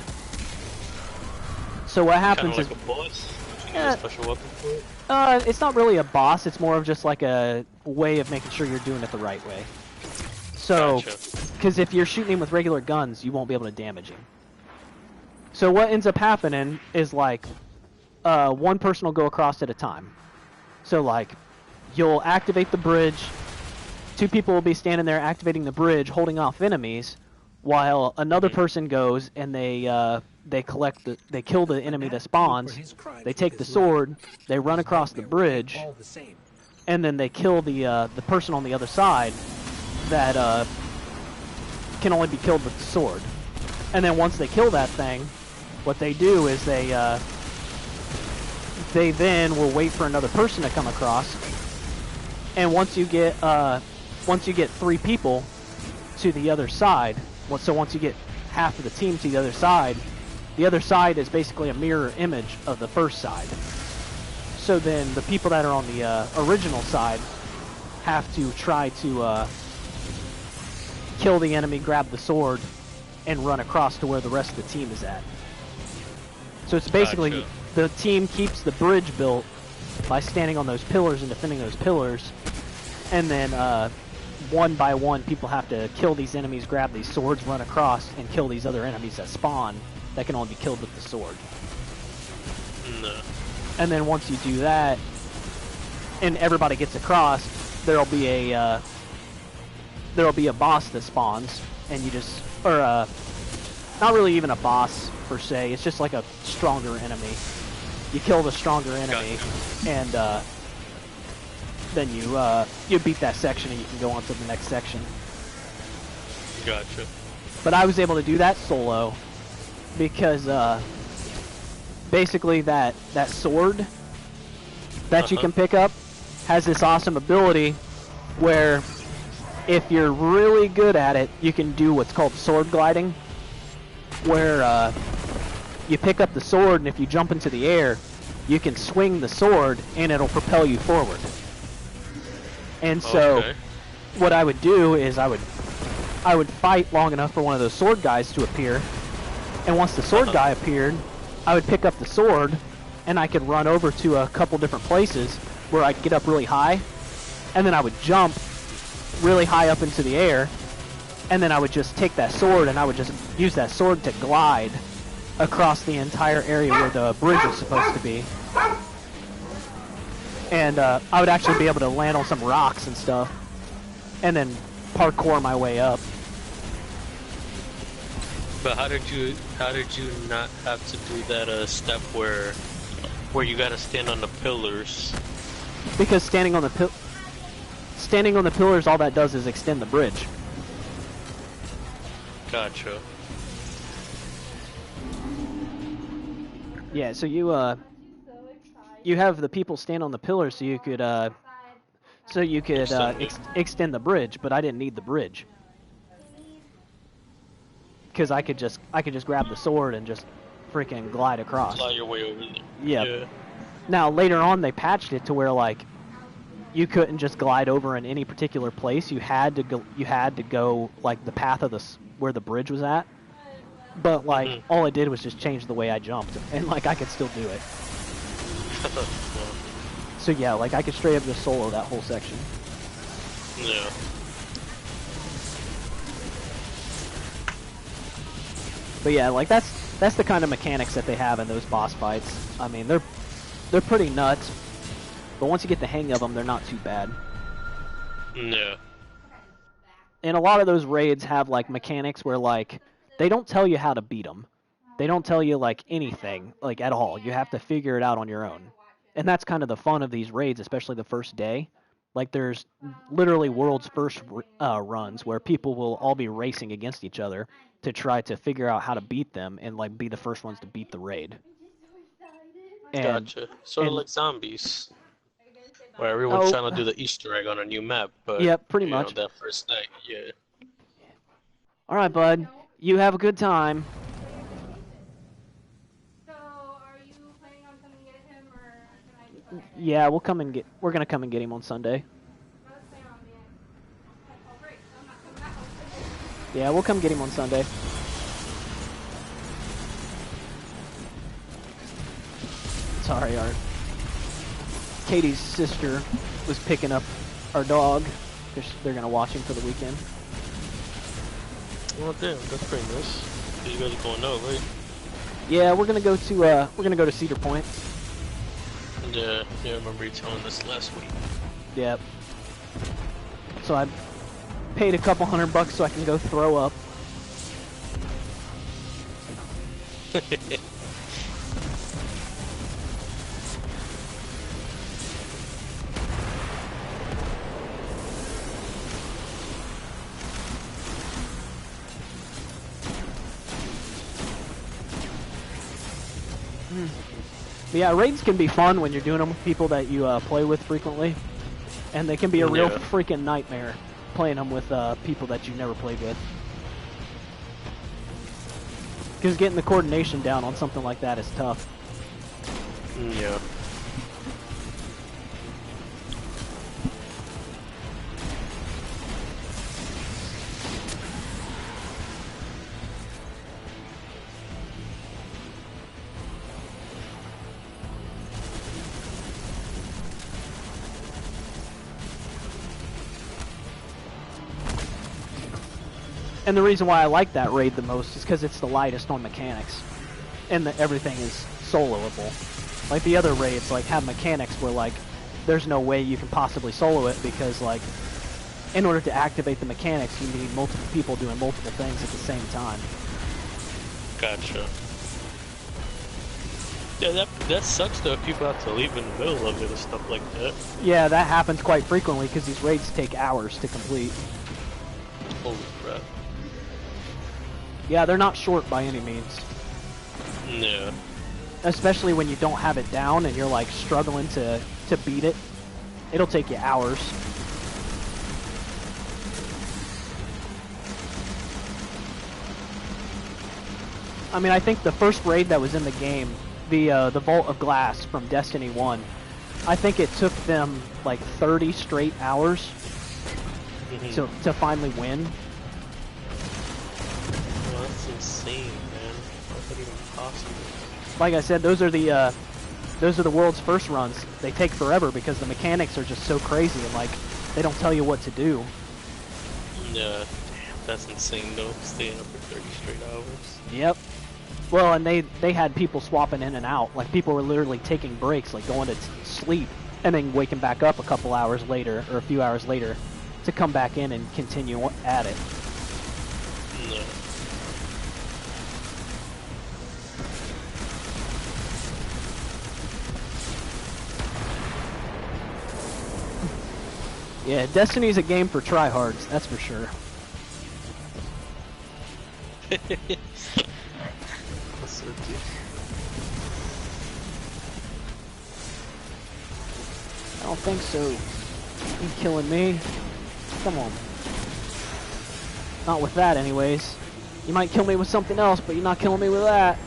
So what happens is, like a boss? A special weapon for it? It's not really a boss. It's more of just like a way of making sure you're doing it the right way. So, because if you're shooting him with regular guns, you won't be able to damage him. So what ends up happening is like, one person will go across at a time. So like, you'll activate the bridge. 2 people will be standing there activating the bridge, holding off enemies, while another person goes and they kill the enemy that spawns. They take the sword, they run across the bridge, and then they kill the person on the other side that can only be killed with the sword. And then once they kill that thing, what they do is they then will wait for another person to come across. And once you get 3 people to the other side, so once you get half of the team to the other side is basically a mirror image of the first side. So then the people that are on the original side have to try to kill the enemy, grab the sword, and run across to where the rest of the team is at. So it's basically the team keeps the bridge built by standing on those pillars and defending those pillars, and then one by one people have to kill these enemies, grab these swords, run across, and kill these other enemies that spawn that can only be killed with the sword. No. And then once you do that, and everybody gets across, there'll be a boss that spawns, and you just, or not really even a boss per se. It's just like a stronger enemy. You kill the stronger enemy, and then you beat that section, and you can go on to the next section. Gotcha. But I was able to do that solo because basically that sword that you can pick up has this awesome ability where if you're really good at it, you can do what's called sword gliding, where you pick up the sword, and if you jump into the air, you can swing the sword and it'll propel you forward. And so what I would do is I would fight long enough for one of those sword guys to appear, and once the sword guy appeared, I would pick up the sword and I could run over to a couple different places where I'd get up really high, and then I would jump really high up into the air, and then I would just take that sword and I would just use that sword to glide across the entire area where the bridge is supposed to be. And I would actually be able to land on some rocks and stuff, and then parkour my way up. But how did you not have to do that step where you gotta stand on the pillars? Because standing on the pillars, all that does is extend the bridge. Gotcha. Yeah, so you have the people stand on the pillars so you could extend the bridge, but I didn't need the bridge because I could just grab the sword and just freaking glide across. Fly your way over there. Yeah. Now later on they patched it to where like you couldn't just glide over in any particular place. You had to go like the path of where the bridge was at. But like all I did was just change the way I jumped, and like I could still do it. So yeah, like I could straight up just solo that whole section. Yeah. But yeah, like that's the kind of mechanics that they have in those boss fights. I mean, they're pretty nuts, but once you get the hang of them, they're not too bad. Yeah. And a lot of those raids have like mechanics where like they don't tell you how to beat them. They don't tell you like anything, like at all. You have to figure it out on your own. And that's kind of the fun of these raids, especially the first day. Like there's literally world's first runs where people will all be racing against each other to try to figure out how to beat them and like be the first ones to beat the raid. And Gotcha. Sort of and like zombies, where everyone's oh trying to do the Easter egg on a new map, but yeah, pretty you know much. that first night, yeah. All right, bud. You have a good time. So, are you planning on coming to get him, or can I just okay? Yeah, we're gonna come and get him on Sunday. Let's plan on being. Oh, great. I'm not coming back on Sunday. Yeah, we'll come get him on Sunday. Sorry, our Katie's sister was picking up our dog because they're gonna watch him for the weekend. Oh damn, that's pretty nice. You guys are going out, right? Yeah, we're gonna go to Cedar Point. Yeah, I remember you telling us last week. Yep. So I paid a couple $100 so I can go throw up. But yeah, raids can be fun when you're doing them with people that you play with frequently, and they can be a real freaking nightmare playing them with people that you never played with. Because getting the coordination down on something like that is tough. Yeah. And the reason why I like that raid the most is because it's the lightest on mechanics, and everything is soloable. Like the other raids, like have mechanics where like there's no way you can possibly solo it because like in order to activate the mechanics, you need multiple people doing multiple things at the same time. Gotcha. Yeah, that sucks though if people have to leave in the middle of it and stuff like that. Yeah, that happens quite frequently because these raids take hours to complete. Holy crap. Yeah, they're not short by any means. Yeah. Especially when you don't have it down and you're like struggling to beat it. It'll take you hours. I mean, I think the first raid that was in the game, the Vault of Glass from Destiny 1, I think it took them like 30 straight hours to finally win. Well, that's insane, man. How's that even possible? Like I said, those are the world's first runs. They take forever because the mechanics are just so crazy and like they don't tell you what to do. Yeah, damn, that's insane though. Staying up for 30 straight hours. Yep. Well, and they had people swapping in and out. Like people were literally taking breaks, like going to sleep and then waking back up a couple hours later or a few hours later to come back in and continue at it. No. Yeah, Destiny's a game for tryhards, that's for sure. That's so cute. I don't think so. You killing me? Come on. Not with that, anyways. You might kill me with something else, but you're not killing me with that.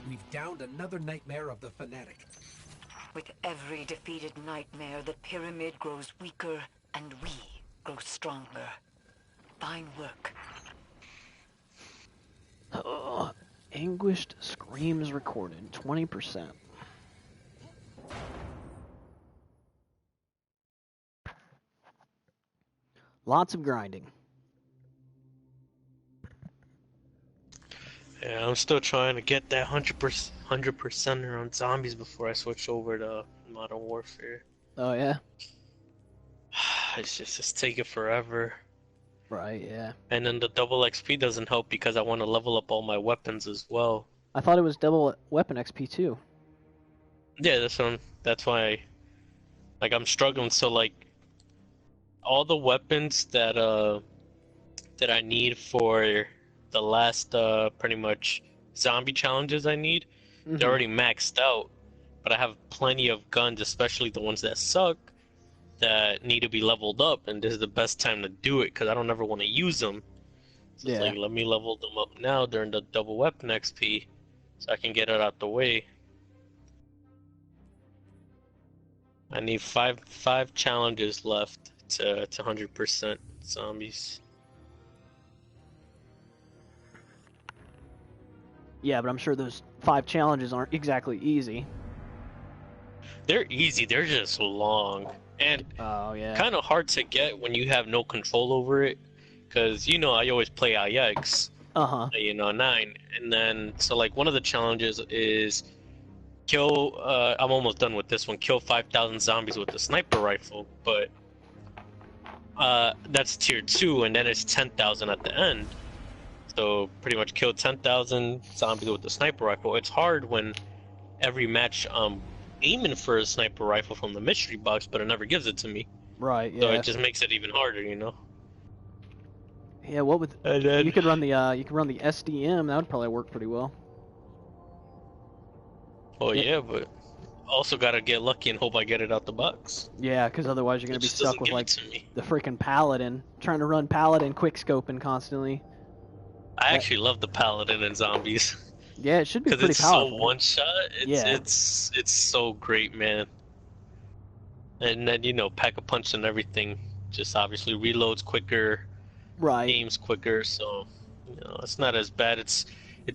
We've downed another nightmare of the fanatic. With every defeated nightmare, the pyramid grows weaker and we grow stronger. Fine work. Anguished screams recorded, 20%. Lots of grinding. Yeah, I'm still trying to get that 100% on zombies before I switch over to Modern Warfare. Oh yeah? It's taking forever. Right, yeah. And then the double XP doesn't help because I want to level up all my weapons as well. I thought it was double weapon XP too. Yeah, that's why like I'm struggling. So like all the weapons that I need for the last pretty much zombie challenges I need, they're already maxed out. But I have plenty of guns, especially the ones that suck, that need to be leveled up, and this is the best time to do it because I don't ever want to use them. So it's like, let me level them up now during the double weapon XP so I can get it out the way. I need five challenges left to 100% zombies. Yeah, but I'm sure those 5 challenges aren't exactly easy. They're easy, they're just long. And kind of hard to get when you have no control over it. Because, you know, I always play IX. You know, 9. And then, so like one of the challenges is kill, I'm almost done with this one, kill 5,000 zombies with a sniper rifle. But that's tier 2, and then it's 10,000 at the end. So pretty much kill 10,000 zombies with the sniper rifle. It's hard when every match I'm aiming for a sniper rifle from the mystery box, but it never gives it to me. Right, yeah. So it just makes it even harder, you know. Yeah, what would you could run the SDM, that would probably work pretty well. Oh yeah, but also gotta get lucky and hope I get it out the box. Yeah, because otherwise you're gonna be stuck with like the freaking paladin, trying to run paladin quick scoping constantly. I actually love the paladin and zombies. Yeah, it should be pretty it's powerful. So one shot. It's so great, man. And then, you know, pack a punch and everything just obviously reloads quicker, right? Aims quicker, so you know it's not as bad. It's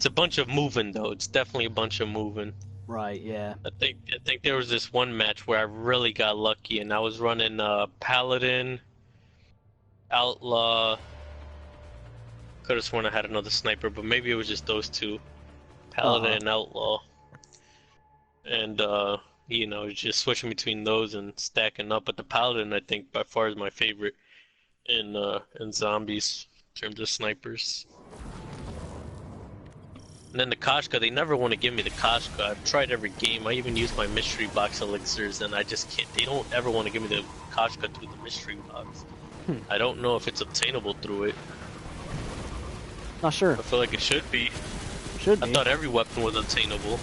a bunch of moving though. It's definitely a bunch of moving. Right. Yeah. I think there was this one match where I really got lucky, and I was running Paladin, Outlaw. Could have sworn I had another sniper, but maybe it was just those two, Paladin and Outlaw. And you know, just switching between those and stacking up. But the Paladin, I think, by far is my favorite in zombies in terms of snipers. And then the Koshka, they never want to give me the Koshka. I've tried every game. I even use my mystery box elixirs, and I just can't. They don't ever want to give me the Koshka through the mystery box. I don't know if it's obtainable through it. Not sure. I feel like it should be. Should be. I thought every weapon was obtainable.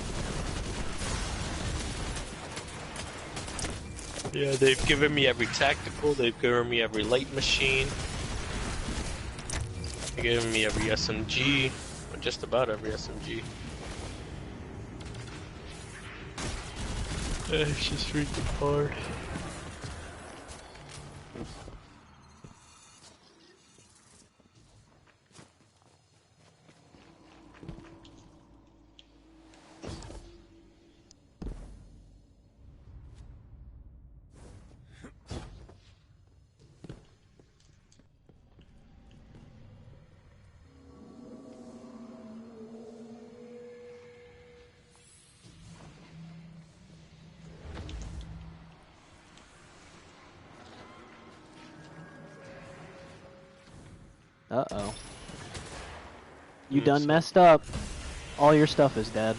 Yeah, they've given me every tactical. They've given me every light machine. They've given me every SMG. Just about every SMG. It's just freaking hard. Uh-oh. You done messed up. All your stuff is dead.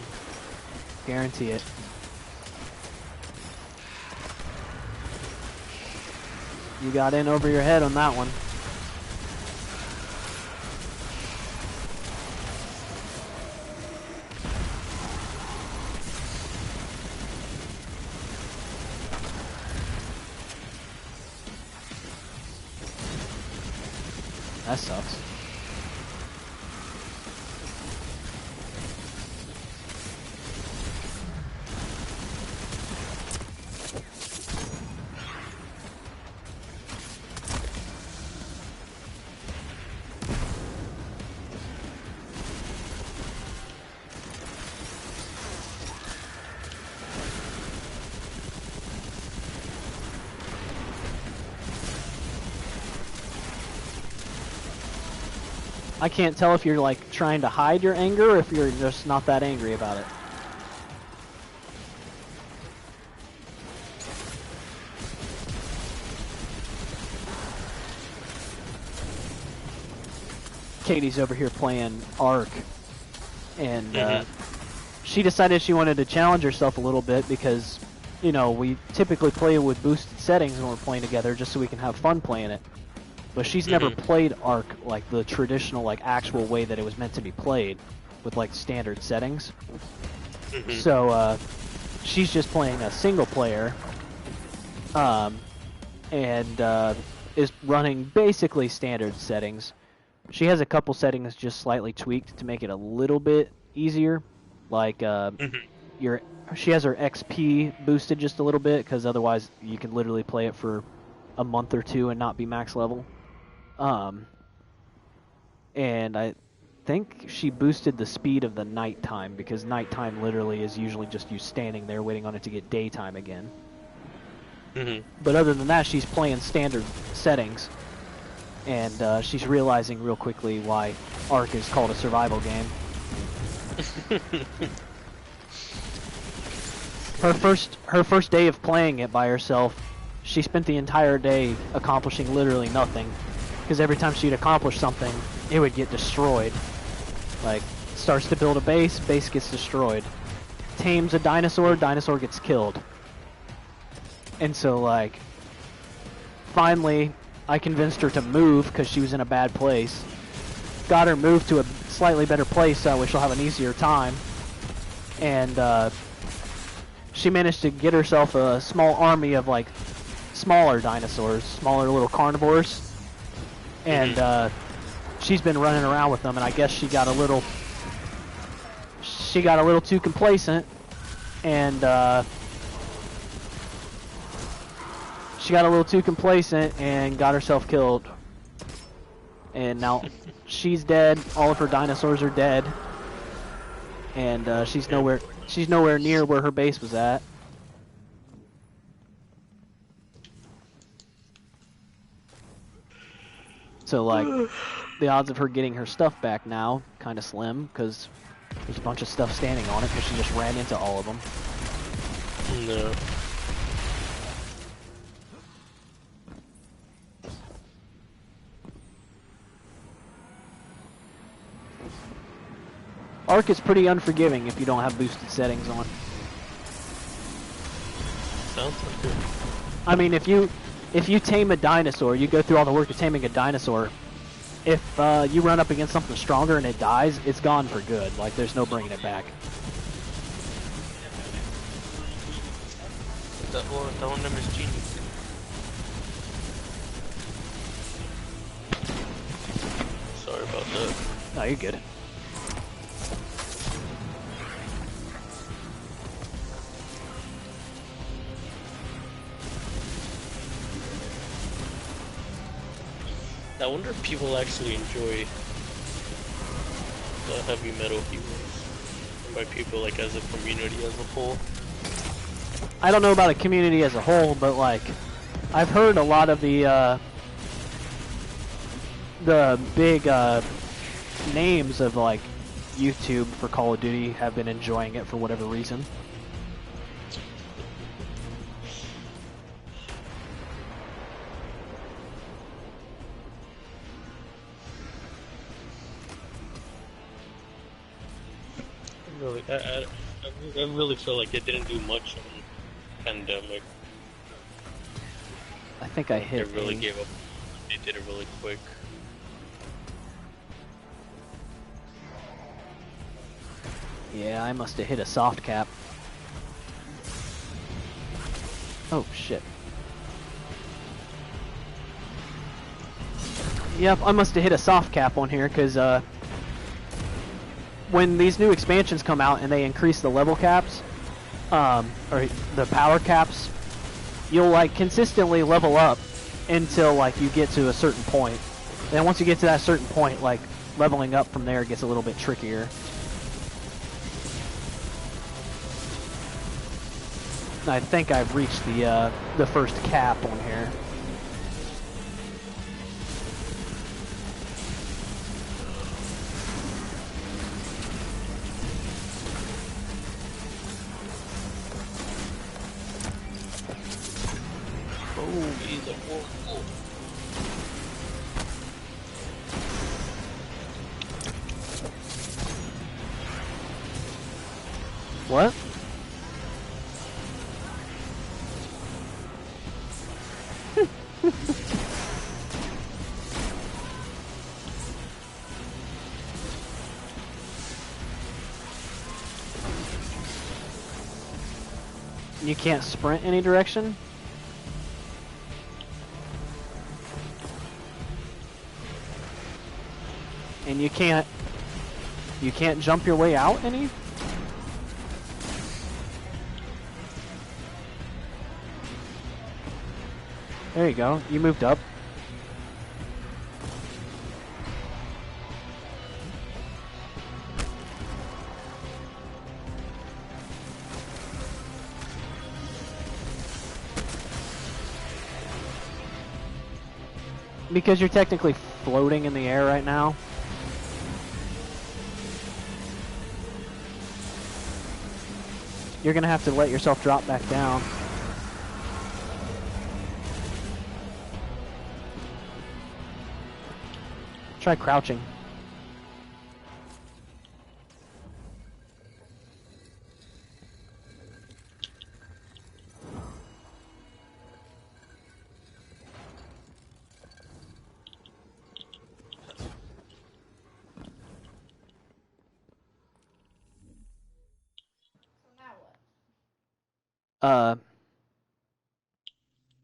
Guarantee it. You got in over your head on that one. That sucks. I can't tell if you're like trying to hide your anger or if you're just not that angry about it. Katie's over here playing Ark, and she decided she wanted to challenge herself a little bit because, you know, we typically play with boosted settings when we're playing together just so we can have fun playing it. But she's never played Ark like the traditional, like, actual way that it was meant to be played, with, like, standard settings. So, she's just playing a single player, and is running basically standard settings. She has a couple settings just slightly tweaked to make it a little bit easier, like, she has her XP boosted just a little bit, because otherwise you can literally play it for a month or two and not be max level. And I think she boosted the speed of the nighttime, because nighttime literally is usually just you standing there waiting on it to get daytime again. But other than that, she's playing standard settings, and she's realizing real quickly why Ark is called a survival game. Her first day of playing it by herself, she spent the entire day accomplishing literally nothing, because every time she'd accomplish something, it would get destroyed. Like, starts to build a base, base gets destroyed. Tames a dinosaur, dinosaur gets killed. And so, like, finally, I convinced her to move because she was in a bad place. Got her moved to a slightly better place so that way she'll have an easier time. And she managed to get herself a small army of, like, smaller dinosaurs, smaller little carnivores. And she's been running around with them, and I guess she got a little too complacent, and got herself killed. And now she's dead. All of her dinosaurs are dead, and she's nowhere near where her base was at. So, like, the odds of her getting her stuff back now kind of slim, because there's a bunch of stuff standing on it, because she just ran into all of them. No. Ark is pretty unforgiving if you don't have boosted settings on. Sounds like it. I mean, if you tame a dinosaur, you go through all the work of taming a dinosaur. If you run up against something stronger and it dies, it's gone for good. Like, there's no bringing it back. That one name is genius. Sorry about that. No, you're good. I wonder if people actually enjoy the heavy metal heroes. And by people, like, as a community as a whole. I don't know about a community as a whole, but, like, I've heard a lot of the big names of, like, YouTube for Call of Duty have been enjoying it for whatever reason. I really feel like it didn't do much on Pandemic. I think I hit. They really gave up. They did it really quick. Yeah, I must have hit a soft cap. Oh shit. Yep, I must have hit a soft cap on here, because when these new expansions come out and they increase the level caps, or the power caps, you'll, like, consistently level up until, like, you get to a certain point. And once you get to that certain point, like, leveling up from there gets a little bit trickier. I think I've reached the first cap on here. What? You can't sprint any direction? And you can't jump your way out any? There you go. You moved up. Because you're technically floating in the air right now. You're gonna have to let yourself drop back down. Try crouching.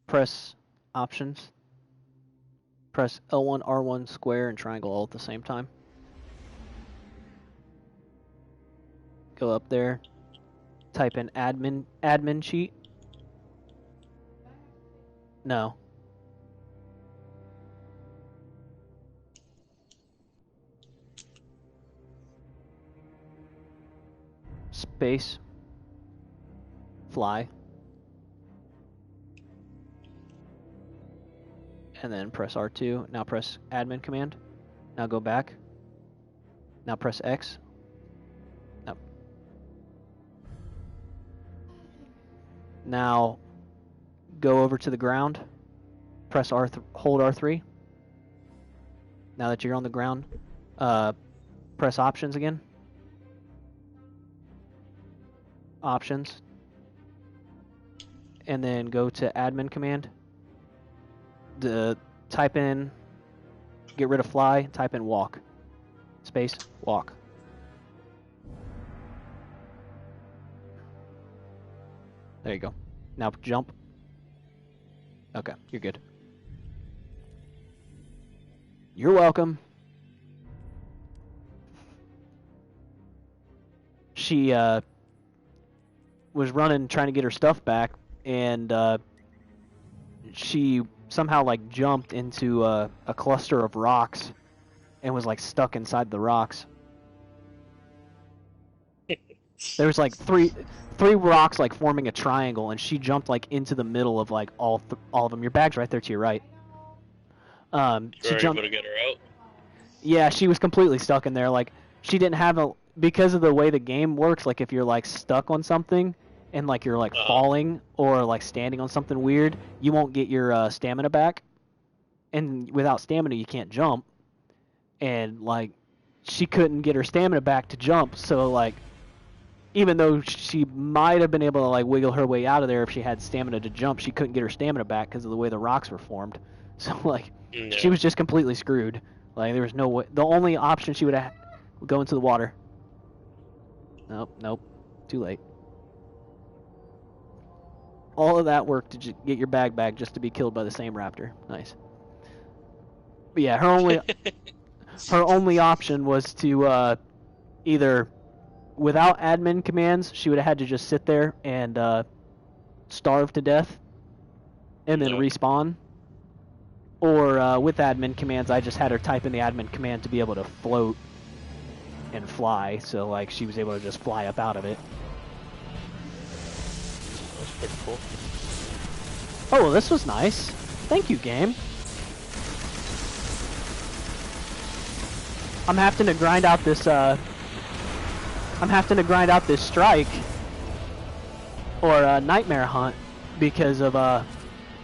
Press options. Press L1, R1, square, and triangle all at the same time. Go up there. Type in admin sheet. No. Space. Fly. And then press R2. Now press admin command. Now go back. Now press X. Now. Now go over to the ground. Press hold R3. Now that you're on the ground, press options again. Options. And then go to admin command. Type in, get rid of fly, type in walk. Space, walk. There you go. Now jump. Okay, you're good. You're welcome. She was running trying to get her stuff back, and she somehow like jumped into a cluster of rocks and was like stuck inside the rocks. There was like three rocks like forming a triangle, and she jumped like into the middle of like all of them. Your bag's right there to your right. She jumped. Able to get her out? Yeah, she was completely stuck in there. Like she didn't have because of the way the game works. Like if you're like stuck on something and like you're like falling or like standing on something weird, you won't get your stamina back. And without stamina, you can't jump. And like she couldn't get her stamina back to jump, so like even though she might have been able to like wiggle her way out of there if she had stamina to jump, she couldn't get her stamina back because of the way the rocks were formed. So like she was just completely screwed. Like there was no way. The only option she would have would go into the water. Nope, too late. All of that work to get your bag back just to be killed by the same raptor. Nice. But yeah, her only option was to either, without admin commands, she would have had to just sit there and starve to death and then respawn. Or with admin commands, I just had her type in the admin command to be able to float and fly, so like she was able to just fly up out of it. That's pretty cool. Oh, well, this was nice. Thank you, game. I'm having to grind out this strike or nightmare hunt because of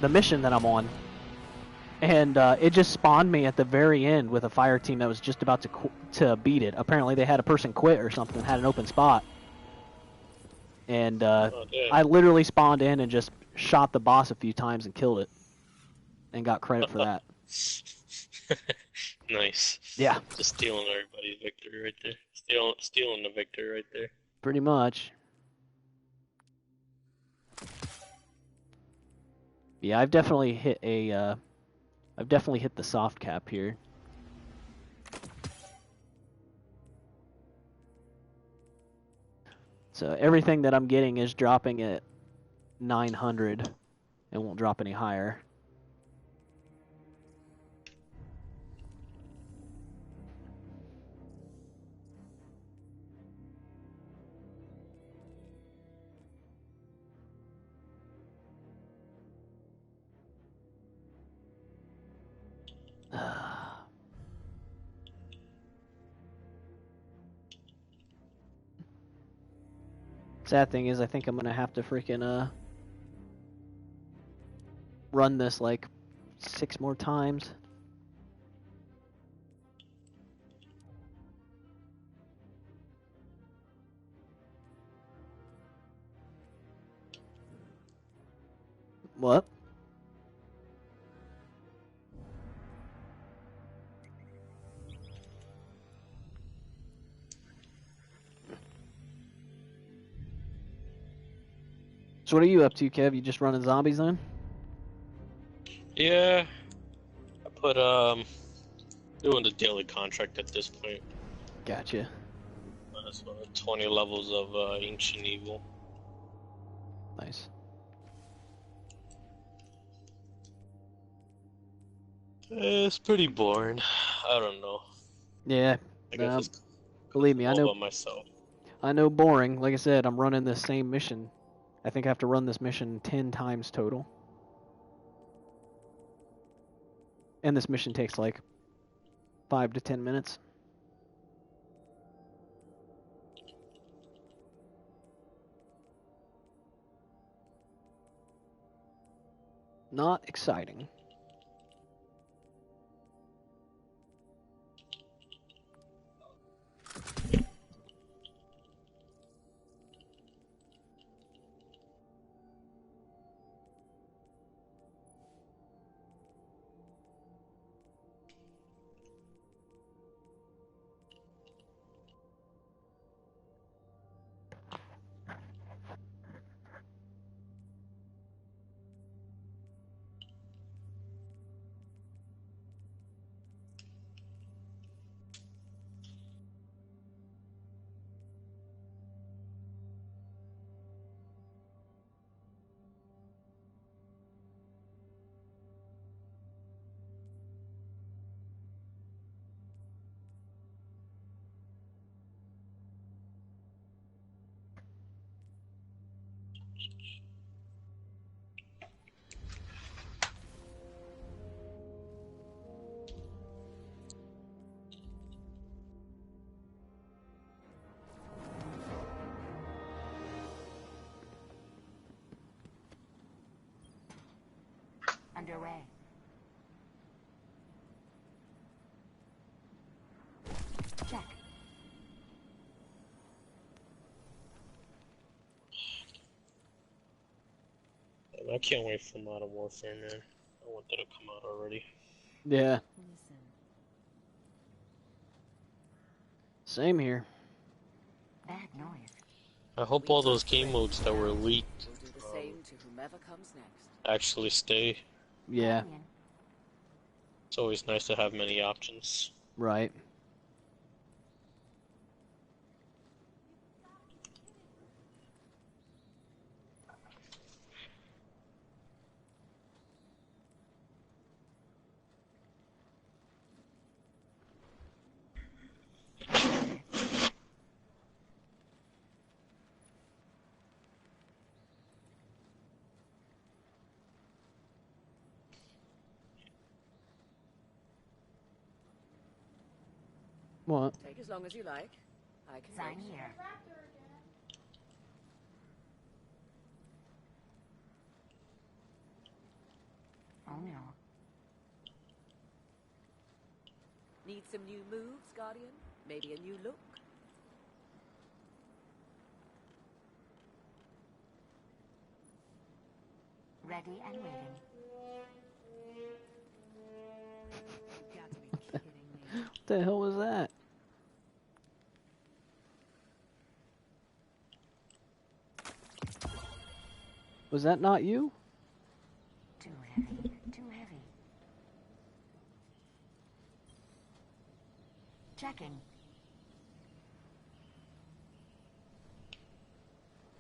the mission that I'm on. and it just spawned me at the very end with a fire team that was just about to beat it. Apparently they had a person quit or something, had an open spot. And I literally spawned in and just shot the boss a few times and killed it. And got credit for that. Nice. Yeah. Just stealing everybody's victory right there. Stealing the victory right there. Pretty much. Yeah, I've definitely hit the soft cap here. So everything that I'm getting is dropping at 900. It won't drop any higher. Sad thing is, I think I'm gonna have to freaking run this like 6 more times. What? So what are you up to, Kev? You just running zombies then? Yeah. I put doing the daily contract at this point. Gotcha. That's 20 levels of Ancient Evil. Nice. It's pretty boring. I don't know. Yeah. I guess it's believe me, I all know. about myself. I know boring. Like I said, I'm running the same mission. I think I have to run this mission 10 times total. And this mission takes like 5 to 10 minutes. Not exciting. Underway. Check. I can't wait for Modern Warfare, man. I want that to come out already. Yeah. Same here. Bad noise. I hope all those game modes that were leaked actually stay. Yeah. It's always nice to have many options. Right. What? Take as long as you like. I can Sign wait. here. Oh no. Need some new moves, Guardian? Maybe a new look? Ready and waiting. You got to be kidding me. What the hell was that? Was that not you? Too heavy, too heavy. Checking.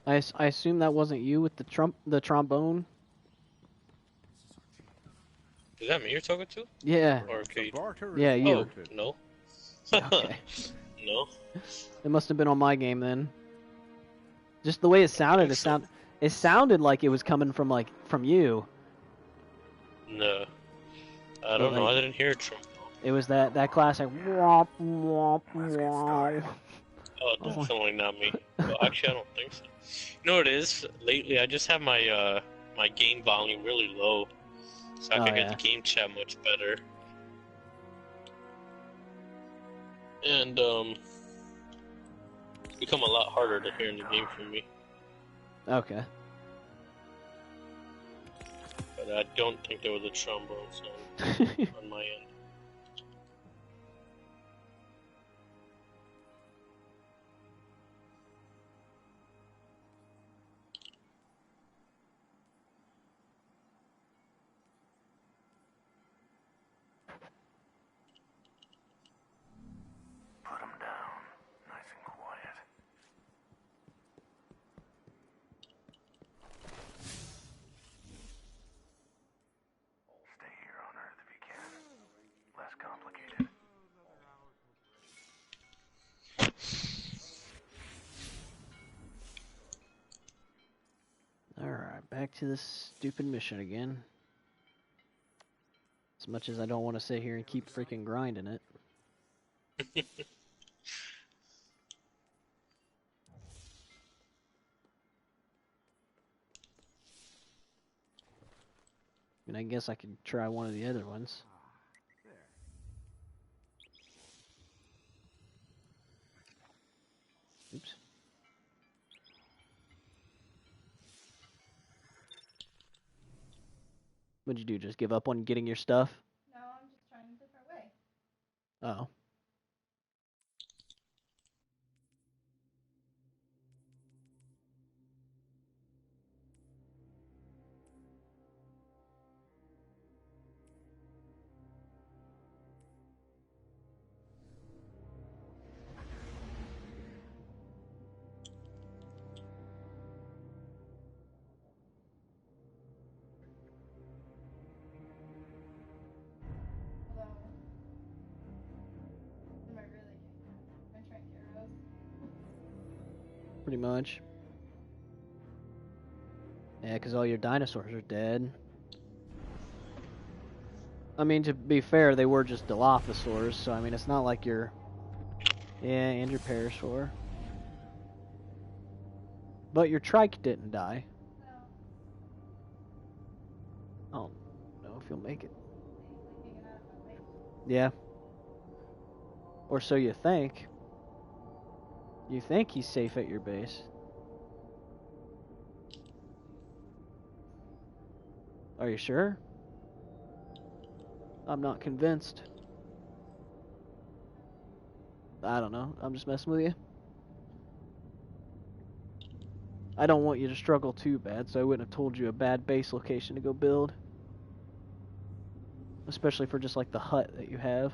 I assume that wasn't you with the trombone? Is that me you're talking to? Yeah. Or Kate? Yeah, you. Oh, no. Okay. No. It must have been on my game then. Just the way it sounded, it sounded like it was coming from you. No. I don't know, I didn't hear it. It was that classic womp womp womp. Oh, definitely not me. Well, actually, I don't think so. You know what it is? Lately, I just have my my game volume really low, so I can hear the game chat much better. And it's become a lot harder to hear in the game for me. Okay. But I don't think there was a trombone sound on my end. Put him down, nice and quiet. Stay here on Earth if you can. Less complicated. Alright, back to this stupid mission again. As much as I don't want to sit here and keep freaking grinding it. I mean, I guess I could try one of the other ones. Oops. What'd you do, just give up on getting your stuff? No, I'm just trying a different way. Oh. Although, am I really my trank arrows? Pretty much. Yeah, because all your dinosaurs are dead. I mean, to be fair, they were just Dilophosaurs, so I mean, it's not like you're... Yeah, and your Parasaur. But your Trike didn't die. I don't know if you'll make it. Yeah. Or so you think. You think he's safe at your base. Are you sure? I'm not convinced. I don't know. I'm just messing with you. I don't want you to struggle too bad, so I wouldn't have told you a bad base location to go build. Especially for just like the hut that you have.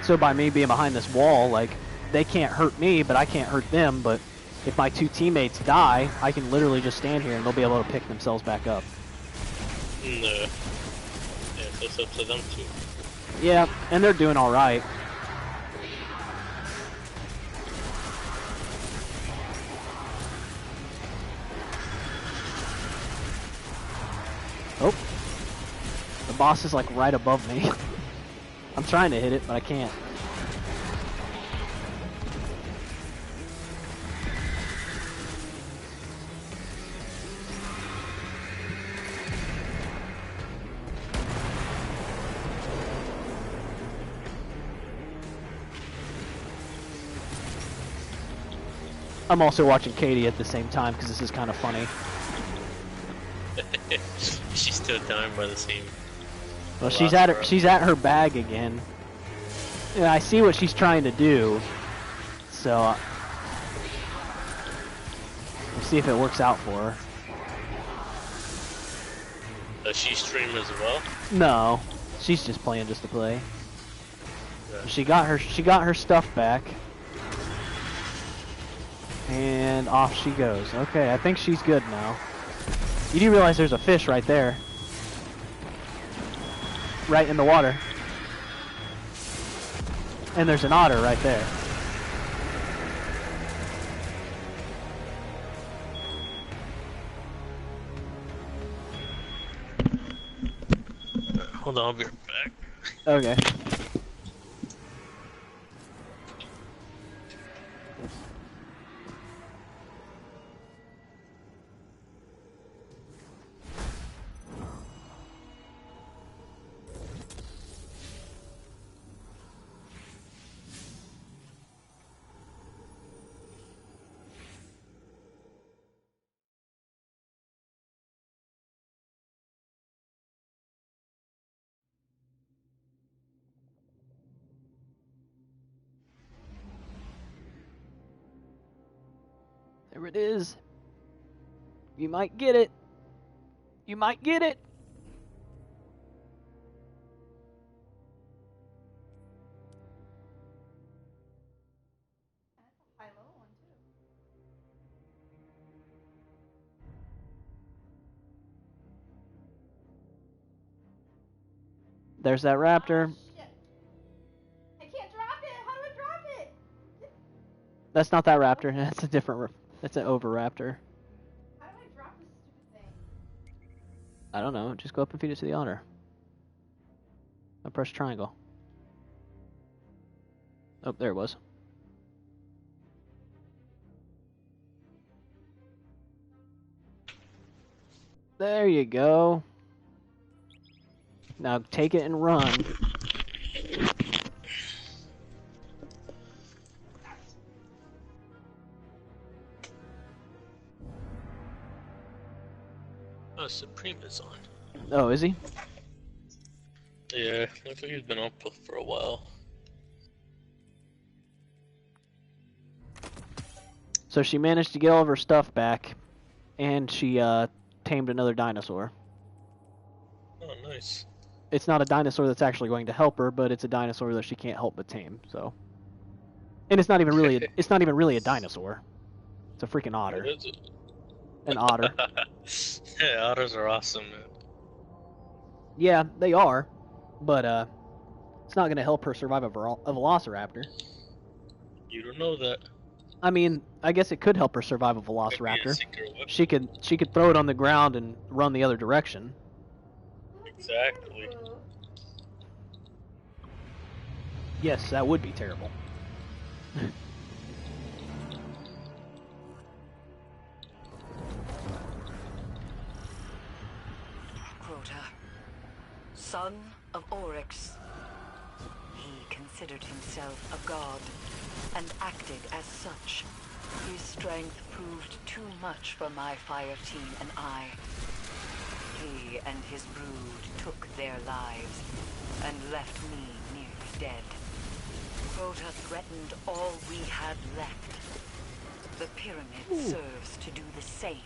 So by me being behind this wall, like, they can't hurt me, but I can't hurt them, but if my two teammates die, I can literally just stand here and they'll be able to pick themselves back up. No. Yeah, so it's up to them too. Yeah, and they're doing alright. Oh. The boss is like right above me. I'm trying to hit it, but I can't. I'm also watching Katie at the same time because this is kind of funny. She's still dying by the same. Well, she's at her bag again. And I see what she's trying to do, so we'll see if it works out for her. Does she stream as well? No, she's just playing just to play. Yeah. She got her stuff back. And off she goes. Okay, I think she's good now. You do realize there's a fish right there. Right in the water. And there's an otter right there. Hold on, I'll be right back. Okay. There it is. You might get it. You might get it. That's a high-low one too. There's that raptor. Oh, shit. I can't drop it. How do I drop it? That's not that raptor. That's a different. That's an over raptor. How do I drop this stupid thing? I don't know. Just go up and feed it to the otter. I press triangle. Oh, there it was. There you go. Now take it and run. Oh, Supreme is on. Oh, is he? Yeah, looks like he's been up for a while. So she managed to get all of her stuff back, and she tamed another dinosaur. Oh, nice. It's not a dinosaur that's actually going to help her, but it's a dinosaur that she can't help but tame. So, and it's not even really it's not even really a dinosaur. It's a freaking otter. What is it? An otter. Yeah, otters are awesome, man. Yeah, they are, but it's not going to help her survive a velociraptor. You don't know that. I mean, I guess it could help her survive a velociraptor. She could throw it on the ground and run the other direction. Exactly. Yes, that would be terrible. Crota, son of Oryx. He considered himself a god and acted as such. His strength proved too much for my fire team and I. He and his brood took their lives and left me nearly dead. Crota threatened all we had left. The pyramid serves to do the same.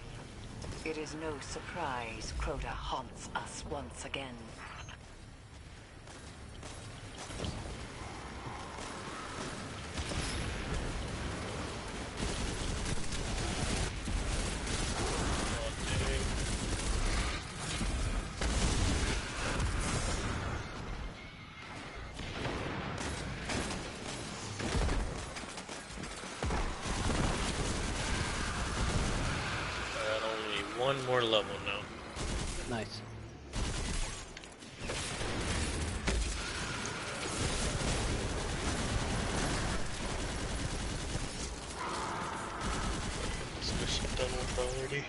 It is no surprise Crota haunts us once again. more level now. Nice. This mission done with already.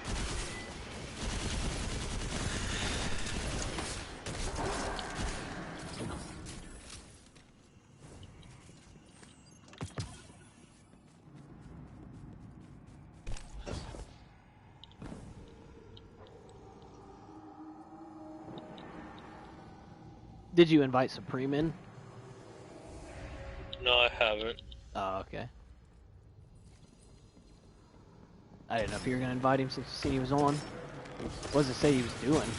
Did you invite Supreme in? No, I haven't. Oh, okay. I didn't know if you were gonna invite him since you seen he was on. What does it say he was doing?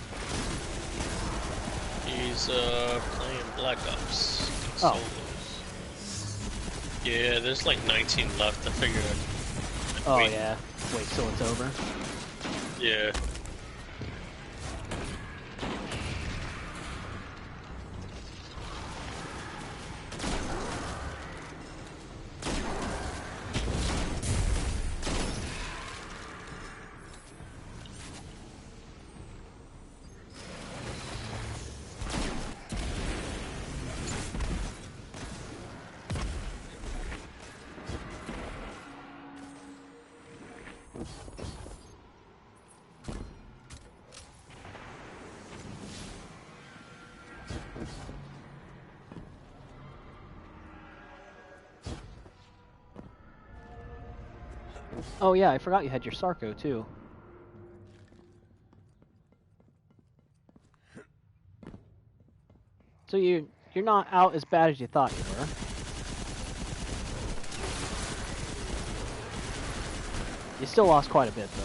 He's playing Black Ops. Oh. Solos. Yeah, there's like 19 left. I figured I'd Oh wait. yeah. Wait till it's over. Yeah. Oh yeah, I forgot you had your Sarco too. So you're not out as bad as you thought you were. You still lost quite a bit though.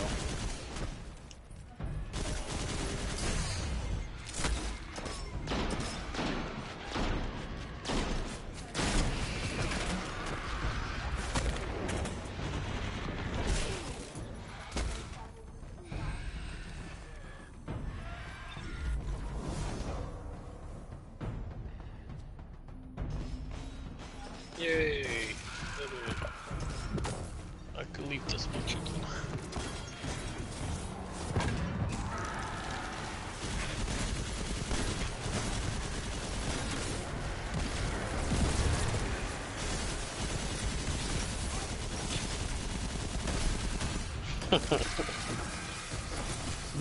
Yay! I could leave this much again.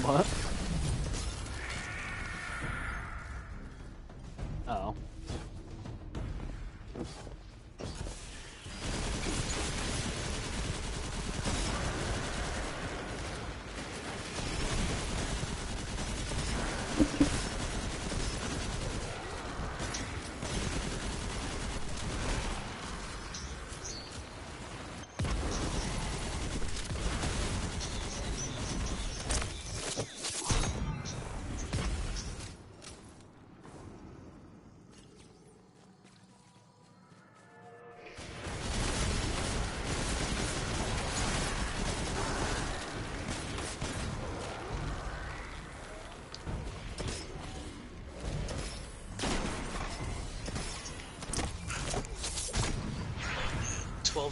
What? Oh.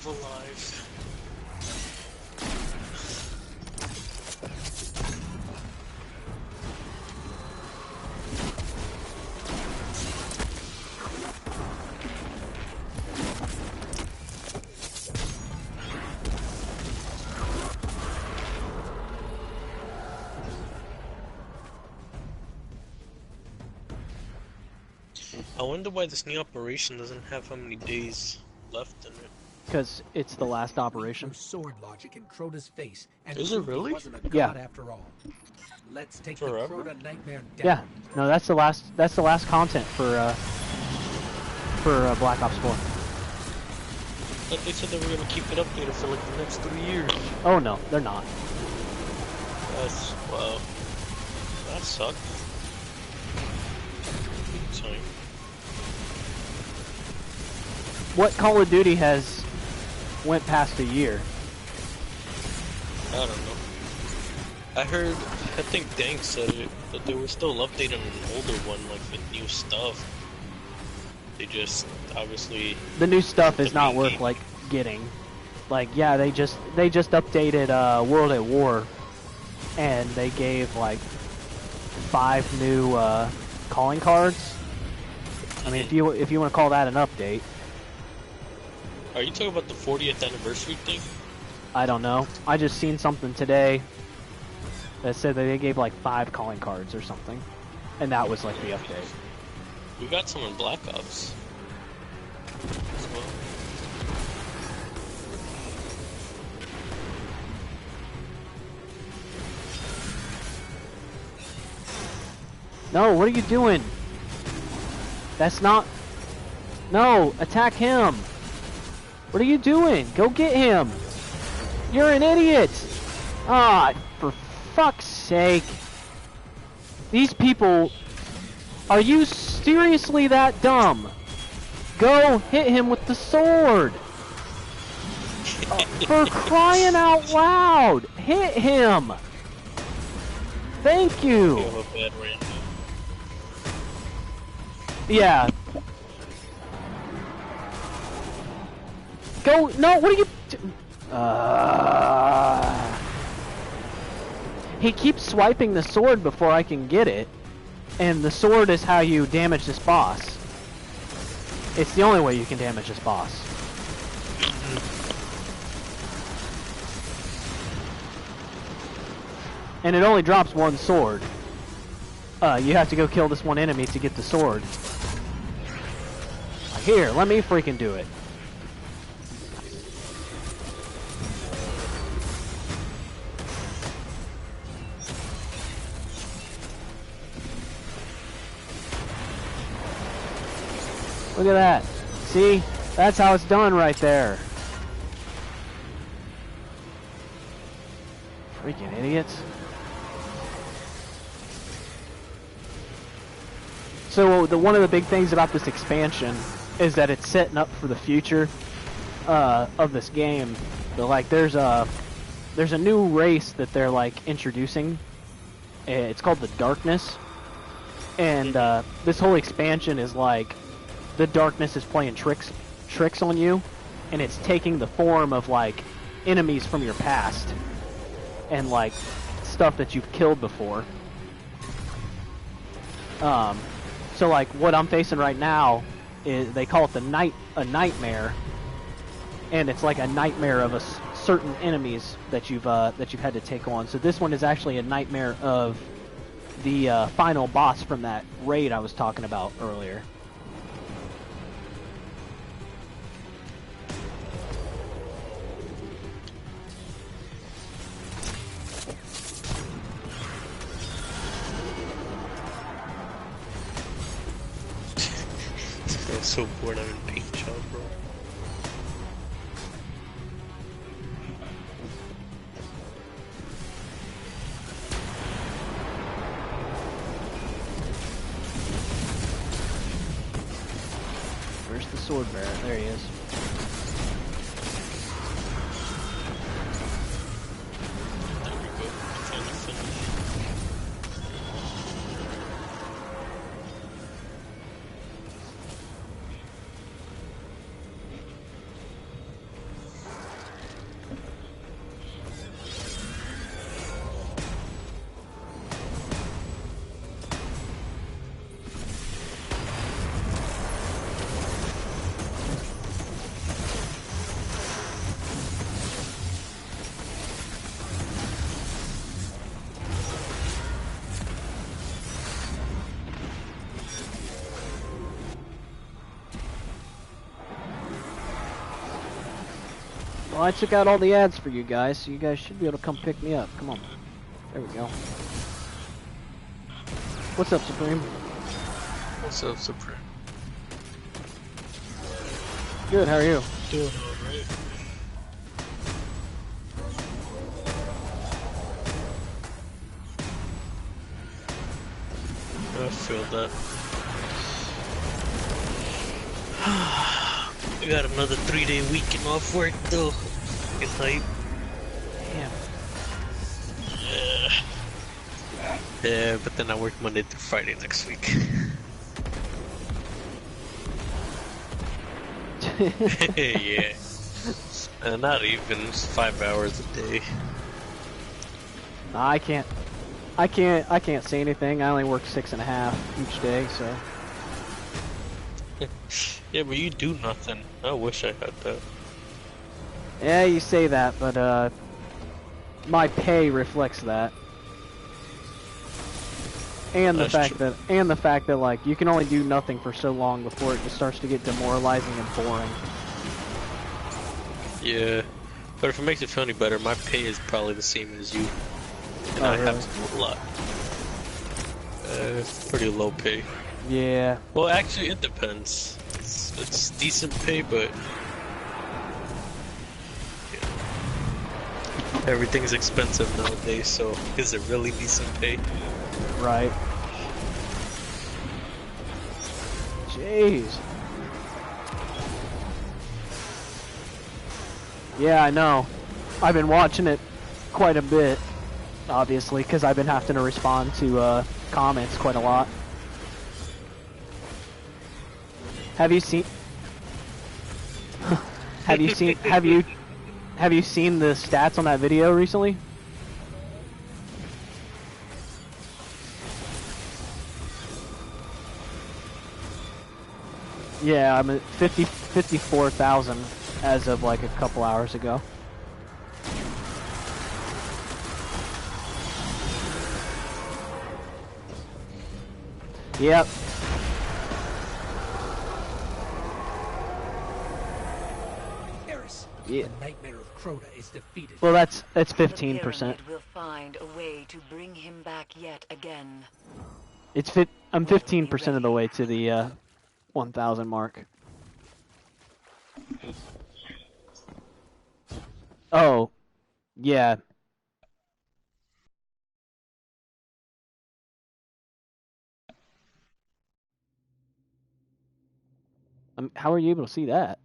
Alive. I wonder why this new operation doesn't have how many days left in it. Because it's the last operation. Sword logic in Crota's face, and is it really? Wasn't a god Yeah. after all. Let's take Forever? the Crota nightmare down. Yeah. No, that's the last. That's the last content for Black Ops 4. But they said they were gonna keep it updated for like the next 3 years. Oh no, they're not. That's wow. That sucked. Sorry. What Call of Duty has went past a year? I don't know. I heard, I think Dank said it, but they were still updating an older one, like with new stuff. They just, obviously... The new stuff is not worth, like, getting. Like, yeah, they just updated World at War and they gave like 5 new calling cards. I mean, if you want to call that an update. Are you talking about the 40th anniversary thing? I don't know. I just seen something today that said that they gave like 5 calling cards or something, and that was like the update. We got some in Black Ops as well. No, what are you doing? That's not... No, attack him! What are you doing? Go get him! You're an idiot! Ah, for fuck's sake. These people... Are you seriously that dumb? Go hit him with the sword! For crying out loud! Hit him! Thank you! You have a bad range. Yeah. Go, no, what are you... He keeps swiping the sword before I can get it, and the sword is how you damage this boss. It's the only way you can damage this boss. And it only drops 1 sword. You have to go kill this one enemy to get the sword. Here, let me freaking do it. Look at that. See? That's how it's done right there. Freaking idiots. So one of the big things about this expansion is that it's setting up for the future of this game. So like there's a new race that they're like introducing. It's called the Darkness, and this whole expansion is like the Darkness is playing tricks on you, and it's taking the form of like enemies from your past and like stuff that you've killed before. So like what I'm facing right now is, they call it a nightmare, and it's like a nightmare of certain enemies that you've had to take on. So this one is actually a nightmare of the final boss from that raid I was talking about earlier. I'm so bored. I'm in paint job, bro. Where's the sword bearer? There he is. There we go. Finally finished. Well, I took out all the ads for you guys, so you guys should be able to come pick me up. Come on. There we go. What's up, Supreme? What's up, Supreme? Good, how are you? Doing alright. I feel that. I got another 3-day weekend off work though. It's hype. Damn. Yeah, but then I work Monday through Friday next week. Yeah. Not even, it's 5 hours a day. I can't say anything. I only work 6.5 each day, so. Yeah, but you do nothing. I wish I had that. Yeah, you say that, but my pay reflects that. And the fact that like you can only do nothing for so long before it just starts to get demoralizing and boring. Yeah, but if it makes it feel any better, my pay is probably the same as you, and I really? have to do a lot. It's pretty low pay. Yeah. Well, actually, it depends. It's decent pay, but yeah. Everything's expensive nowadays. So, is it really decent pay? Right. Jeez. Yeah, I know. I've been watching it quite a bit, obviously, because I've been having to respond to comments quite a lot. Have you seen? have you seen the stats on that video recently? Yeah, I'm at 54,000 as of like a couple hours ago. Yep. Eris, yeah. The nightmare of Crota is defeated. Well, that's 15%. The pyramid will find a way to bring him back yet again. I'm 15% of the way to the 1,000 mark. Oh, yeah. How are you able to see that?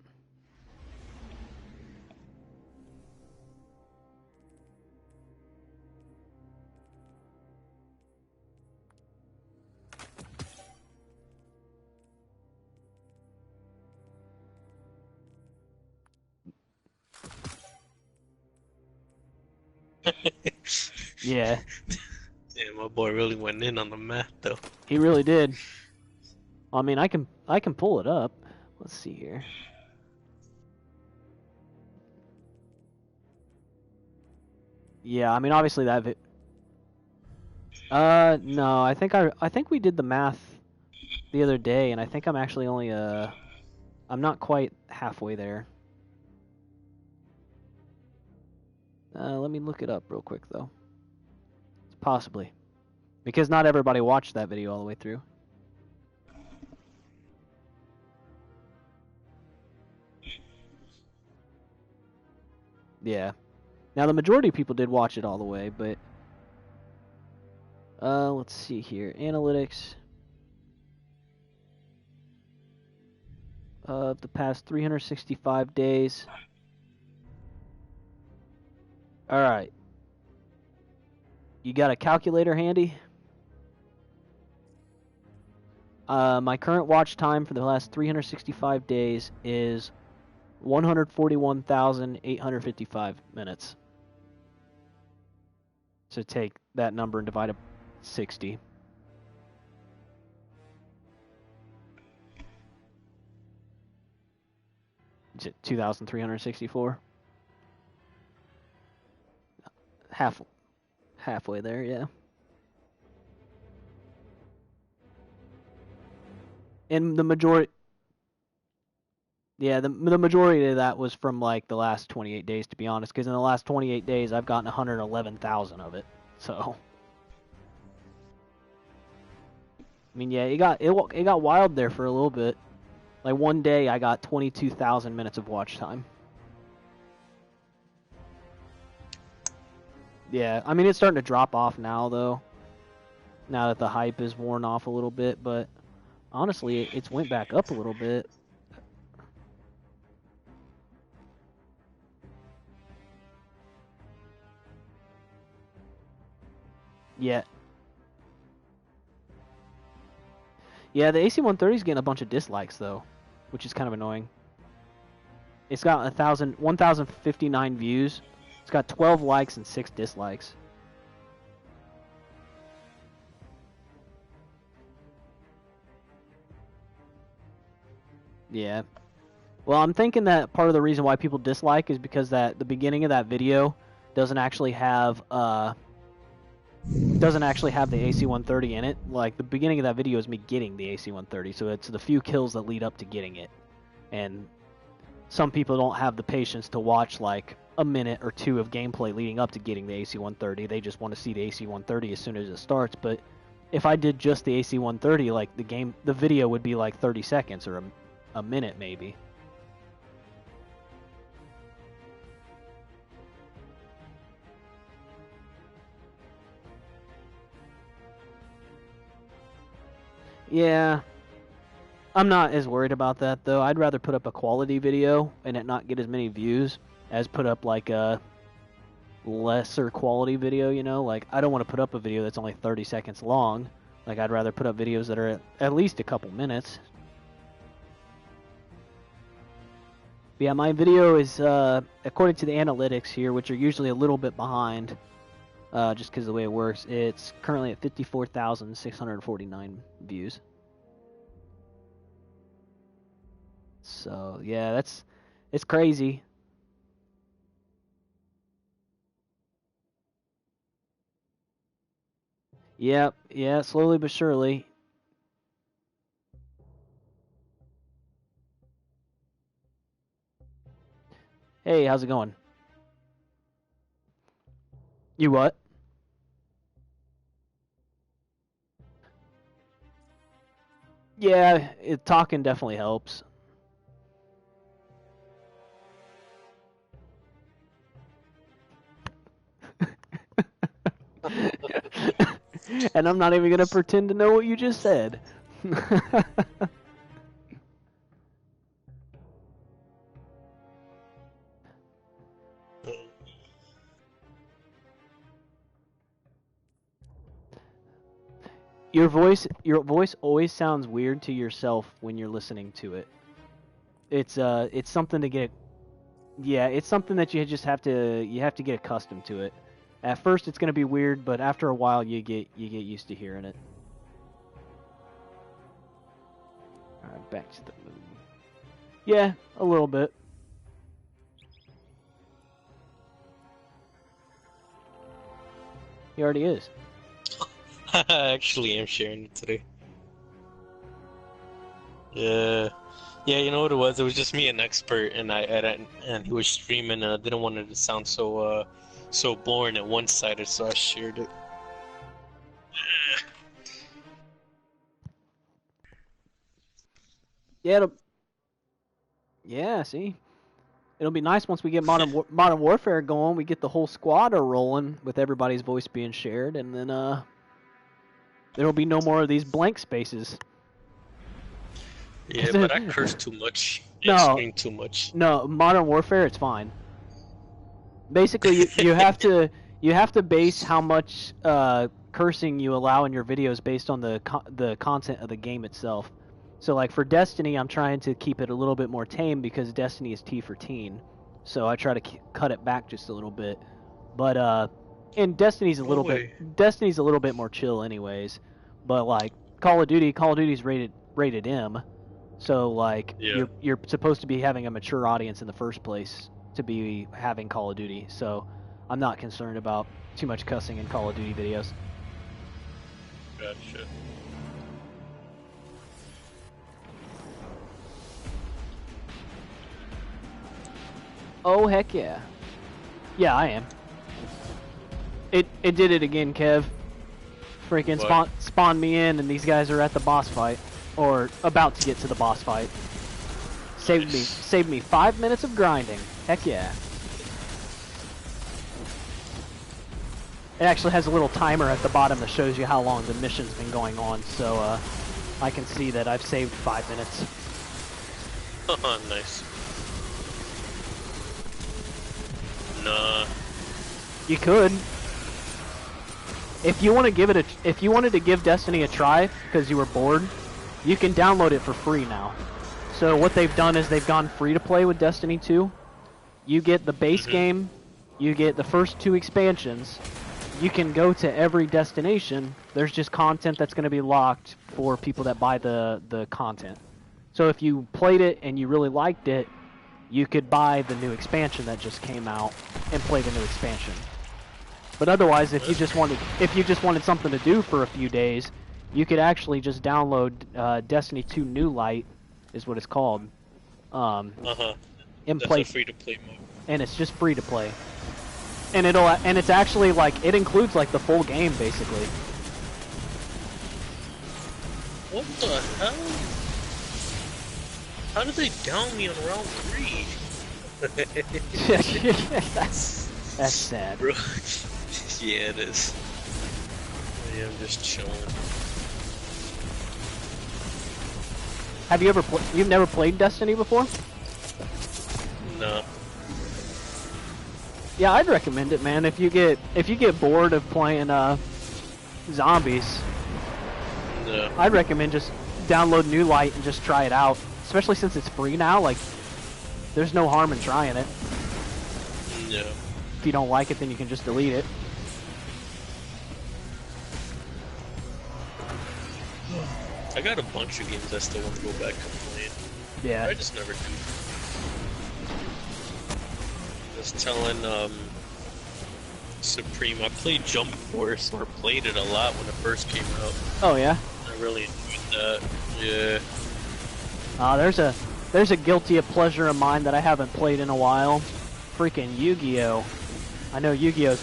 Yeah. Yeah, my boy really went in on the math, though. He really did. I mean, I can pull it up. Let's see here. Yeah, I mean, obviously that. No, I think we did the math the other day, and I think I'm actually only I'm not quite halfway there. Let me look it up real quick though. Possibly, because not everybody watched that video all the way through. Yeah. Now the majority of people did watch it all the way, but let's see here. Analytics of the past 365 days. All right. You got a calculator handy? My current watch time for the last 365 days is 141,855 minutes. So take that number and divide it by 60. Is it 2,364? Halfway there, yeah. And the majority, yeah, the majority of that was from like the last 28 days, to be honest. Because in the last 28 days, I've gotten 111,000 of it. So, I mean, yeah, it got wild there for a little bit. Like one day, I got 22,000 minutes of watch time. Yeah, I mean, it's starting to drop off now, though. Now that the hype is worn off a little bit, but honestly, it's went back up a little bit. Yeah. Yeah, the AC-130 is getting a bunch of dislikes, though, which is kind of annoying. It's got 1,059 views. It's got 12 likes and 6 dislikes. Yeah. Well, I'm thinking that part of the reason why people dislike is because that the beginning of that video doesn't actually have the AC-130 in it. Like, the beginning of that video is me getting the AC-130, so it's the few kills that lead up to getting it. And some people don't have the patience to watch, like, a minute or two of gameplay leading up to getting the AC-130. They just want to see the AC-130 as soon as it starts. But if I did just the AC-130, like, the video would be like 30 seconds or a minute maybe. Yeah, I'm not as worried about that, though. I'd rather put up a quality video and it not get as many views as put up, like, a lesser quality video, you know? Like, I don't want to put up a video that's only 30 seconds long. Like, I'd rather put up videos that are at least a couple minutes. But yeah, my video is, according to the analytics here, which are usually a little bit behind, just because of the way it works, it's currently at 54,649 views. So, yeah, it's crazy. Yep, yeah, slowly but surely. Hey, how's it going? You what? Yeah, talking definitely helps. And I'm not even going to pretend to know what you just said. Your voice always sounds weird to yourself when you're listening to it. It's something to get. Yeah, it's something that you just have to get accustomed to it. At first it's going to be weird, but after a while you get used to hearing it. All right, back to the moon. Yeah, a little bit. He already is. I actually am sharing it today. Yeah. Yeah, you know what it was? It was just me and Expert, and and he was streaming, and I didn't want it to sound so boring and one-sided, so I shared it. Yeah, see? It'll be nice once we get Modern Warfare going, we get the whole squad rolling with everybody's voice being shared, and then there'll be no more of these blank spaces. Yeah, but I curse too much. No, scream too much. No, Modern Warfare, it's fine. Basically, you have to base how much cursing you allow in your videos based on the content of the game itself. So, like, for Destiny, I'm trying to keep it a little bit more tame because Destiny is T for teen. So I try to cut it back just a little bit. But and Destiny's a little bit more chill, anyways. But like Call of Duty's rated M. So like you're supposed to be having a mature audience in the first place to be having Call of Duty. So I'm not concerned about too much cussing in Call of Duty videos. Gotcha. Oh heck yeah. Yeah, I am. It did it again, Kev. Freaking spawned me in, and these guys are at the boss fight, or about to get to the boss fight. Saved me 5 minutes of grinding. Heck yeah. It actually has a little timer at the bottom that shows you how long the mission's been going on, so I can see that I've saved 5 minutes. Oh, nice. Nah. You could. If you want to if you wanted to give Destiny a try because you were bored, you can download it for free now. So what they've done is they've gone free to play with Destiny 2. You get the base game, you get the first 2 expansions. You can go to every destination. There's just content that's going to be locked for people that buy the content. So if you played it and you really liked it, you could buy the new expansion that just came out and play the new expansion. But otherwise, if you just wanted something to do for a few days, you could actually just download Destiny 2 New Light, is what it's called. And That's play a free-to-play mode. And it's just free to play. And it's actually like it includes like the full game basically. What the hell? How did they down me on round 3? That's sad. Bro. Yeah, it is. Yeah, I'm just chilling. Have you ever you've never played Destiny before? No. Yeah, I'd recommend it, man. If you get bored of playing zombies, no. I'd recommend just download New Light and just try it out. Especially since it's free now, like there's no harm in trying it. No. If you don't like it, then you can just delete it. I got a bunch of games I still want to go back and play. Yeah. I just never do. Just telling Supreme, I played Jump Force, or played it a lot when it first came out. Oh yeah. I really enjoyed that. Yeah. There's a guilty pleasure of mine that I haven't played in a while. Freaking Yu-Gi-Oh! I know Yu-Gi-Oh's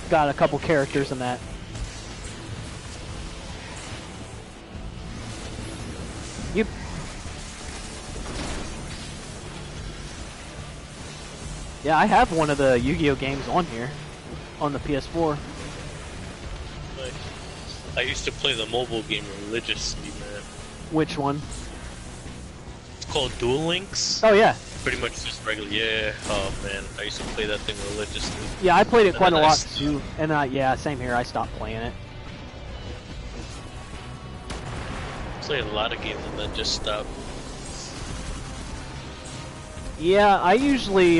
got a couple characters in that. Yeah, I have one of the Yu-Gi-Oh games on here, on the PS4. Nice. I used to play the mobile game religiously, man. Which one? It's called Duel Links. Oh yeah. Pretty much just regular. Yeah. Oh man, I used to play that thing religiously. Yeah, I played it quite a lot too. And yeah, same here. I stopped playing it. Played a lot of games and then just stopped. Yeah, I usually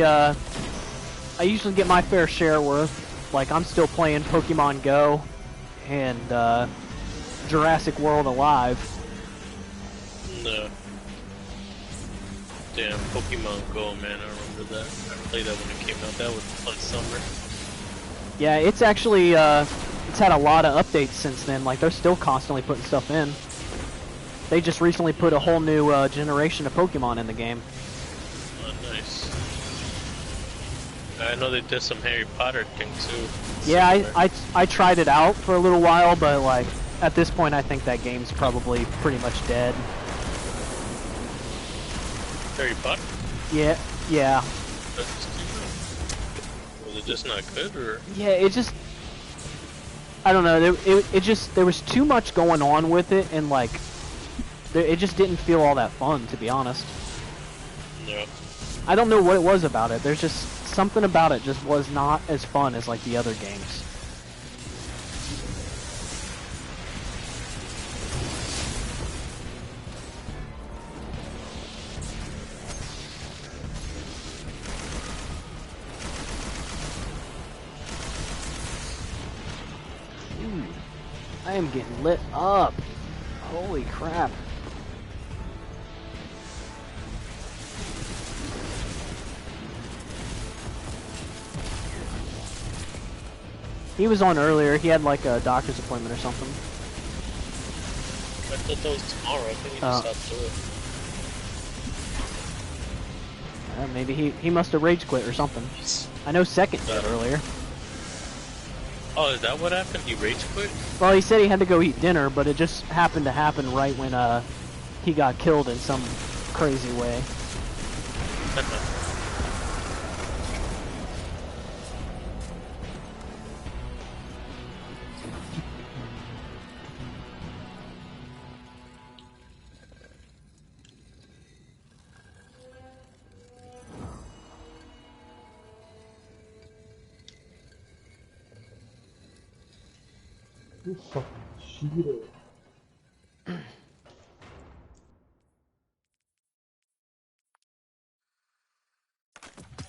get my fair share worth. Like I'm still playing Pokemon Go and Jurassic World Alive. No. Damn, Pokemon Go, man, I remember that. I played that when it came out. That was a fun summer. Yeah, it's actually it's had a lot of updates since then. Like they're still constantly putting stuff in. They just recently put a whole new generation of Pokemon in the game. Oh, nice. I know they did some Harry Potter thing too. Yeah, I tried it out for a little while, but like at this point I think that game's probably pretty much dead. Harry Potter? Yeah. Was it just not good, or? Yeah, it just, I don't know. There was too much going on with it, and like, it just didn't feel all that fun, to be honest. No. I don't know what it was about it. There's just something about it just was not as fun as like the other games. I am getting lit up. Holy crap. He was on earlier. He had like a doctor's appointment or something. I thought that was tomorrow. I think he just stopped doing it. Maybe he must have rage quit or something. I know Second did earlier. Oh, is that what happened? He rage quit? Well, he said he had to go eat dinner, but it just happened to happen right when he got killed in some crazy way. You fucking cheater.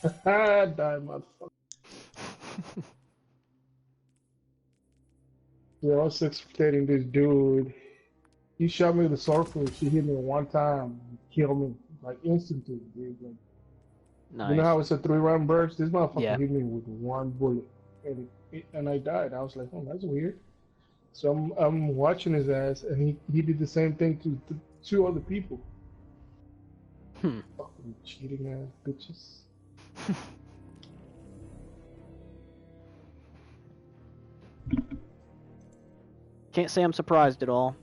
Die, motherfucker. Yeah, I was explaining this dude. he shot me with a swordfish. She hit me one time, and killed me like instantly, dude. Like, Nice. you know how it's a 3-round burst? This motherfucker Yeah. hit me with one bullet, and I died. I was like, oh, that's weird. So I'm watching his ass, and he did the same thing to 2 other people. Fucking cheating ass bitches. Can't say I'm surprised at all.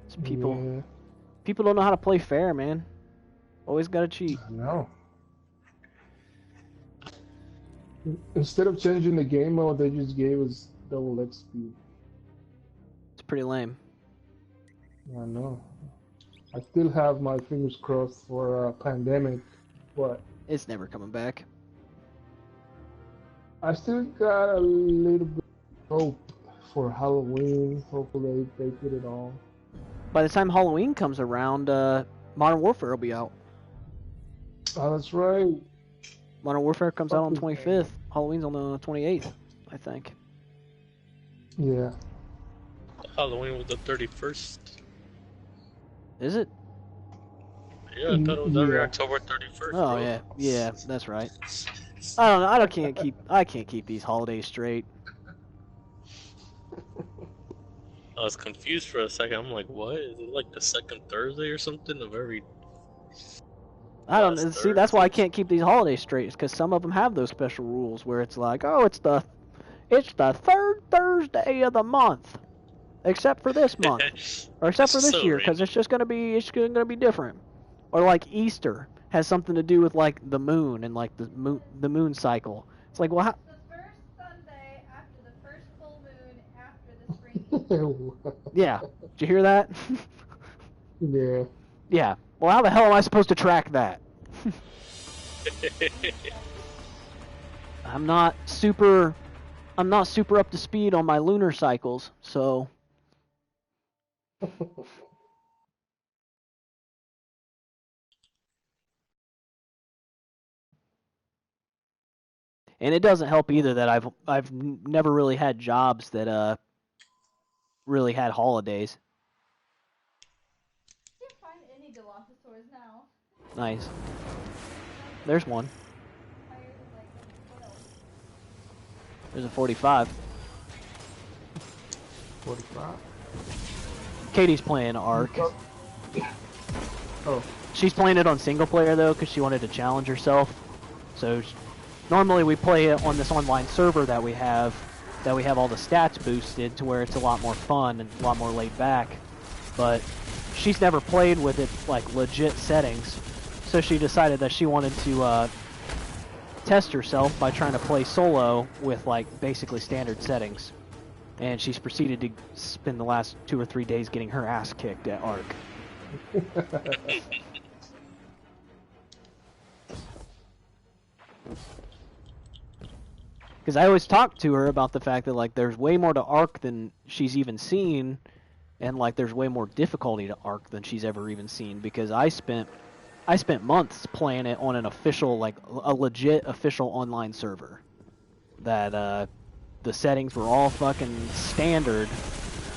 It's people. Yeah. People don't know how to play fair, man. Always gotta cheat. I know. Instead of changing the game mode, they just gave us double XP. It's pretty lame. I know. I still have my fingers crossed for a pandemic, but It's never coming back. I still got a little bit of hope for Halloween. Hopefully they put it on. By the time Halloween comes around, Modern Warfare will be out. Oh, that's right. Modern Warfare comes out on the Fucking 25th. Halloween's on the 28th, I think. Yeah. Halloween was the 31st. Is it? Yeah, I thought it was every Yeah. October 31st. Oh bro. yeah, that's right. I don't know. I can't keep these holidays straight. I was confused for a second. I'm like, what? Is it like the second Thursday or something of every... I don't Last see. That's why I can't keep these holidays straight. It's because some of them have those special rules where it's like, oh, it's the 3rd Thursday of the month, except for this month, or except for this So year, because it's just gonna be different. Or like Easter has something to do with like the moon and like the moon cycle. It's like, well, how, The first Sunday after the first full moon after the spring equinox. yeah. Did you hear that? Yeah. Yeah. Well, how the hell am I supposed to track that? I'm not super up to speed on my lunar cycles, so and it doesn't help either that I've never really had jobs that really had holidays. Can't find any Dilophosaurs now. Nice. There's one. Higher than like what else? There's a 45. 45. Katie's playing Ark. Oh. She's playing it on single player though because she wanted to challenge herself. So normally we play it on this online server that we have all the stats boosted to where it's a lot more fun and a lot more laid back. But she's never played with it like legit settings, so she decided that she wanted to test herself by trying to play solo with like basically standard settings. And she's proceeded to spend the last 2 or 3 days getting her ass kicked at Ark. Because I always talk to her about the fact that like there's way more to Ark than she's even seen, and like there's way more difficulty to Ark than she's ever even seen. Because I spent months playing it on an official, like a legit official online server. That the settings were all fucking standard,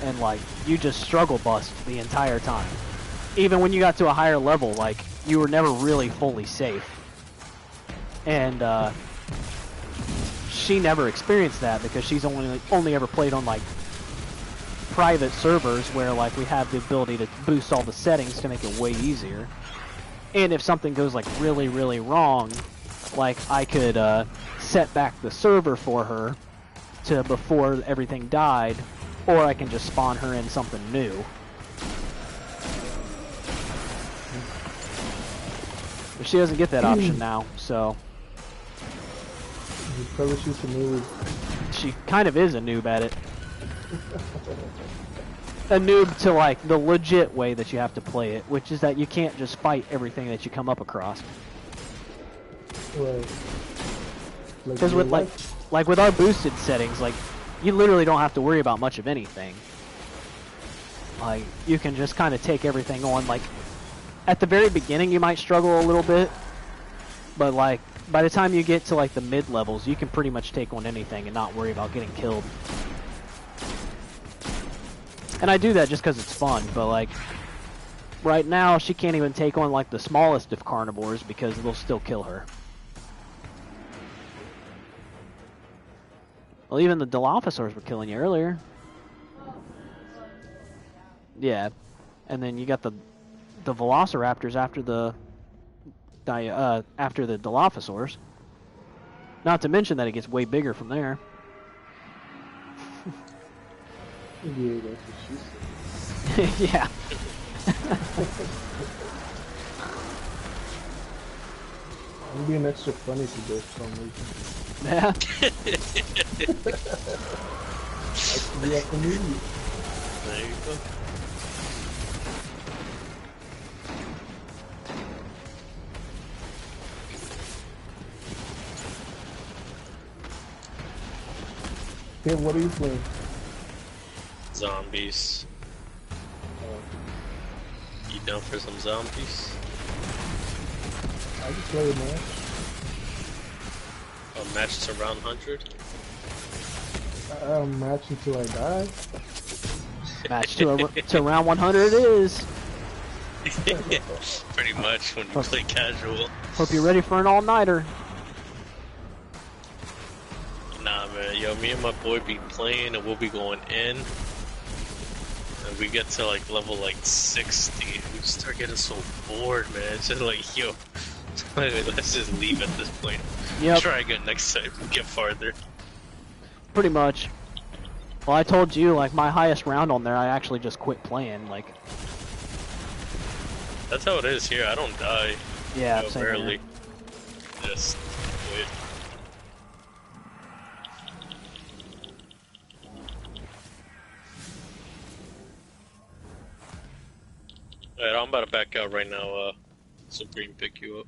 and like you just struggle bust the entire time. Even when you got to a higher level, like you were never really fully safe. And she never experienced that because she's only ever played on like private servers where like we have the ability to boost all the settings to make it way easier. And if something goes like really, really wrong, like I could set back the server for her to before everything died, or I can just spawn her in something new. But she doesn't get that option now, so Probably she's a noob. she kind of is a noob at it. A noob to like the legit way that you have to play it, which is that you can't just fight everything that you come up across. Right. Because with like with our boosted settings, like you literally don't have to worry about much of anything. Like you can just kind of take everything on. Like at the very beginning, you might struggle a little bit, but like by the time you get to like the mid levels, you can pretty much take on anything and not worry about getting killed. And I do that just because it's fun, but like, right now she can't even take on like the smallest of carnivores because they'll still kill her. Well, even the Dilophosaurs were killing you earlier. Yeah, and then you got the Velociraptors after the Dilophosaurs. Not to mention that it gets way bigger from there. Yeah, that's what she said. Yeah. I'm being extra funny today for some reason. Yeah. Actually, I can hear you. There you go. Hey, what are you playing? Zombies. You down for some zombies? I just play a match. A match to round 100? Match until I die. Match to round 100 it is. Pretty much when you play casual. Hope you're ready for an all-nighter. Nah, man. Yo, me and my boy be playing and we'll be going in. And we get to like level like 60. We start getting so bored, man. It's just like, yo, let's just leave at this point. Yep. Try again next time. Get farther. Pretty much. Well, I told you, like, my highest round on there, I actually just quit playing, like... That's how it is here. I don't die. Yeah, no, same barely. here. Just quit. Alright, I'm about to back out right now, so Green pick you up.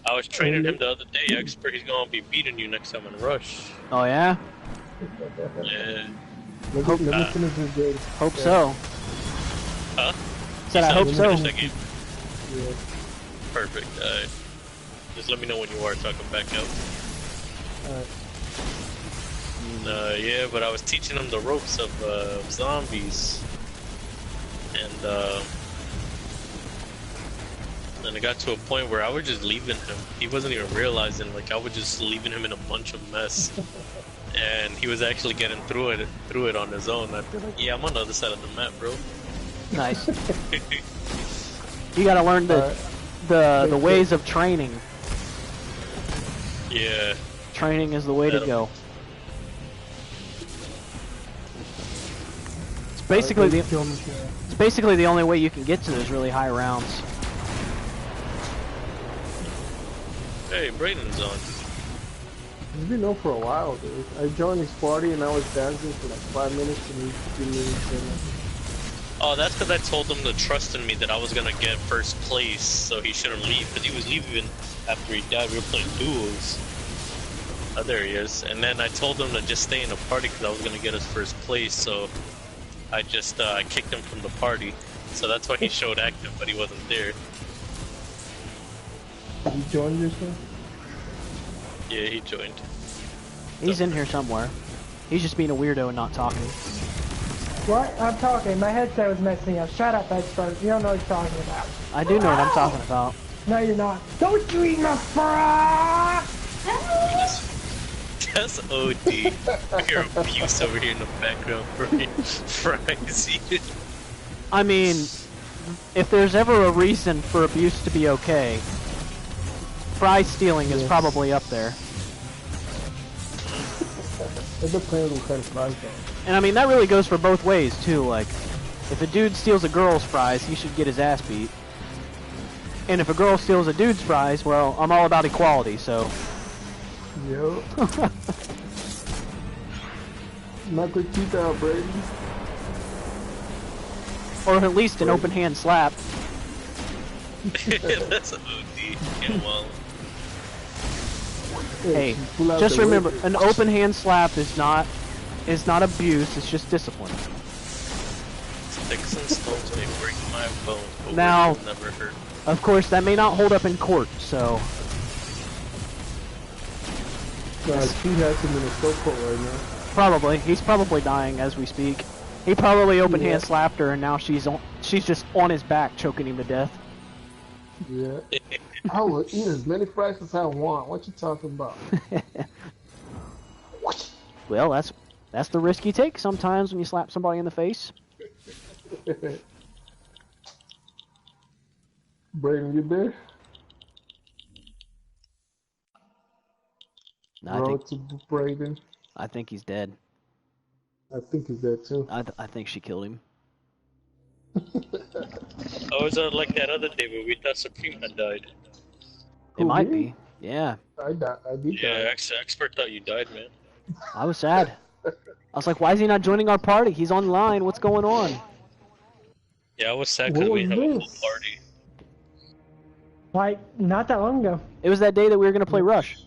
I was training him the other day, Expert. He's gonna be beating you next time in Rush. Oh, yeah? Yeah. Let me finish this game. Hope so. Huh? Said I hope so. That game. Yeah. Perfect. Just let me know when you are so I can back out. Alright. Yeah, but I was teaching him the ropes of zombies. And it got to a point where I was just leaving him. He wasn't even realizing, like, I was just leaving him in a bunch of mess. And he was actually getting through it on his own. I'd be like, yeah, I'm on the other side of the map, bro. Nice. You gotta learn the ways of training. Yeah. Training is the way to go. It's basically the only way you can get to those really high rounds. Hey, Brayden's on. He's been on for a while, dude. I joined his party and I was dancing for like 5 minutes and he didn't even say nothing. Oh, that's because I told him to trust in me that I was gonna get first place, so he shouldn't leave, because he was leaving after he died. We were playing duos. Oh, there he is. And then I told him to just stay in the party because I was gonna get his first place, so I just I kicked him from the party. So that's why he showed active, but he wasn't there. He joined yourself? Yeah, he joined. He's in here somewhere. He's just being a weirdo and not talking. What? I'm talking. My headset was messing up. Shut up, Expert. You don't know what you're talking about. I do know what I'm talking about. No, you're not. Don't you eat my fry! That's OD. Your abuse over here in the background, fries. I mean, if there's ever a reason for abuse to be okay, fry stealing is probably up there. It depends what kind of fries though. And I mean, that really goes for both ways, too. Like, if a dude steals a girl's fries, he should get his ass beat. And if a girl steals a dude's fries, well, I'm all about equality, so... Yo. Knock your teeth out, Brady. Or at least an open hand slap. That's an OD. Yeah, well. Hey, just remember, an open hand slap is not abuse, it's just discipline. Sticks and stones may break my bones, but Now, words will never hurt. Of course, that may not hold up in court, so... He has him in a chokehold right now. Probably. He's probably dying as we speak. He probably open hand slapped her, and now she's just on his back, choking him to death. Yeah. I will eat as many fries as I want. What you talking about? Well, that's the risk you take sometimes when you slap somebody in the face. Brayden, you there? No, Brayden. I think he's dead. I think he's dead too. I think she killed him. I was like that other day where we thought Supreme had died. It might be. Yeah. I did die. Yeah, expert thought you died, man. I was sad. I was like, why is he not joining our party? He's online. What's going on? Yeah, I was sad because we have a full party. Like, not that long ago. It was that day that we were gonna play Rush.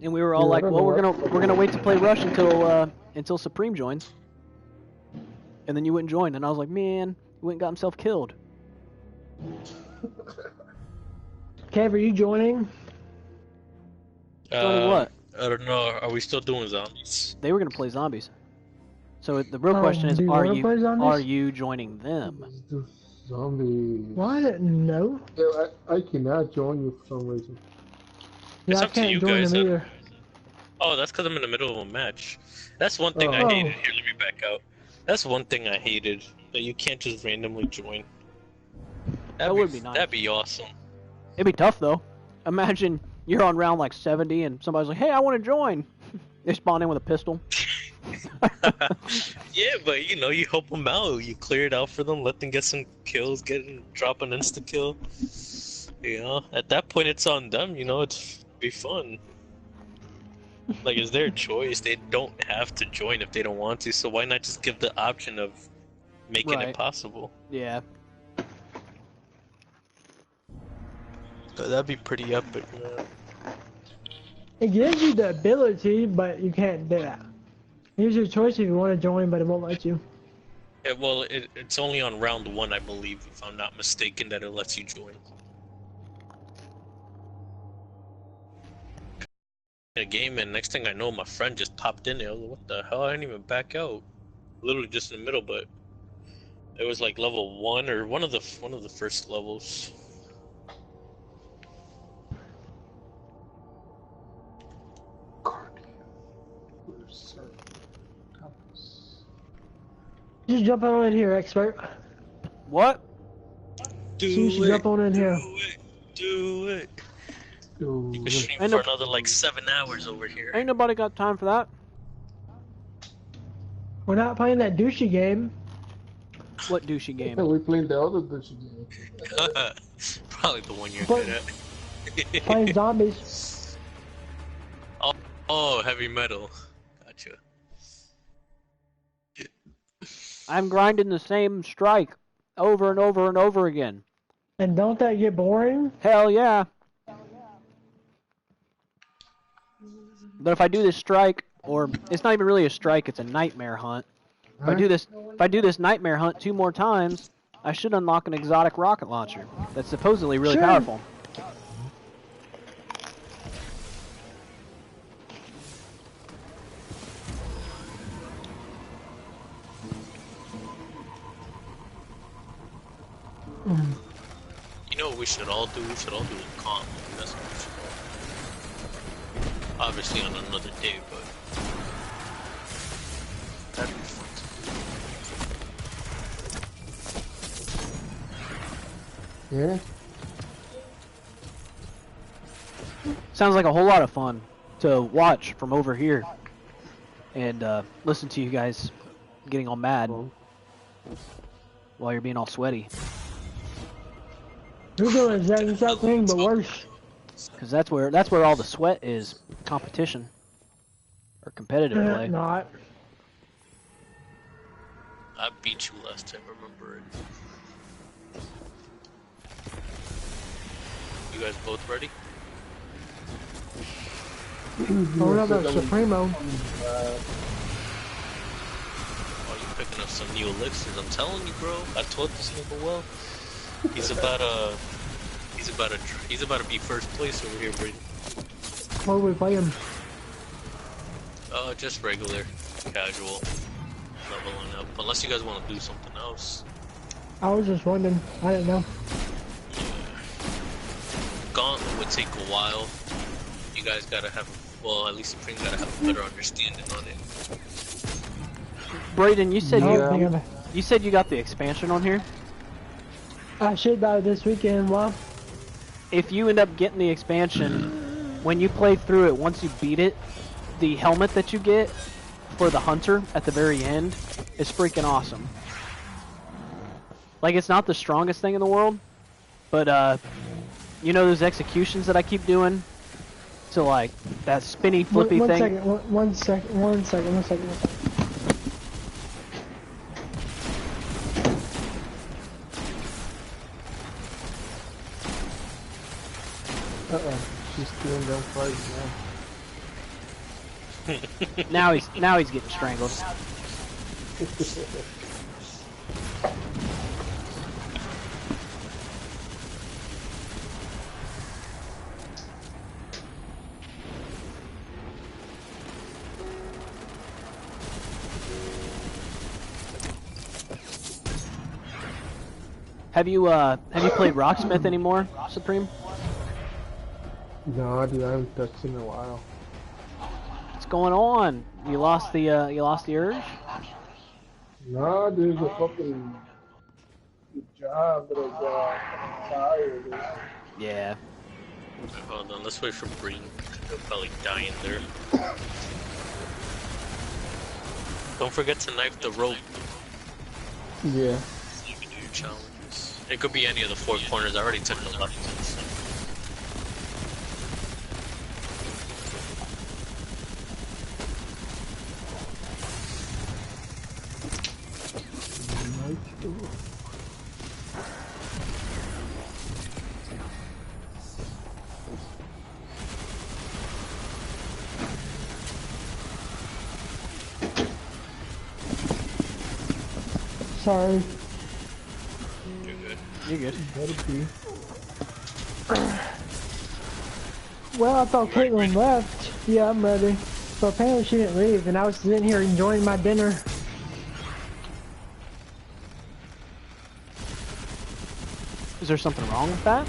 And we were all like, well, we're gonna wait to play Rush until Supreme joins. And then you wouldn't join, and I was like, man, he went and got himself killed. Kev, are you joining? Joining what? I don't know. Are we still doing zombies? They were gonna play zombies. So the real question is, are you joining them? Zombies. What? No. Yeah, I cannot join you for some reason. It's Yeah, up to you join guys. them either. Oh, that's because I'm in the middle of a match. That's one thing I hated. Here, let me back out. That's one thing I hated. That you can't just randomly join. That would be nice. That'd be awesome. It'd be tough though. Imagine you're on round like 70 and somebody's like, hey, I want to join. They spawn in with a pistol. Yeah, but you know, you help them out. You clear it out for them, let them get some kills, drop an insta kill. You know, at that point it's on them. You know, it's be fun. Like, it's their choice. They don't have to join if they don't want to. So why not just give the option of making it possible? Yeah. That'd be pretty epic, man. It gives you the ability, but you can't do that. It gives you a choice if you want to join, but it won't let you. Yeah, well, it's only on round 1, I believe, if I'm not mistaken, that it lets you join. A game, and next thing I know, my friend just popped in there. I was like, what the hell? I didn't even back out. Literally just in the middle, but it was like level 1 or one of the first levels. Just jump on in here, expert. What? You should jump on in here. Do it. You can stream for another like 7 hours over here. Ain't nobody got time for that. We're not playing that douchey game. What douchey game? Yeah, we playing the other douchey game. Probably the one you're good at. Playing zombies. Oh, heavy metal. Gotcha. I'm grinding the same strike over and over and over again. And don't that get boring? Hell yeah. But if I do this strike, or it's not even really a strike, it's a nightmare hunt. If I do this nightmare hunt 2 more times, I should unlock an exotic rocket launcher that's supposedly really powerful. You know what we should all do? We should all do a comp. That's what we should all do. Obviously on another day, but that'd be fun to do. Yeah. Sounds like a whole lot of fun to watch from over here and listen to you guys getting all mad while you're being all sweaty. You're doing the exact thing, but worse. Because that's where all the sweat is. Competition. Or competitive play. Not. I beat you last time, remember it. You guys both ready? Oh, no, that's Supremo. Oh, you picking up some new elixirs. I'm telling you, bro. I taught this nigga well. He's about to be first place over here, Brady. What are we playing? Just regular. casual leveling up, unless you guys want to do something else. I was just wondering. I didn't know. Gauntlet would take a while. You guys gotta have, well, at least Supreme gotta have a better understanding on it. Brayden, you said Yeah. you said you got the expansion on here. I should buy it this weekend. Well, If you end up getting the expansion, when you play through it, once you beat it, the helmet that you get for the hunter at the very end is freaking awesome. Like, it's not the strongest thing in the world, but you know those executions that I keep doing? So like that spinny flippy thing. One second. She's doing them fights now he's getting strangled. Have you played Rocksmith anymore, Supreme? No, dude, I haven't touched in a while. What's going on? You lost the urge? No, there's a fucking job that I got. I'm tired. Yeah. Hold on, let's wait for Breen. He'll probably die in there. Don't forget to knife the rope. Yeah. You can do your challenges. It could be any of the 4 corners. I already took the left one. sorry. You're good. You're good. Let it be. Well, I thought Caitlin left. Yeah, I'm ready. But apparently she didn't leave, and I was sitting here enjoying my dinner. Is there something wrong with that?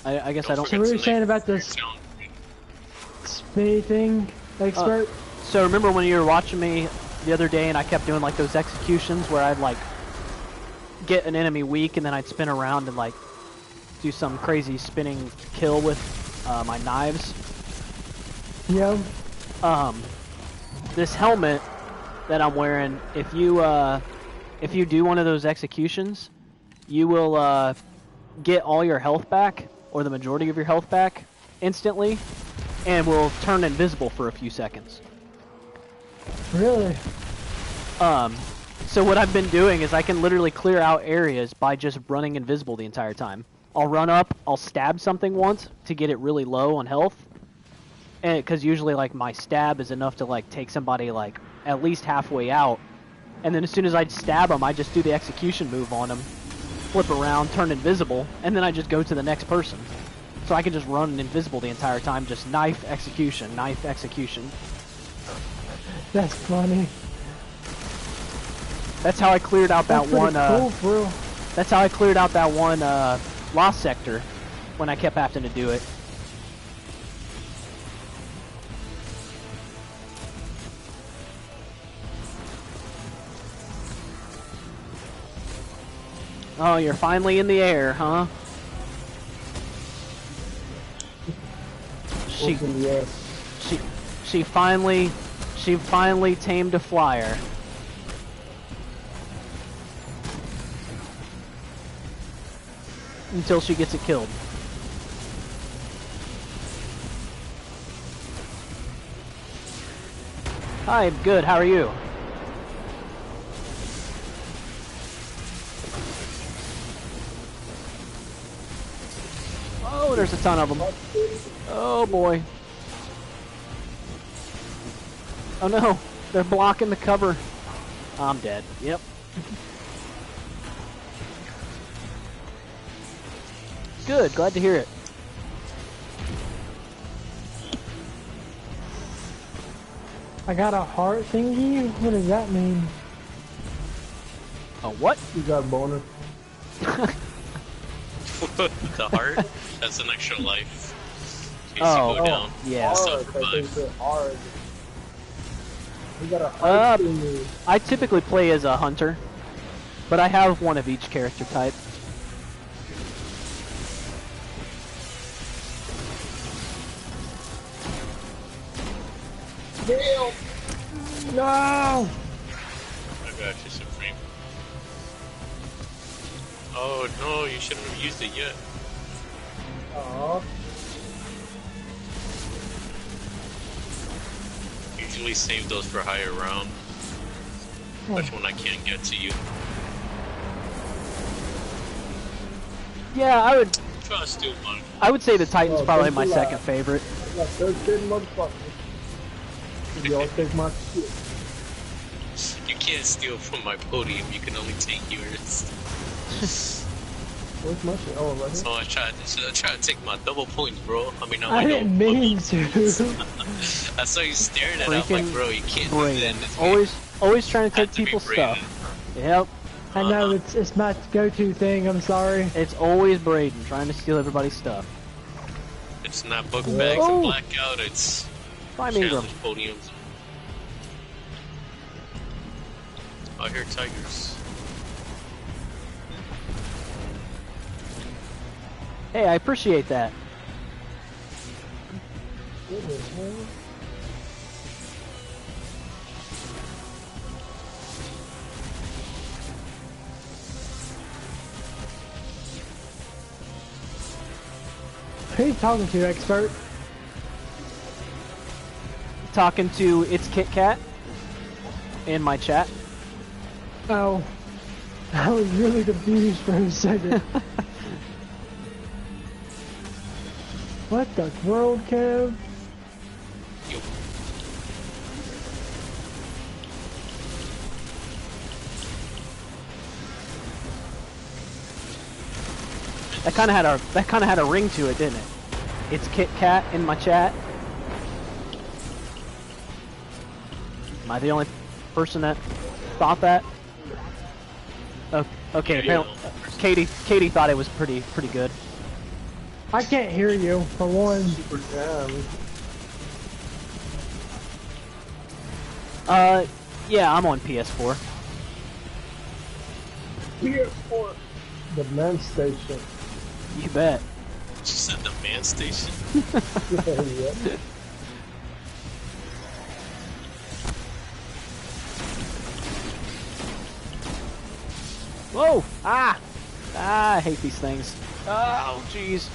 I guess I don't. So we were saying about this spinny thing, expert. So remember when you were watching me the other day, and I kept doing like those executions where I'd like get an enemy weak, and then I'd spin around and like do some crazy spinning kill with my knives. Yeah. This helmet that I'm wearing, if you do one of those executions, you will get all your health back, or the majority of your health back, instantly, and will turn invisible for a few seconds. Really? So what I've been doing is I can literally clear out areas by just running invisible the entire time. I'll run up, I'll stab something once to get it really low on health, and because usually like my stab is enough to like take somebody like at least halfway out, and then as soon as I stab them, I just do the execution move on them, flip around, turn invisible, and then I just go to the next person. So I can just run invisible the entire time, just knife execution, knife execution. That's funny. That's how I cleared out that one. Cool, bro. That's how I cleared out that one lost sector when I kept having to do it. Oh, you're finally in the air, huh? She finally tamed a flyer. Until she gets it killed. Hi, good, how are you? Oh, there's a ton of them. Oh boy. Oh no, they're blocking the cover. I'm dead, yep. Good, glad to hear it. I got a heart thingy? What does that mean? A what? You got a boner. The heart? That's an extra life. In case Oh, you go down. yeah. Hard, I think they're hard. You got a heart thingy. I typically play as a hunter, but I have one of each character type. Damn! No! I got you, Supreme. Oh no, you shouldn't have used it yet. Aww. Usually save those for higher round. That's when I can't get to you. Yeah, I would. Trust you, man. I would say the Titan's probably my don't do second that. favorite. I got 13 motherfuckers. Y'all take my shit. You can't steal from my podium, you can only take yours. Where's my shit? Oh, right here. So I tried to take my double points, bro. I mean, I didn't mean to. I saw you staring at it. I'm like, bro, you can't do Braden. that. Always trying to take Had to be people's Braden. stuff. Yep. I know it's my go-to thing. I'm sorry. It's always Braden trying to steal everybody's stuff. It's not book bags and blackout, it's Prime Ingram. challenge podiums. I hear tigers. Hey, I appreciate that. What the hell? Who are you talking to, expert? Talking to It's Kit Kat in my chat. Oh. I was really confused for a second. What the world, Kev? That kind of had a ring to it, didn't it? It's Kit Kat in my chat. Am I the only person that thought that? Oh, okay. Apparently, Katie thought it was pretty good. I can't hear you, for one. Super jam. Yeah, I'm on PS4. PS4. The man station. You bet. She said the man station. Yeah. Whoa! Ah! Ah, I hate these things. Oh, jeez.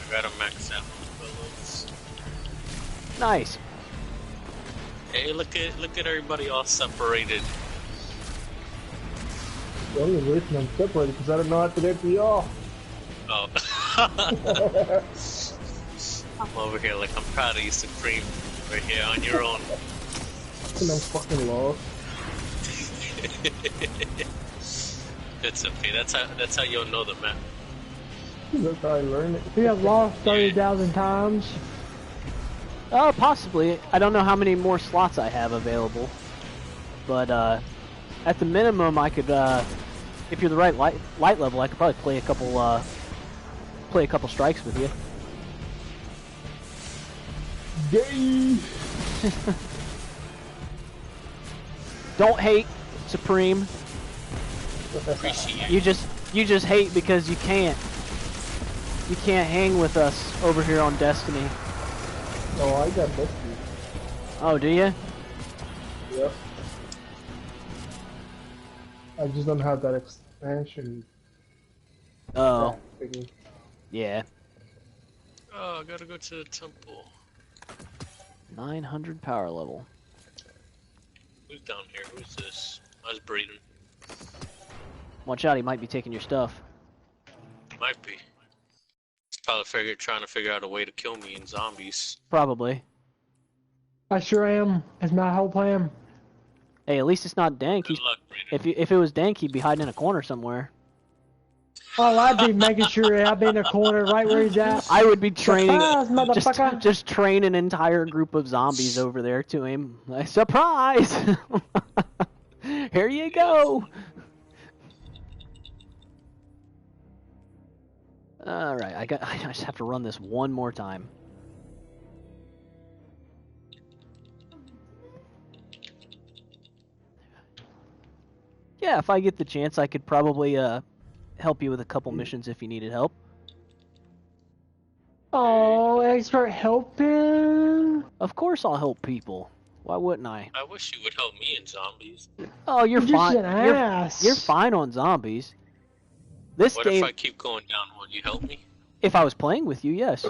I got a max out on the bullets. Nice. Hey, look at everybody all separated. The only reason I'm separated because I don't know how to get you off. Oh. I'm over here like I'm proud of you, Supreme. Right here on your own. And I'm fucking lost. It's okay. That's how you'll know the map. That's how I learn it. We have lost 30,000 times. Possibly. I don't know how many more slots I have available. But, at the minimum, I could, if you're the right light level, I could probably play a couple strikes with you. Gay! Don't hate, Supreme. Appreciate You just hate because you can't hang with us over here on Destiny. Oh, I got Destiny. Oh, do you? Yep. I just don't have that expansion. Oh. Thingy. Yeah. Oh, I gotta go to the temple. 900 power level. Who's down here? Who's this? I was breathing. Watch out, he might be taking your stuff. Might be. He's probably trying to figure out a way to kill me in zombies. Probably. I sure am. It's my whole plan. Hey, at least it's not Dank. Good luck, Brayden. If it was Dank, he'd be hiding in a corner somewhere. Oh, I'd be making sure I'd be in the corner right where he's at. I would be training, Surprise, motherfucker! just train an entire group of zombies over there to him. Like, surprise! Here you go. All right, I just have to run this one more time. Yeah, if I get the chance, I could probably help you with a couple missions if you needed help. Oh, expert helping? Of course I'll help people. Why wouldn't I? I wish you would help me in zombies. Oh, you're fine. Just an ass. You're fine on zombies. What if I keep going down? Will you help me? If I was playing with you, yes.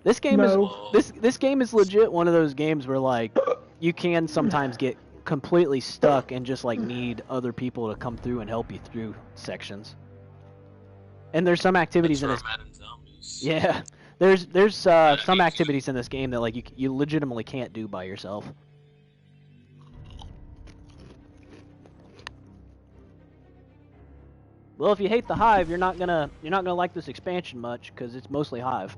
This game is this game is legit one of those games where like you can sometimes get completely stuck and just like need other people to come through and help you through sections. And there's some activities in this. Yeah, there's some activities in this game that like you legitimately can't do by yourself. Well, if you hate the Hive, you're not gonna like this expansion much because it's mostly Hive.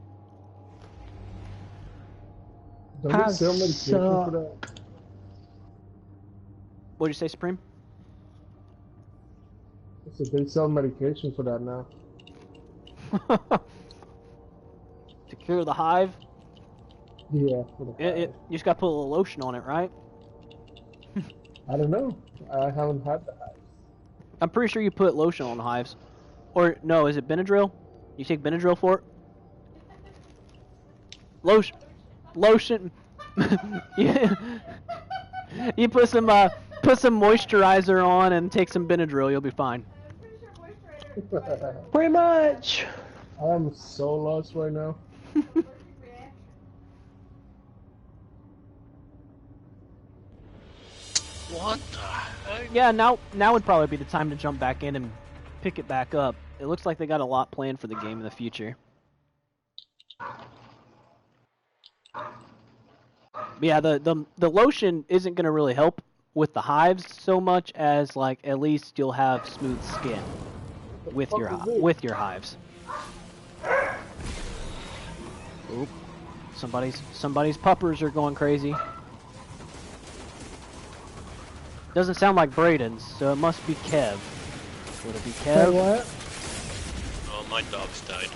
Don't they sell medication for that? What'd you say, Supreme? I said they sell medication for that now. To cure the Hive? Yeah, for the Hive. You just gotta put a little lotion on it, right? I don't know. I haven't had the Hive. I'm pretty sure you put lotion on hives. Or, no, is it Benadryl? You take Benadryl for it? Lotion. You put some moisturizer on and take some Benadryl, you'll be fine. Pretty much. I'm so lost right now. What the heck? Yeah, now would probably be the time to jump back in and pick it back up. It looks like they got a lot planned for the game in the future. But yeah, the lotion isn't going to really help with the hives so much as like at least you'll have smooth skin with your hives. Oop. Somebody's puppers are going crazy. Doesn't sound like Braden's, so it must be Kev. Would it be Kev? Wait, what? Oh, my dog's died.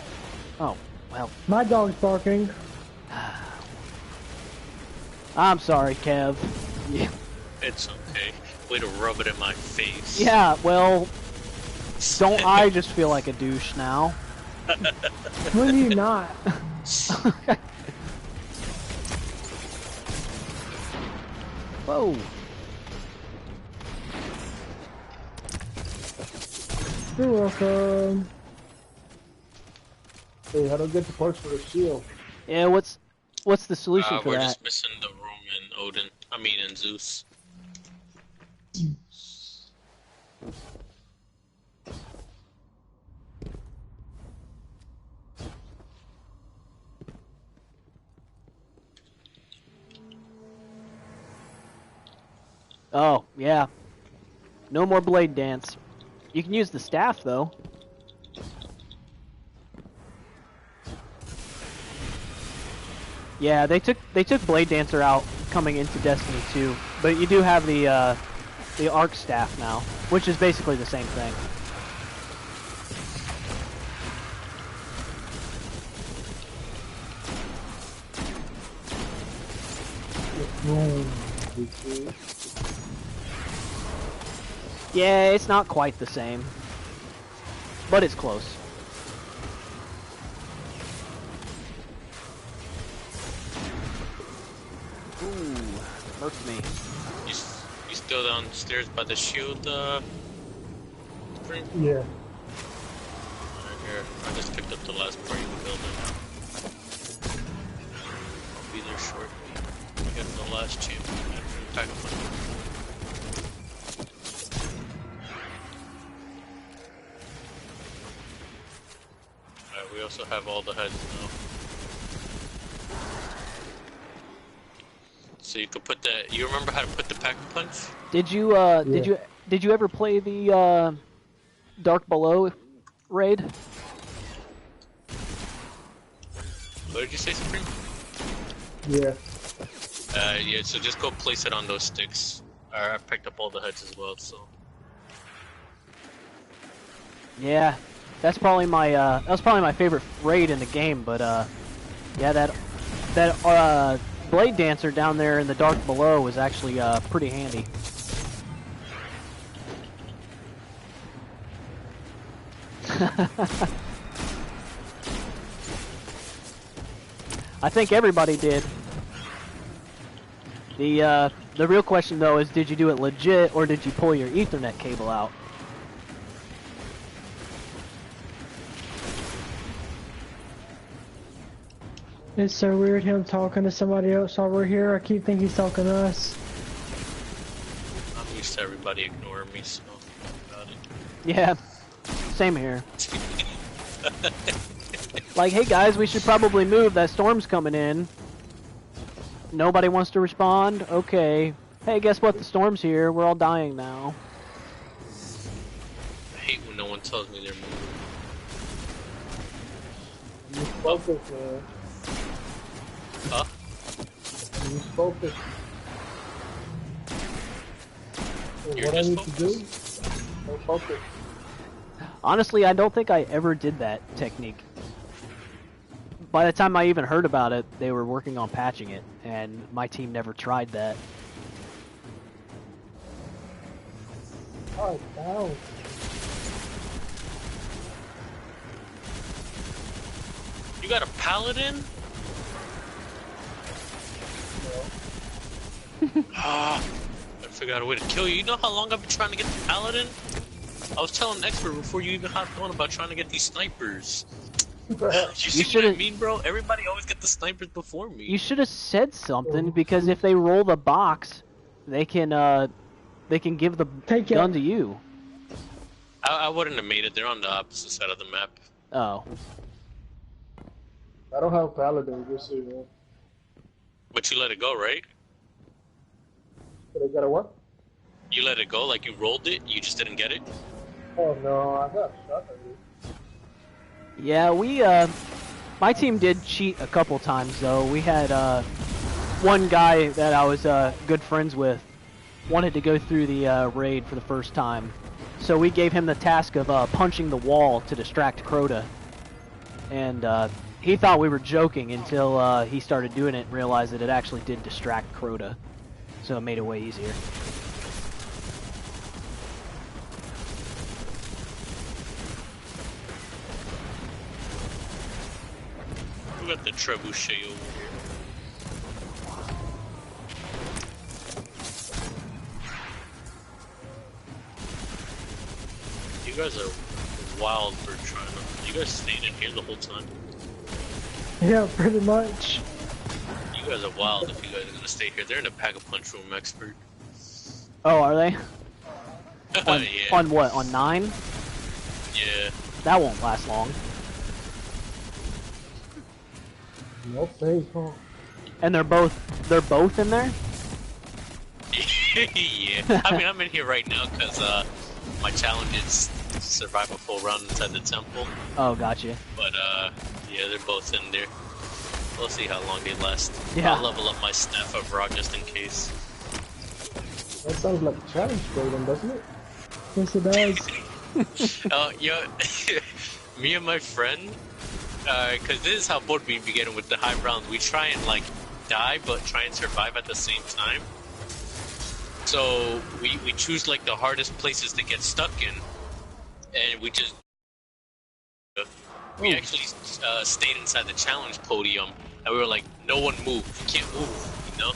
Oh, well. My dog's barking. I'm sorry, Kev. Yeah. It's okay. Way to rub it in my face. Yeah, well, don't I just feel like a douche now? When do you not? Whoa. You're welcome. Hey, how do I get the parts for the shield? Yeah, what's the solution for we're that? just missing the room in Odin. I mean, in Zeus. Oh, yeah. No more blade dance. You can use the staff though. Yeah, they took Blade Dancer out coming into Destiny 2, but you do have the Arc Staff now, which is basically the same thing. Yeah, it's not quite the same, but it's close. Ooh, hurts me. You still downstairs by the shield, Spring? Yeah. Right here. I just picked up the last part of the building. I'll be there shortly. Get the last chip. Pack up my we also have all the heads now. So you could put that. You remember how to put the pack-a-punch? Did you did you ever play the Dark Below raid. What did you say, Supreme? Yeah. Yeah, so just go place it on those sticks. I picked up all the heads as well, so. Yeah, that's probably my favorite raid in the game. But yeah, that blade dancer down there in the dark below was actually pretty handy. I think everybody did. The real question though is, did you do it legit or did you pull your Ethernet cable out? It's so weird him talking to somebody else while we're here. I keep thinking he's talking to us. I'm used to everybody ignoring me, so about it. Yeah, same here. Like, hey guys, we should probably move. That storm's coming in. Nobody wants to respond? Okay. Hey, guess what? The storm's here. We're all dying now. I hate when no one tells me they're moving. You focus, man. Huh? You focus. You're What I just need to do? No focus. Honestly, I don't think I ever did that technique. By the time I even heard about it, they were working on patching it, and my team never tried that. Oh, down. You got a paladin? Ah, I figured out a way to kill you. You know how long I've been trying to get the paladin? I was telling Expert before you even hopped on about trying to get these snipers. You see what I mean, bro? Everybody always get the snipers before me. You should have said something, because if they roll the box, they can give the gun to you. I wouldn't have made it. They're on the opposite side of the map. Oh. I don't have paladin, just so you know. But you let it go, right? But I got a what? You let it go, like you rolled it, you just didn't get it? Oh no, I got shot at you. Yeah, my team did cheat a couple times though. We had one guy that I was good friends with wanted to go through the raid for the first time, so we gave him the task of punching the wall to distract Crota, and he thought we were joking until he started doing it and realized that it actually did distract Crota, so it made it way easier. We got the trebuchet over here. You guys are wild for trying to... You guys stayed in here the whole time? Yeah, pretty much. You guys are wild if you guys are gonna stay here. They're in a pack-a-punch room, Expert. Oh, are they? On, yeah. On what? On 9? Yeah. That won't last long. No face, huh? And they're both in there? Yeah. I mean, I'm in here right now because my challenge is to survive a full run inside the temple. Oh, gotcha. But yeah, they're both in there. We'll see how long they last. Yeah. I'll level up my staff of rock just in case. That sounds like a challenge program, doesn't it? Yes, it does. Yo, me and my friend, because this is how board we begin with the high rounds. We try and like die, but try and survive at the same time. So we choose like the hardest places to get stuck in, and we just we actually stayed inside the challenge podium, and we were like, no one move, you can't move, you know.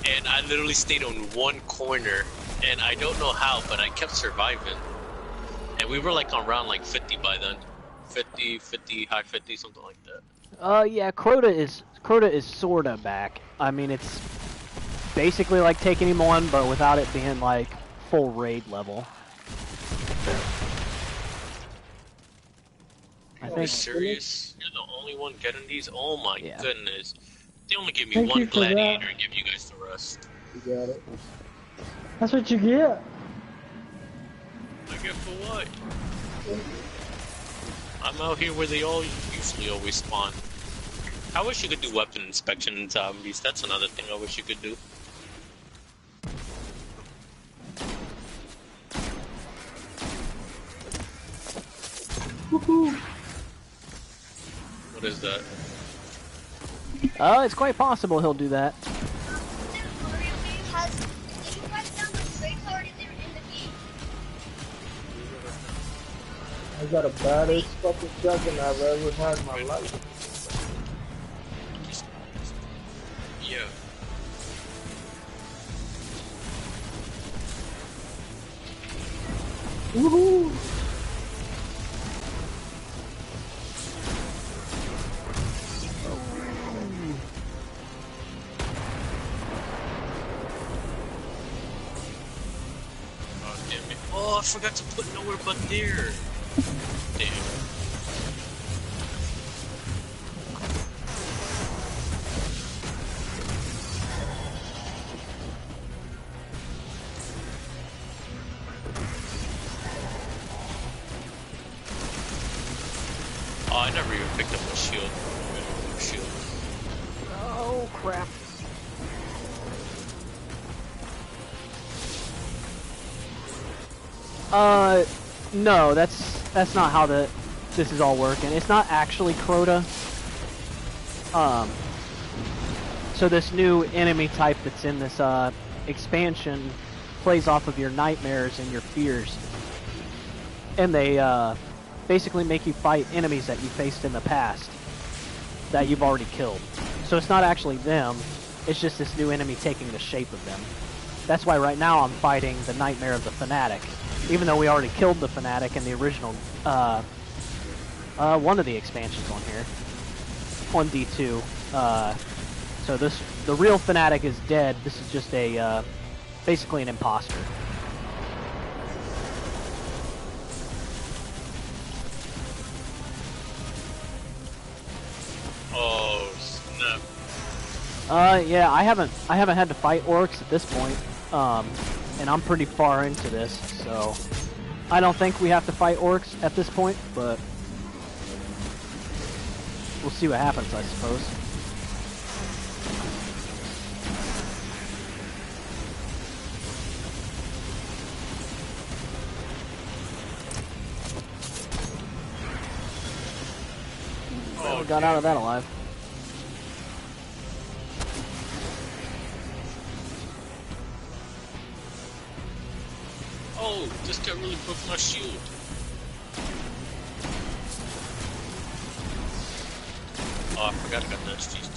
And I literally stayed on one corner, and I don't know how, but I kept surviving. And we were like on round like 50 by then. 50, high 50, something like that. Yeah, Crota is sorta back. I mean, it's basically like taking him on, but without it being like full raid level. Are you serious? You're the only one getting these? Oh my goodness. They only give me Thank one you for gladiator that. and give you guys the rest. You got it. That's what you get. I get for what? I'm out here where they all usually always spawn. I wish you could do weapon inspection in zombies. That's another thing I wish you could do. Woohoo! What is that? It's quite possible he'll do that. I got a baddest fucking shotgun I've ever had in my life. Yeah. Woohoo! Oh, damn it. Oh, I forgot to put nowhere but there. Damn. Oh, I never even picked up a shield. Shield. Oh crap. No, that's not how this is all working. It's not actually Crota. So this new enemy type that's in this expansion plays off of your nightmares and your fears, and they basically make you fight enemies that you faced in the past that you've already killed. So it's not actually them. It's just this new enemy taking the shape of them. That's why right now I'm fighting the Nightmare of the Fanatic, even though we already killed the Fanatic in the original, one of the expansions on here, on D2. So the real Fanatic is dead. This is just a, basically an imposter. Oh, snap. Yeah, I haven't had to fight orcs at this point, and I'm pretty far into this, so I don't think we have to fight orcs at this point, but we'll see what happens, I suppose. Well, we got out of that alive. Oh, this guy really broke my shield. Oh, I forgot I got the SG-12.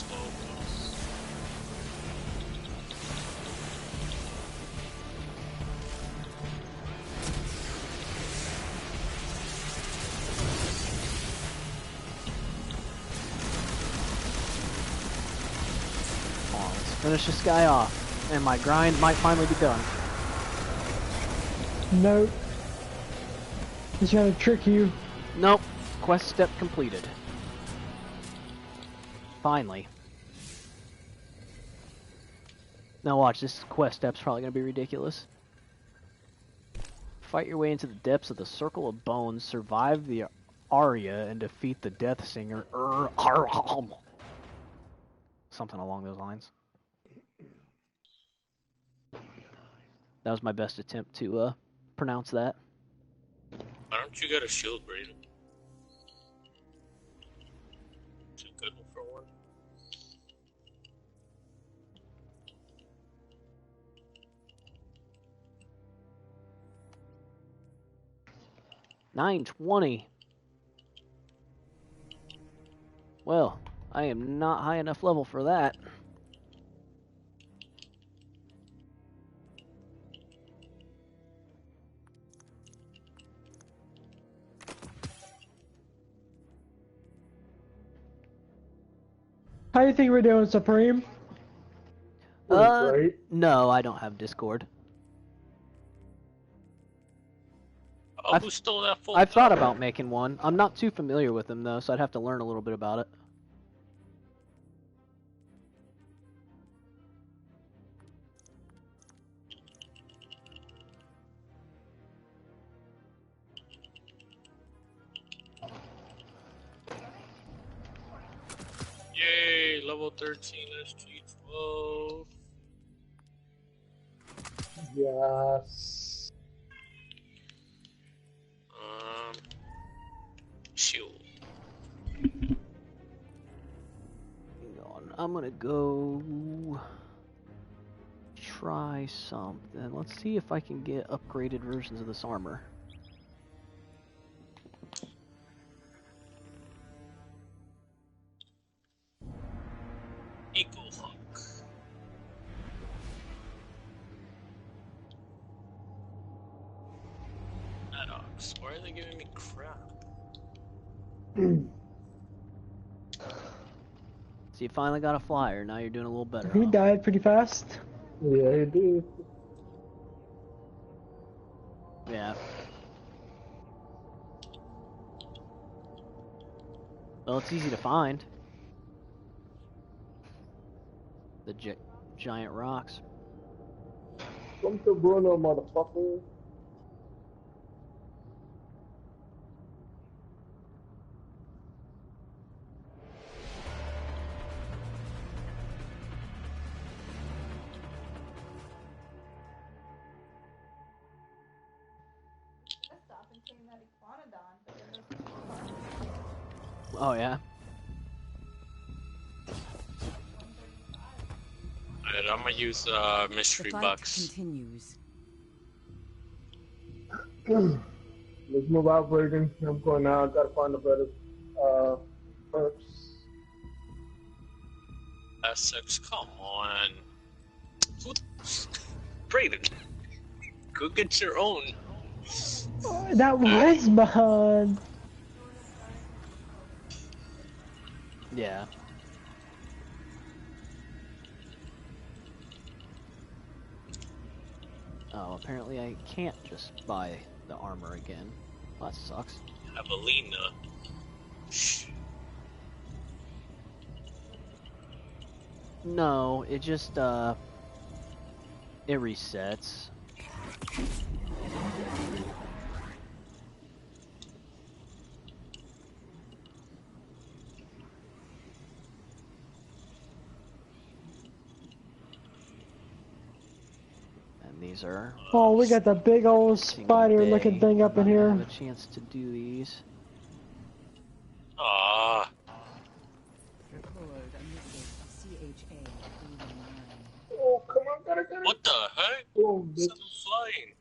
Come on, let's finish this guy off, and my grind might finally be done. Nope. He's trying to trick you. Nope. Quest step completed. Finally. Now watch, this quest step's probably going to be ridiculous. Fight your way into the depths of the Circle of Bones, survive the Aria, and defeat the Death Singer. Something along those lines. That was my best attempt to pronounce that. Why don't you get a shield, Brayden? It's a good one for one. $920. Well, I am not high enough level for that. How do you think we're doing, Supreme? Great. No, I don't have Discord. Oh, who stole that full I've thought about making one. I'm not too familiar with them though, so I'd have to learn a little bit about it. level 13, SG12. Yes. Shield. Hang on, I'm gonna go try something. Let's see if I can get upgraded versions of this armor. Eagle Hawk. Maddox. Why are they giving me crap? So you finally got a flyer. Now you're doing a little better. He died pretty fast. Yeah, he did. Yeah. Well, it's easy to find. The giant rocks. Come to Bruno, motherfucker. Stop and tame that iguanodon, but then those Oh yeah. Alright, I'm gonna use mystery The fight box. continues. Let's move out, Braden. I'm going now. I gotta find a better perks. Essex, come on. Brayden, go get your own. That was mine. Yeah. Oh, apparently I can't just buy the armor again. Well, that sucks. Evelina. No, it just, it resets. And these are... Oh, we got the big old spider-looking thing up in here. I have a chance to do these. Ah. Oh, come on, gotta get it. What the heck? Oh, Something flying.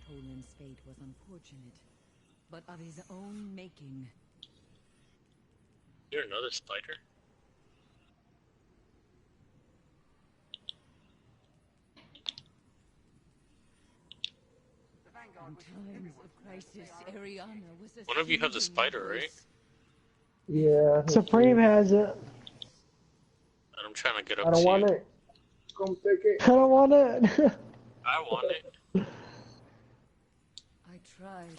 Toland's fate was unfortunate, but of his own making. You're another spider? In times of crisis, Ariana was a One of you have the spider, right? Yeah. Supreme has it. And I'm trying to get up I don't to want you. it. Come take it. I don't want it. I want it. I tried.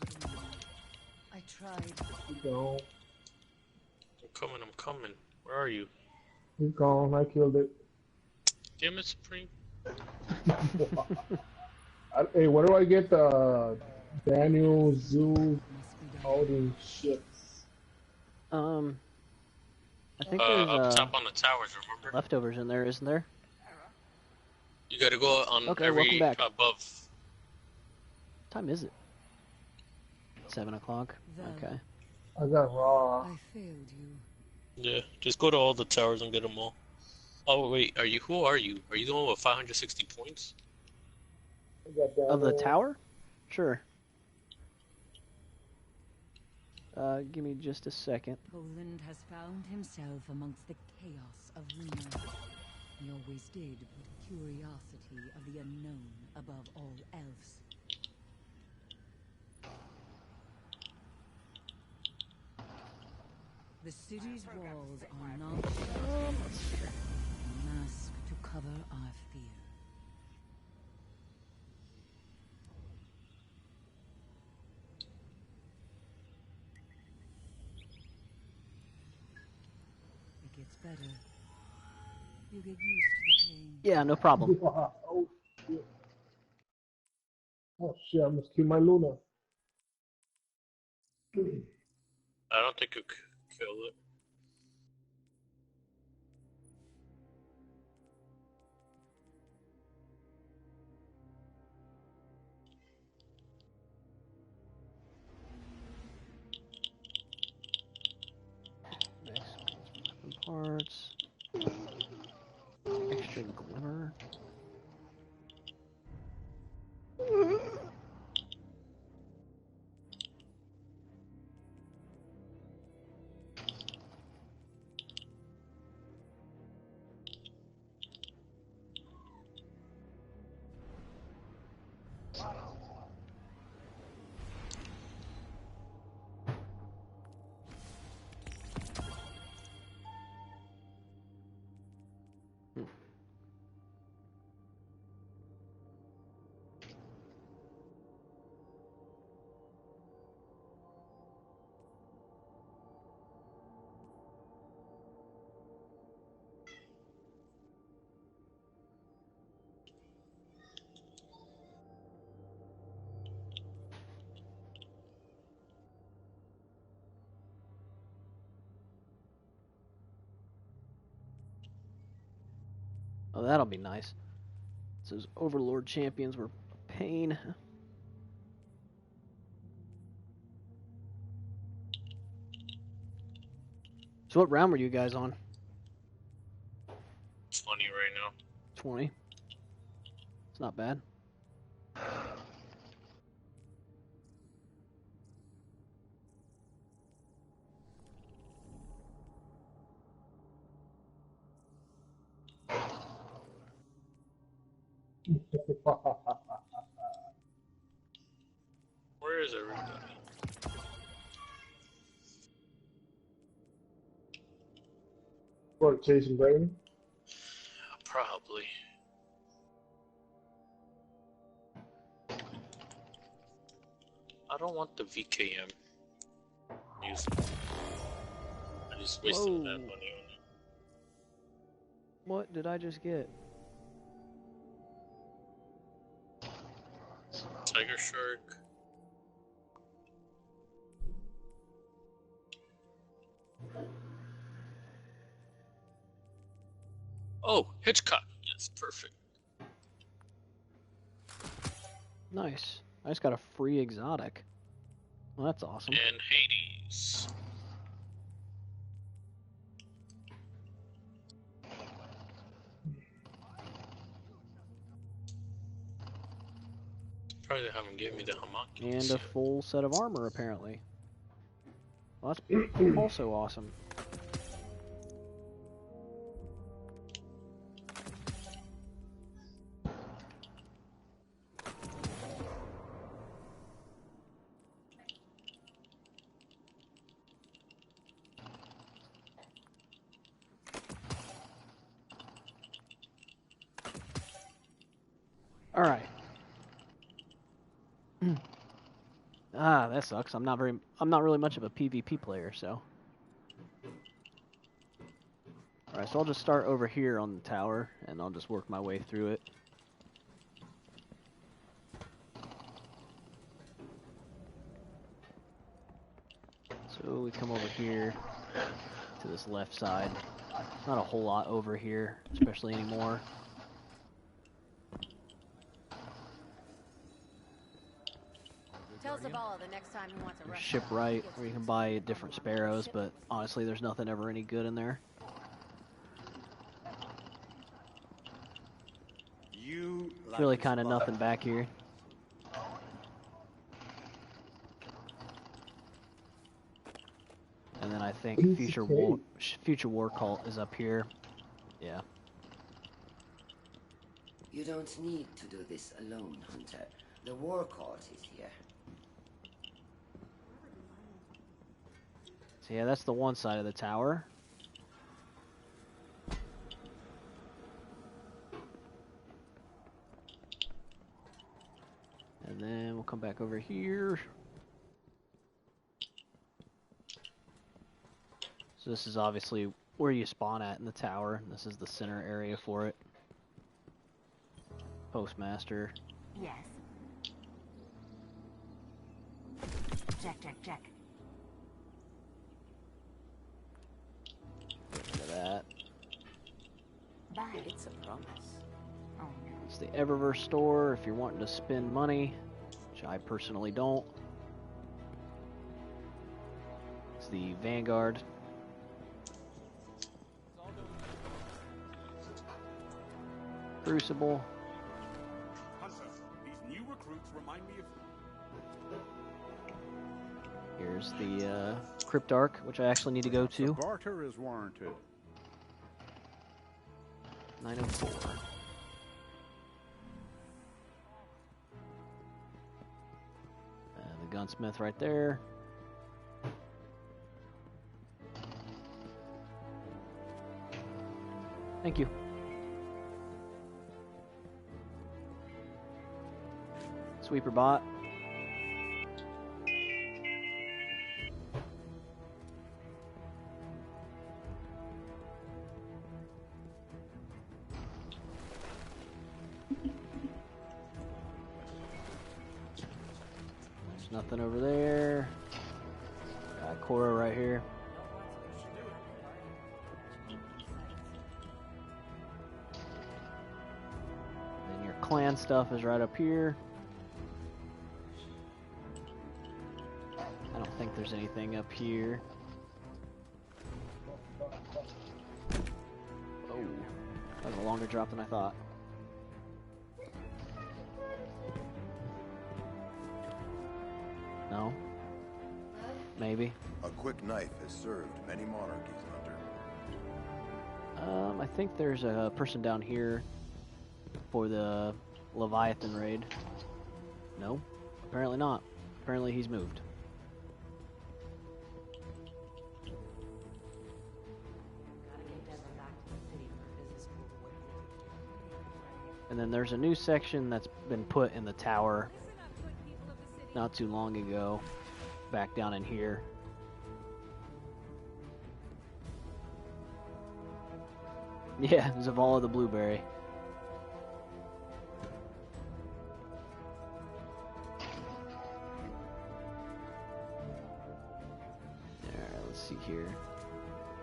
I tried. He's gone. I'm coming. Where are you? He's gone. I killed it. Damn it, Supreme. Hey, where do I get the Daniel Zoo all these shits? I think there's up top on the towers, remember? leftovers in there, isn't there? You gotta go on Okay, every welcome back. above. What time is it? 7 o'clock? Okay. I got raw. I failed you. Yeah, just go to all the towers and get them all. Oh wait, who are you? Are you the one with 560 points? I got Daniel. Of the tower? Sure. Give me just a second. Toland has found himself amongst the chaos of Luna. He always did put curiosity of the unknown above all else. The city's walls are not a mask to cover our fear. It gets better. You get used to the pain. Yeah, no problem. Oh, shit. Oh shit! I must kill my Luna. I don't think you could kill it. Next, parts. Extra glimmer. Oh, that'll be nice. So those Overlord champions were a pain. So what round were you guys on? 20 right now. 20. It's not bad. Where is everybody? What, chasing Brayden? Probably. I don't want the VKM music. I just wasted that money on it. What did I just get? Tiger Shark. Oh, Hitchcock. Yes, perfect. Nice. I just got a free exotic. Well, that's awesome. And Hades. Probably they haven't given me the homunculus And a yet. full set of armor, apparently. Well, that's also awesome. All right. Ah, that sucks. I'm not really much of a PvP player, so. All right, so I'll just start over here on the tower, and I'll just work my way through it. So we come over here to this left side. There's not a whole lot over here, especially anymore. Tell Zavala the next time he wants a restaurant. Shipwright, where you can buy different sparrows, but honestly, there's nothing ever any good in there. It's really kind of nothing back here. And then I think Future War Cult is up here. Yeah. You don't need to do this alone, Hunter. The war cult is here. So yeah, that's the one side of the tower. And then we'll come back over here. So this is obviously where you spawn at in the tower. This is the center area for it. Postmaster. Yes. Check. Get rid of that. Bye. It's a promise. Oh no. It's the Eververse store if you're wanting to spend money, which I personally don't. It's the Vanguard. Crucible. Hunter, these new recruits remind me of... Here's the Cryptarch, which I actually need to go to. Barter is warranted. 904. The gunsmith right there. Thank you. Sweeper bot. There's nothing over there. Got Cora right here. Then your clan stuff is right up here. I don't think there's anything up here. Oh, that was a longer drop than I thought. No? Maybe. A quick knife has served many monarchies, Hunter. I think there's a person down here for the Leviathan raid. No? Apparently not. Apparently he's moved. And then there's a new section that's been put in the tower not too long ago, back down in here. Yeah, Zavala the Blueberry. Alright, let's see here.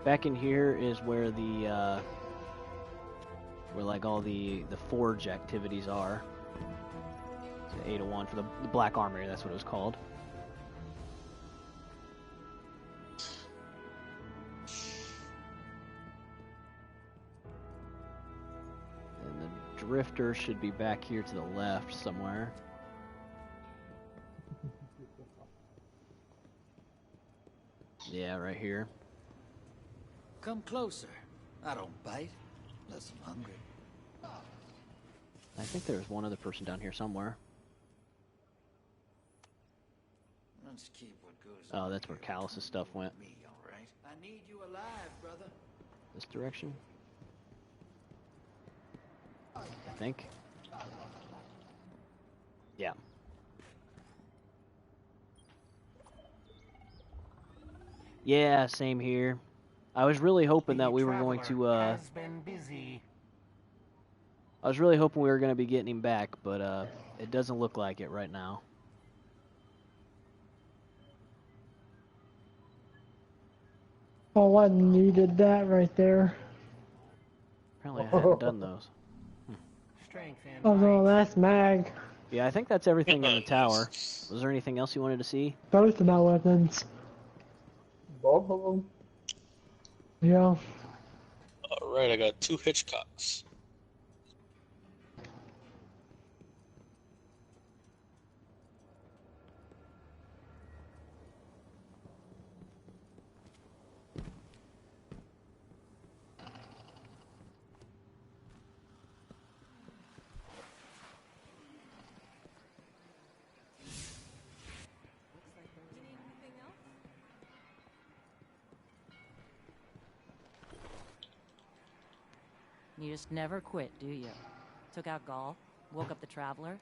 Back in here is where the where like all the forge activities are. It's an 801 for the Black Armory, that's what it was called. And the Drifter should be back here to the left somewhere. Yeah, right here. Come closer. I don't bite unless I'm hungry. I think there's one other person down here somewhere. Let's keep what goes Oh, that's where Callus's stuff went. me, all right? I need you alive, brother. This direction? I think. Yeah. Yeah, same here. I was really hoping that we were going to, has been busy. I was really hoping we were going to be getting him back, but, it doesn't look like it right now. Oh, I needed that right there. Apparently I hadn't done those. Strength and Oh no, that's mag. Yeah, I think that's everything in the tower. Was there anything else you wanted to see? Both of my weapons. Both of them. Yeah. Alright, I got 2 Hitchcocks. You just never quit, do you? Took out Gaul, woke up the Traveler.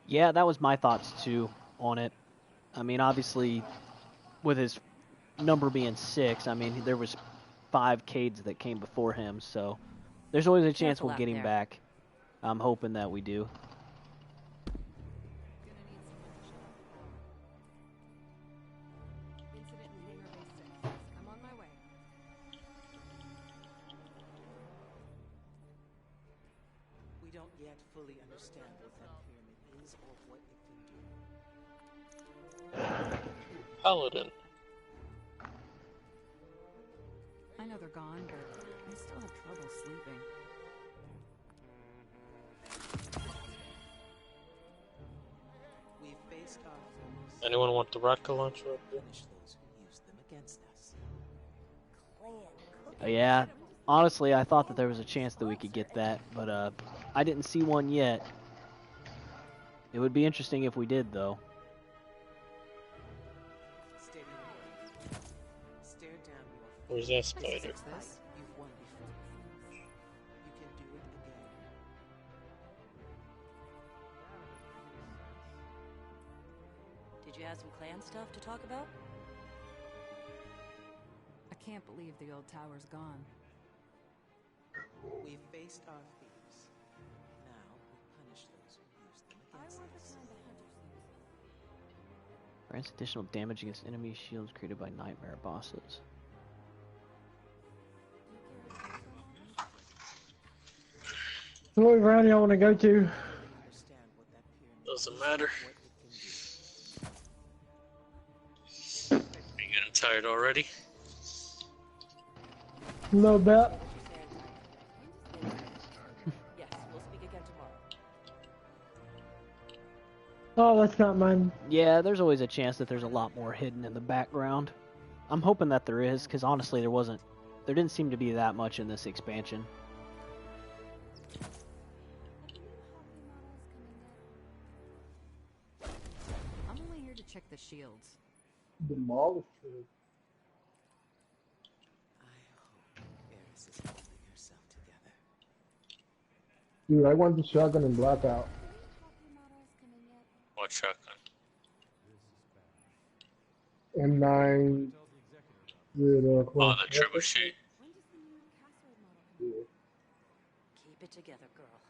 Yeah, that was my thoughts too on it. I mean, obviously, with his number being 6, I mean, there was 5 Cades that came before him, so there's always a chance Careful we'll out get him there. back. I'm hoping that we do. Incident in Hangar Bay 6. I'm on my way. We don't yet fully understand what that pyramid is or what it can do. Paladin. I know they're gone, but I still have trouble sleeping. We faced our foes. Anyone want the rocket launcher up there? Punish those who use them against us. Yeah, honestly, I thought that there was a chance that we could get that, but I didn't see one yet. It would be interesting if we did, though. Steady your breath. Stare down your Where's that spider? You've won before. You can do it again. Did you have some clan stuff to talk about? I can't believe the old tower's gone. We faced our fears. Now we punish those who use them against us. Grants additional damage against enemy shields created by nightmare bosses. What round y'all want to go to? Doesn't matter. Are you getting tired already? A little bit. Yes, we'll speak again tomorrow. Oh, that's not mine. Yeah, there's always a chance that there's a lot more hidden in the background. I'm hoping that there is, because honestly, there didn't seem to be that much in this expansion. I'm only here to check the shields. Demolish it. I hope Eris is holding herself together. Dude, I want the shotgun and blackout. What shotgun? M9. Oh, the trebuchet. Keep it together, girl.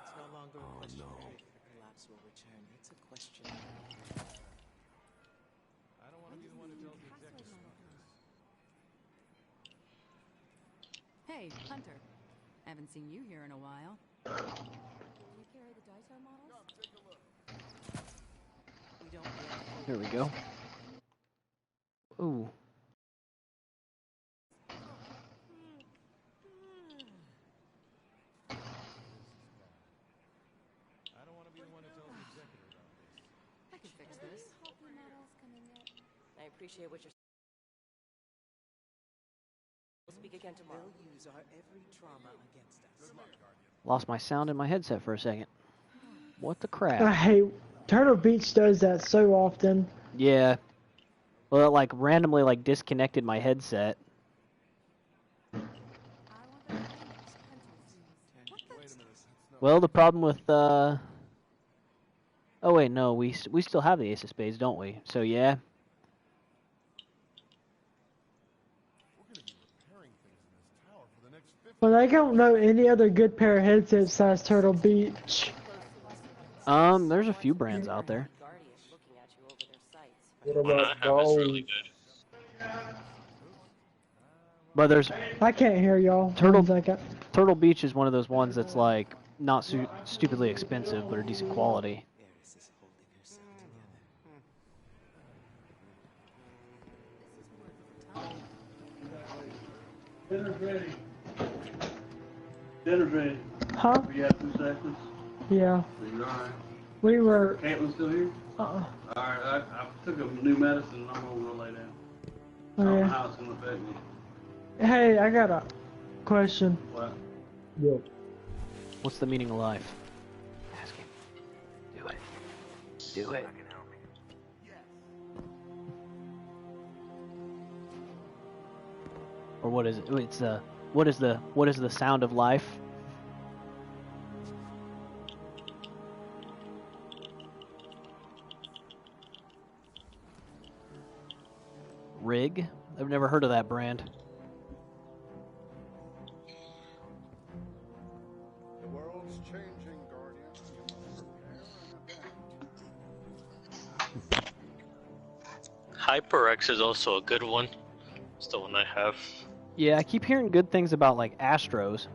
It's no longer a question of if the collapse will return. It's a question of... I don't want to be the one to tell the executive. Hey, Hunter. Haven't seen you here in a while. Do you carry the Daito models? Come, take a look. We don't yet... Here we go. Ooh. I don't want to be the one to tell the executive about this. I can fix this. I appreciate what you're saying. We'll speak again tomorrow. They'll use our every trauma against us. Good luck, Guardian. Lost my sound in my headset for a second. What the crap? I hate Turtle Beach does that so often. Yeah. Well, it like randomly like disconnected my headset. Well, the problem with oh wait, no, we still have the Ace of Spades, don't we? So yeah. But I don't know any other good pair of headsets besides Turtle Beach. There's a few brands out there. What about those? But there's I can't hear y'all. Turtle Beach is one of those ones that's like not stupidly expensive, but are decent quality. Eris is holding herself together. Dinner's ready. Dinner's ready. Huh? We have 2 seconds. Yeah. All right. We were. Caitlin still here? Uh-uh. All right. I took a new medicine and I'm gonna go lay down. I Oh, don't know yeah. how it's gonna affect me. Hey, I got a question. What? Yeah. What's the meaning of life? Ask him. Do it. Do it. Or what is it? It's what is the sound of life? Rig? I've never heard of that brand. The world's changing, Guardian. You must prepare and adapt. HyperX is also a good one. It's the one I have. Yeah, I keep hearing good things about like Astros,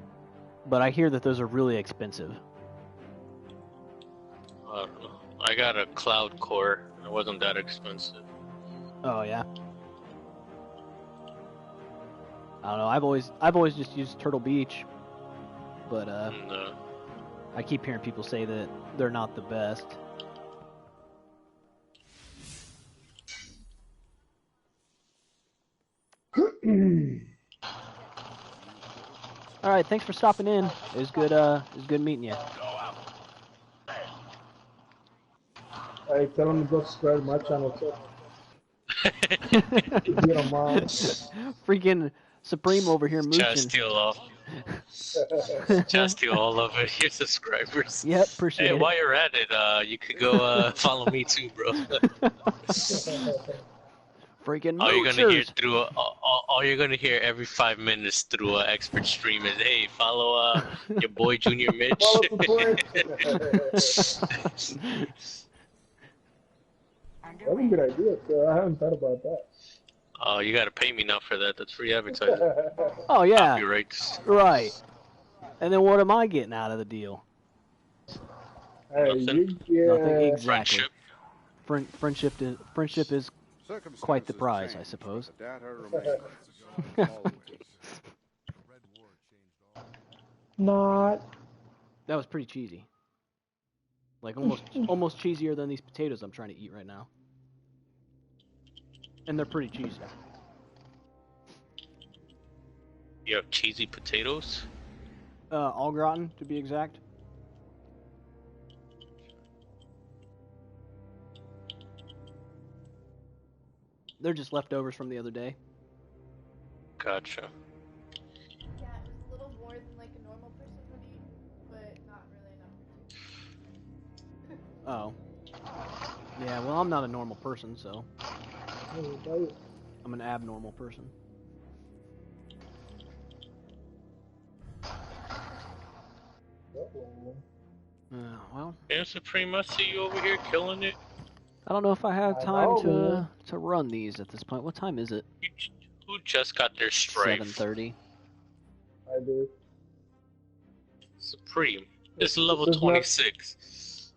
but I hear that those are really expensive. I don't know. I got a Cloud Core. It wasn't that expensive. Oh yeah. I don't know. I've always just used Turtle Beach, but No. I keep hearing people say that they're not the best. All right, thanks for stopping in. It was good meeting you. I tell them to go subscribe to my channel too. If you don't mind. Freaking Supreme over here mooching. Just steal all of it. Your subscribers. Yep, appreciate it. Hey, while you're at it, you could go follow me too, bro. Freaking all you're gonna hear moochers. through all you're gonna hear every 5 minutes through expert stream is, hey, follow your boy Junior Mitch. That's a good idea, sir. I haven't thought about that. Oh, you gotta pay me now for that. That's free advertising. Oh yeah. Copyrights. Right. And then what am I getting out of the deal? Hey, Nothing. Nothing exactly. Friendship. Friendship is quite the prize, I suppose. Not. That was pretty cheesy. Like almost cheesier than these potatoes I'm trying to eat right now. And they're pretty cheesy. You have cheesy potatoes? Au gratin, to be exact. They're just leftovers from the other day. Gotcha. Yeah, it was a little more than like a normal person would eat, but not really enough. Oh. Yeah, well, I'm not a normal person, so. I'm an abnormal person. Well. Yeah, Supreme, I see you over here killing it. I don't know if I have time to run these at this point. What time is it? Who just got their strife? 7:30. I do. Supreme. It's level 26.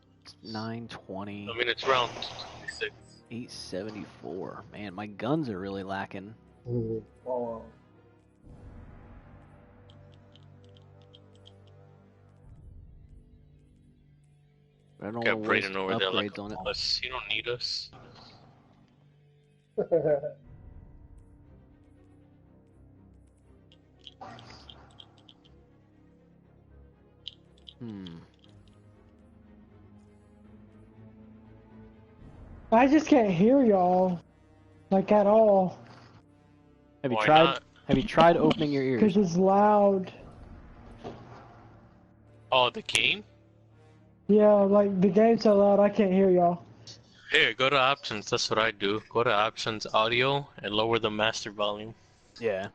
9:20. I mean, it's round 26. 874. Man, my guns are really lacking. Oh. I don't Got want to waste Brayden over there like upgrades on it. us. You don't need us. I just can't hear y'all, like at all. Have you Why tried? not? Have you tried opening your ears? Because it's loud. Oh, the game? Yeah, like the game's so loud I can't hear y'all. Here, go to options. That's what I do. Go to options, audio, and lower the master volume. Yeah.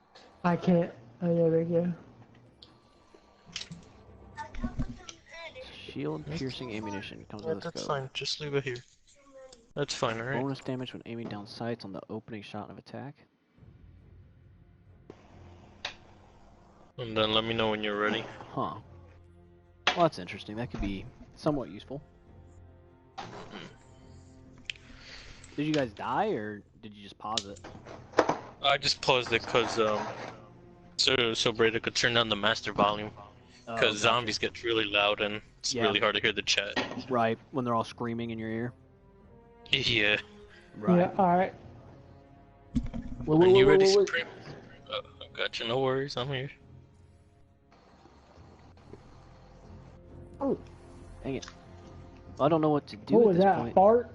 I can't. Oh yeah, there you go. Shield piercing ammunition comes with a That's scope. fine. Just leave it here. That's fine, alright? Bonus damage when aiming down sights on the opening shot of attack. And then let me know when you're ready. Huh. Well, that's interesting. That could be somewhat useful. Did you guys die, or did you just pause it? I just paused it because so Brady could turn down the master volume. Because gotcha. zombies get really loud and it's really hard to hear the chat. Right, when they're all screaming in your ear. Yeah. Right. Yeah, alright. Are you ready, Supreme? Oh, I got you. No worries. I'm here. Oh. Dang it. Well, I don't know what to do What at was this that, point. fart?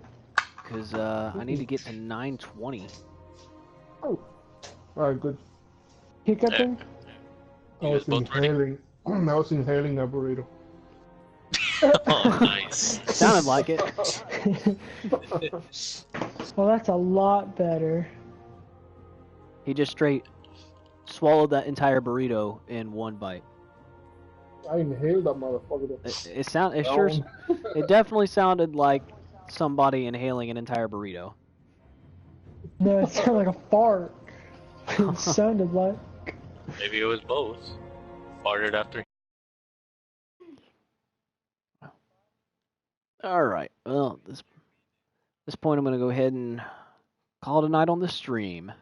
Because I need to get to 920. Oh. Alright, good. Hiccuping? I was inhaling. I was inhaling a burrito. Oh, nice. Sounded like it. Well, that's a lot better. He just straight swallowed that entire burrito in one bite. I inhaled that motherfucker. It definitely sounded like somebody inhaling an entire burrito. No, it sounded like a fart. It sounded like. Maybe it was both. Farted after. Alright, well, at this point I'm going to go ahead and call it a night on the stream.